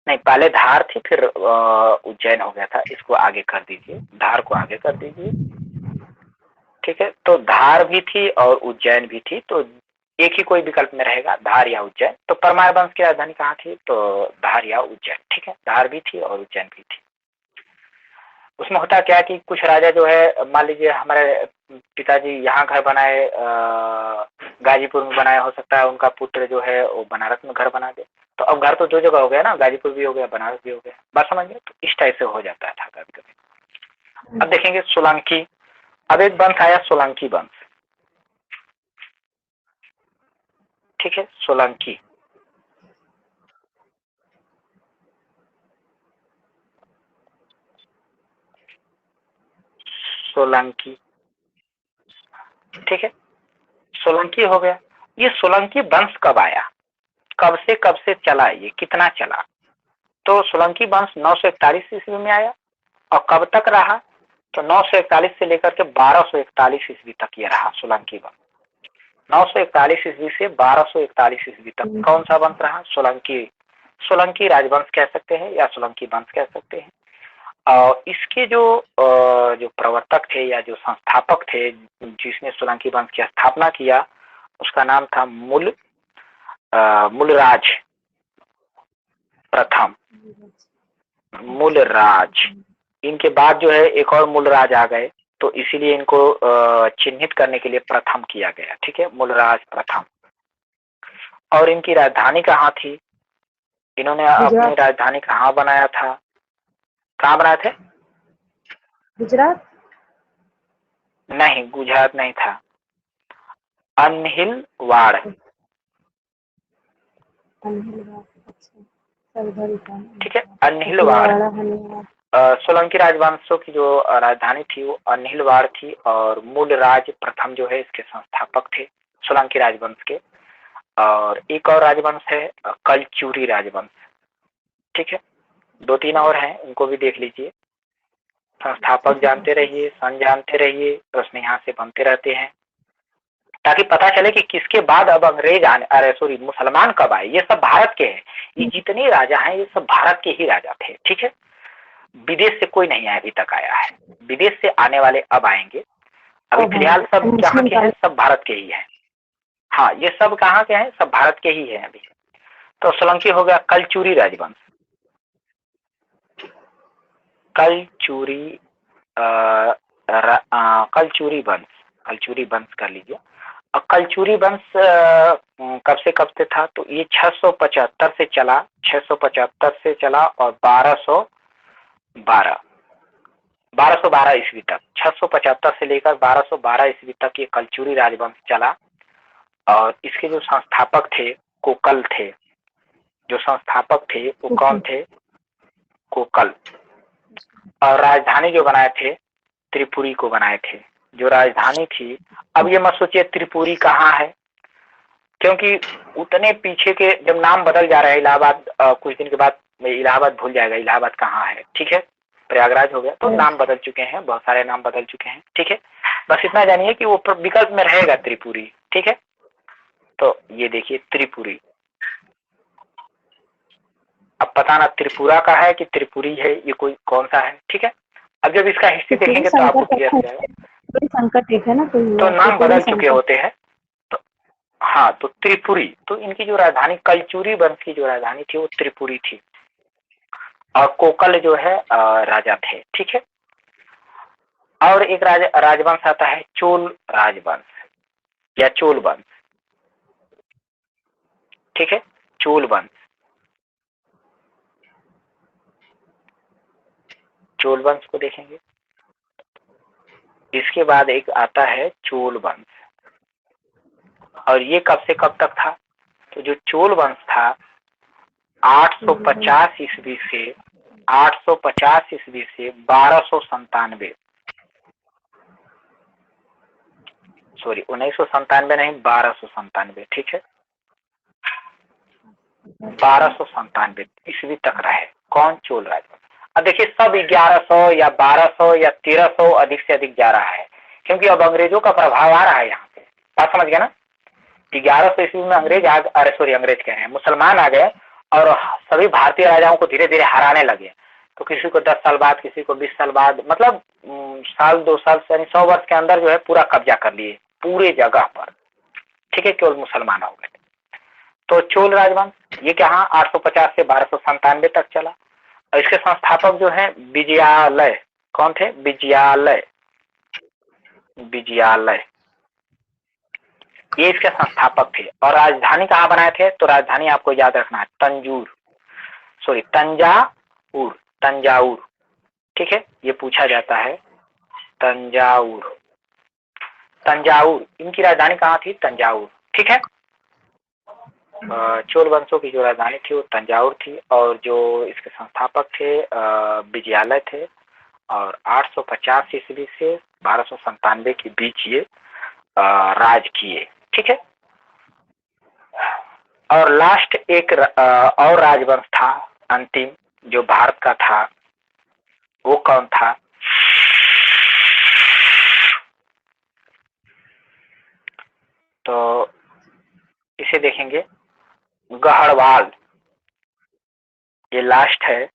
नहीं, पहले धार थी फिर उज्जैन हो गया था। इसको आगे कर दीजिए, धार को आगे कर दीजिए। ठीक है, तो धार भी थी और उज्जैन भी थी, तो एक ही कोई विकल्प में रहेगा, धार या उज्जैन। तो परमार वंश की राजधानी कहाँ थी? तो धार या उज्जैन। ठीक है, धार भी थी और उज्जैन भी थी। उसमें होता क्या कि कुछ राजा जो है, मान लीजिए हमारे पिताजी यहाँ घर बनाए, गाजीपुर में बनाया, हो सकता है उनका पुत्र जो है वो बनारस में घर बना दे, तो अब घर तो दो जगह हो गया ना, गाजीपुर भी हो गया, बनारस भी हो गया। बात समझ गए? तो इस टाइप से हो जाता था कभी कभी। अब देखेंगे सोलंकी। अब एक वंश आया सोलंकी वंश। ठीक है, सोलंकी। सोलंकी। ठीक है, सोलंकी हो गया। ये सोलंकी वंश कब आया, कब से चला, ये कितना चला? तो सोलंकी वंश 941 ईस्वी में आया और कब तक रहा? तो 941 से लेकर के 1241 ईस्वी तक ये रहा सोलंकी वंश। 941 ईस्वी से 1241 ईस्वी तक कौन सा वंश रहा? सोलंकी राजवंश कह सकते हैं या सोलंकी वंश कह सकते हैं। और इसके जो प्रवर्तक थे या जो संस्थापक थे जिसने सोलंकी वंश की स्थापना किया, उसका नाम था मूलराज प्रथम। मूलराज। इनके बाद जो है एक और मूलराज आ गए, तो इसीलिए इनको चिन्हित करने के लिए प्रथम किया गया। ठीक है, मूलराज प्रथम। और इनकी राजधानी कहाँ थी? इन्होंने अपनी राजधानी कहाँ बनाया था? कहाँ बनाए थे? गुजरात? नहीं, गुजरात नहीं था, अन्हिलवाड़। ठीक है, अन्हिलवाड़। सोलंकी राजवंशों की जो राजधानी थी वो अन्हिलवाड़ थी और मूलराज प्रथम जो है इसके संस्थापक थे सोलंकी राजवंश के। और एक और राजवंश है कलचुरी राजवंश। ठीक है, 2-3 और हैं, उनको भी देख लीजिए। संस्थापक जानते रहिए, सन जानते रहिए, प्रश्न यहाँ से बनते रहते हैं ताकि पता चले कि किसके बाद अब अंग्रेज आने, मुसलमान कब आए। ये सब भारत के हैं, ये जितने राजा हैं ये सब भारत के ही राजा थे। ठीक है, विदेश से कोई नहीं आया, अभी तक आया है। विदेश से आने वाले अब आएंगे। अभी फिलहाल सब जहाँ के हैं सब भारत के ही हैं। हाँ, ये सब कहाँ के हैं, सब भारत के ही हैं अभी। तो सोलंकी हो गया कलचुरी राजवंश, कलचुरी कलचुरी वंश, कलचुरी वंश कर लीजिए। और कलचुरी वंश कब से कब से था, तो ये 675 से चला, 675 से चला और 1212 ईस्वी तक, 675 से लेकर 1212 ईस्वी तक ये कलचुरी राजवंश चला। और इसके जो संस्थापक थे कोकल थे, जो संस्थापक थे वो कौन थे, कोकल। और राजधानी जो बनाए थे त्रिपुरी को बनाए थे, जो राजधानी थी। अब ये मत सोचिए त्रिपुरी कहाँ है, क्योंकि उतने पीछे के जब नाम बदल जा रहा है इलाहाबाद, कुछ दिन के बाद इलाहाबाद भूल जाएगा इलाहाबाद कहाँ है, ठीक है, प्रयागराज हो गया, तो नाम बदल चुके हैं, बहुत सारे नाम बदल चुके हैं, ठीक है। बस इतना जानिए कि वो विकल्प में रहेगा त्रिपुरी, ठीक है। तो ये देखिए त्रिपुरी, अब पता ना त्रिपुरा का है कि त्रिपुरी है, ये कोई कौन सा है, ठीक है। अब जब इसका हिस्ट्री देखेंगे तो आपको क्लियर हो जाएगा। संकट एक है ना, तो नाम बदल चुके होते हैं। तो हाँ, तो त्रिपुरी, तो इनकी जो राजधानी कलचुरी वंश की जो राजधानी थी वो त्रिपुरी थी। और कोकल जो है राजा थे, ठीक है। और एक राजवंश आता है चोल राजवंश या चोल वंश, ठीक है, चोल वंश। चोल वंश को देखेंगे। इसके बाद एक आता है चोल वंश, और ये कब से कब तक था, तो जो चोल वंश था 850 ईस्वी से 1297, सॉरी 1997 नहीं 1297, ठीक है, 1297 ईस्वी तक रहे कौन, चोल राजवंश। अब देखिए सब 1100 या 1200 या 1300 अधिक से अधिक जा रहा है, क्योंकि अब अंग्रेजों का प्रभाव आ रहा है यहाँ पे, बात समझ गया ना। 1100 ईस्वी में अंग्रेज अंग्रेज कह रहे हैं, मुसलमान आ गए और सभी भारतीय राजाओं को धीरे धीरे हराने लगे। तो किसी को 10 साल बाद, किसी को 20 साल बाद, मतलब साल 2 साल यानी 100 वर्ष के अंदर जो है पूरा कब्जा कर लिए पूरे जगह पर, ठीक है, केवल मुसलमान हो गए। तो चोल राजवंश ये क्या 850 से 1297 तक चला। और इसके संस्थापक जो है विजयालय, कौन थे, विजयालय, ये इसके संस्थापक थे। और राजधानी कहाँ बनाए थे, तो राजधानी आपको याद रखना है तंजाउर, ठीक है, ये पूछा जाता है तंजाउर, इनकी राजधानी कहाँ थी, तंजाउर, ठीक है। चोल वंशों की जो राजधानी थी वो तंजाउर थी, और जो इसके संस्थापक थे विजयालय थे। और 850 ईस्वी से 1297 के बीच ये राज किए, ठीक है। और लास्ट एक और राजवंश था अंतिम जो भारत का था, वो कौन था, तो इसे देखेंगे गढ़वाल, ये लास्ट है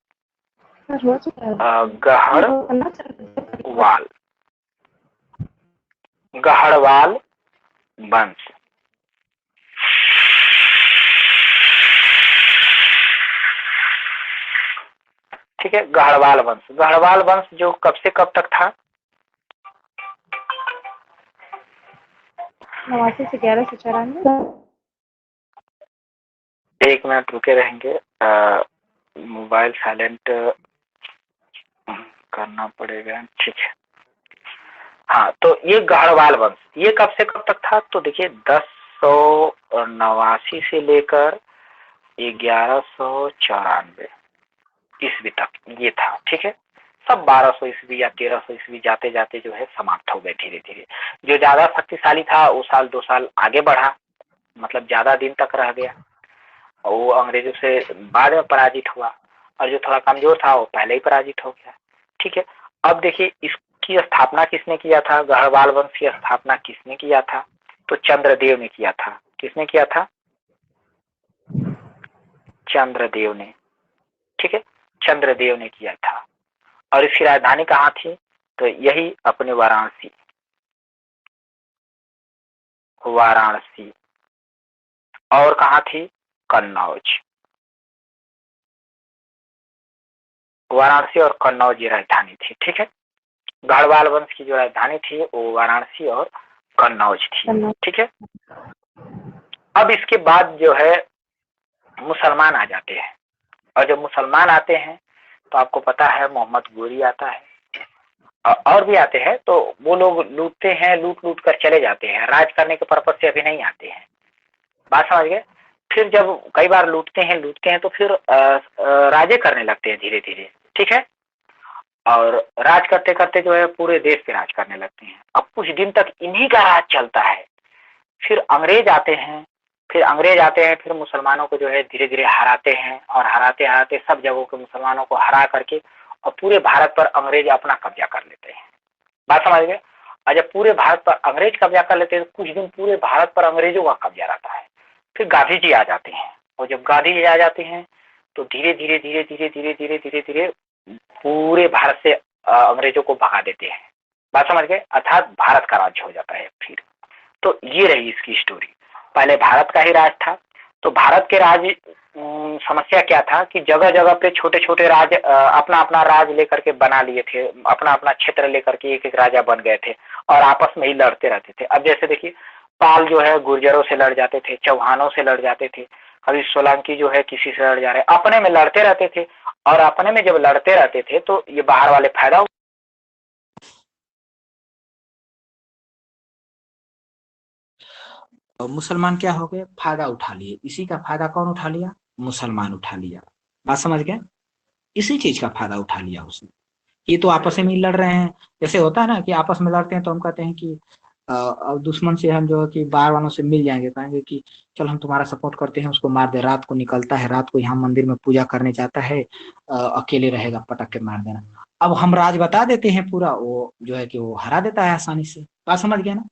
गढ़वाल वंश, ठीक है। गढ़वाल वंश जो कब से कब तक था, 89 से 1194। एक मिनट रुके रहेंगे, मोबाइल साइलेंट करना पड़ेगा, ठीक है। हाँ, तो ये गढ़वाल वंश ये कब से कब तक था, तो देखिए 1089 से लेकर 1194 ईस्वी तक ये था, ठीक है। सब 1200 ईस्वी या 1300 ईस्वी जाते जाते जो है समाप्त हो गए धीरे धीरे। जो ज्यादा शक्तिशाली था वो साल 2 साल आगे बढ़ा, मतलब ज्यादा दिन तक रह गया, और वो अंग्रेजों से बाद में पराजित हुआ। और जो थोड़ा कमजोर था वो पहले ही पराजित हो गया, ठीक है। अब देखिए इसकी स्थापना किसने किया था, गढ़वाल वंश की स्थापना किसने किया था, तो चंद्रदेव ने किया था। किसने किया था, चंद्रदेव ने, ठीक है, चंद्रदेव ने किया था। और इसकी राजधानी कहाँ थी, तो यही अपने वाराणसी, वाराणसी। और कहाँ थी? कन्नौज। वाराणसी और कन्नौज ये राजधानी थी। ठीक है, गढ़वाल वंश की जो राजधानी थी वो वाराणसी और कन्नौज थी। ठीक है, अब इसके बाद जो है मुसलमान आ जाते हैं, और जब मुसलमान आते हैं तो आपको पता है मोहम्मद गोरी आता है और भी आते हैं। तो वो लोग लूटते हैं, लूट लूट कर चले जाते हैं, राज करने के पर्पज से अभी नहीं आते हैं। बात समझ गए? फिर जब कई बार लूटते हैं तो फिर राजे करने लगते हैं धीरे धीरे। ठीक है, और राज करते करते जो है पूरे देश पे राज करने लगते हैं। अब कुछ दिन तक इन्हीं का राज चलता है। फिर अंग्रेज आते हैं, फिर मुसलमानों को जो है धीरे धीरे हराते हैं, और हराते हराते सब जगहों के मुसलमानों को हरा करके और पूरे भारत पर अंग्रेज अपना कब्जा कर लेते हैं। बात समझ गए? और जब पूरे भारत पर अंग्रेज कब्जा कर लेते हैं तो कुछ दिन पूरे भारत पर अंग्रेजों का कब्जा रहता है। फिर गांधी जी आ जाते हैं, और जब गांधी जी आ जाते हैं तो धीरे धीरे धीरे धीरे धीरे धीरे धीरे धीरे पूरे भारत से अंग्रेजों को भगा देते हैं। बात समझ गए? अर्थात भारत का राज्य हो जाता है फिर। तो ये रही इसकी स्टोरी। पहले भारत का ही राज था। तो भारत के राज समस्या क्या था कि जगह जगह पे छोटे छोटे राज अपना अपना राज लेकर के बना लिए थे, अपना अपना क्षेत्र लेकर के एक एक राजा बन गए थे और आपस में ही लड़ते रहते थे। अब जैसे देखिए, पाल जो है गुर्जरों से लड़ जाते थे, चौहानों से लड़ जाते थे, कभी सोलंकी जो है किसी से लड़ जा रहे, अपने में लड़ते रहते थे। और अपने में जब लड़ते रहते थे तो ये बाहर वाले फायदा मुसलमान क्या हो गए? फायदा उठा लिए। इसी का फायदा कौन उठा लिया? मुसलमान उठा लिया। बात समझ गए? इसी चीज का फायदा उठा लिया उसने। ये तो आपस में ही लड़ रहे हैं। जैसे होता है ना कि आपस में लड़ते हैं तो हम कहते हैं कि अब दुश्मन से हम जो है कि बाहर वालों से मिल जाएंगे, कहेंगे कि चल हम तुम्हारा सपोर्ट करते हैं, उसको मार दे। रात को निकलता है, रात को यहाँ मंदिर में पूजा करने जाता है, अकेले रहेगा, पटक के मार देना। अब हम राज बता देते हैं पूरा, वो जो है कि वो हरा देता है आसानी से। बात समझ गया ना?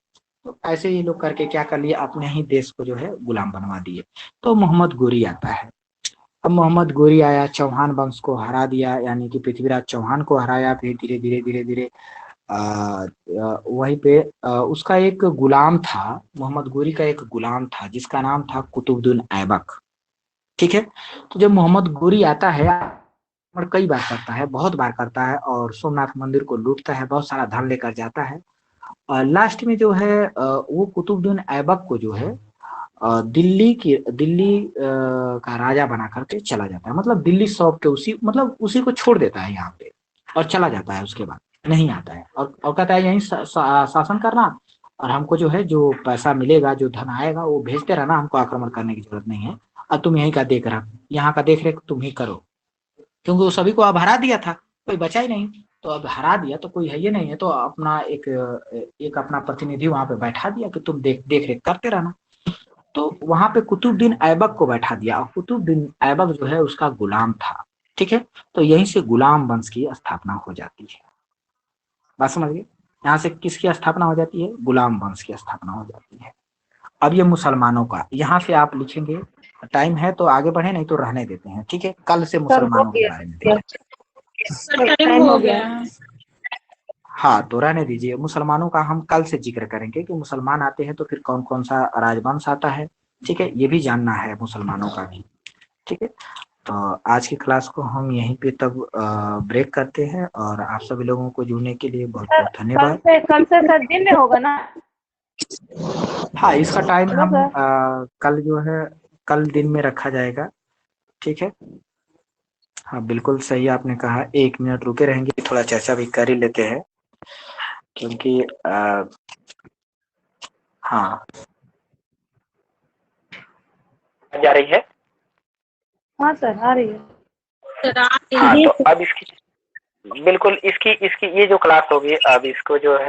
तो ऐसे ही लोग करके क्या कर लिए, अपने ही देश को जो है गुलाम बनवा दिए। तो मोहम्मद गोरी आता है। अब मोहम्मद गोरी आया, चौहान वंश को हरा दिया, यानी कि पृथ्वीराज चौहान को हराया। फिर धीरे धीरे धीरे धीरे वहीं पे उसका एक गुलाम था, मोहम्मद गोरी का एक गुलाम था जिसका नाम था कुतुबुद्दीन ऐबक। ठीक है, तो जब मोहम्मद गोरी आता है और कई बार करता है, बहुत बार करता है, और सोमनाथ मंदिर को लूटता है, बहुत सारा धन लेकर जाता है। लास्ट में जो है वो कुतुबुद्दीन ऐबक को जो है दिल्ली का राजा बना करके चला जाता है। मतलब दिल्ली सौंप के उसी को छोड़ देता है यहाँ पे और चला जाता है। उसके बाद नहीं आता है और कहता है यहीं शासन करना, और हमको जो है जो पैसा मिलेगा, जो धन आएगा वो भेजते रहना, हमको आक्रमण करने की जरूरत नहीं है, और तुम यहीं का यहाँ का देख रेख तुम ही करो। क्योंकि वो सभी को अब हरा दिया था, कोई बचा ही नहीं। तो अब हरा दिया तो कोई है ये नहीं है, तो अपना एक अपना प्रतिनिधि वहां पे बैठा दिया कि तुम देख रेख करते रहना। तो वहां पे कुतुबुद्दीन ऐबक को बैठा दिया, और कुतुबुद्दीन ऐबक जो है उसका गुलाम था। ठीक है, तो यहीं से गुलाम वंश की स्थापना हो जाती है। बात समझ गए? यहाँ से किसकी स्थापना हो जाती है? गुलाम वंश की स्थापना हो जाती है। अब ये मुसलमानों का, यहाँ से आप लिखेंगे। टाइम है तो आगे बढ़े, नहीं तो रहने देते हैं। ठीक है, कल से मुसलमानों के बारे में देखेंगे। टाइम हो गया। हाँ, तो रहने दीजिए। मुसलमानों का हम कल से जिक्र करेंगे कि मुसलमान आते हैं तो फिर कौन कौन सा राजवंश आता है। ठीक है, ये भी जानना है मुसलमानों का भी। ठीक है, तो आज की क्लास को हम यहीं पे तब ब्रेक करते हैं, और आप सभी लोगों को जुड़ने के लिए बहुत बहुत धन्यवाद। कल से सर दिन में होगा ना? हाँ, इसका टाइम हम कल जो है कल दिन में रखा जाएगा। ठीक है, हाँ बिल्कुल सही आपने कहा। 1 मिनट रुके रहेंगे, थोड़ा चर्चा भी कर ही लेते हैं, क्योंकि हाँ जा रही है। हाँ सर, आ रही है। हाँ, तो अब इसकी बिल्कुल इसकी ये जो क्लास होगी, अब इसको जो है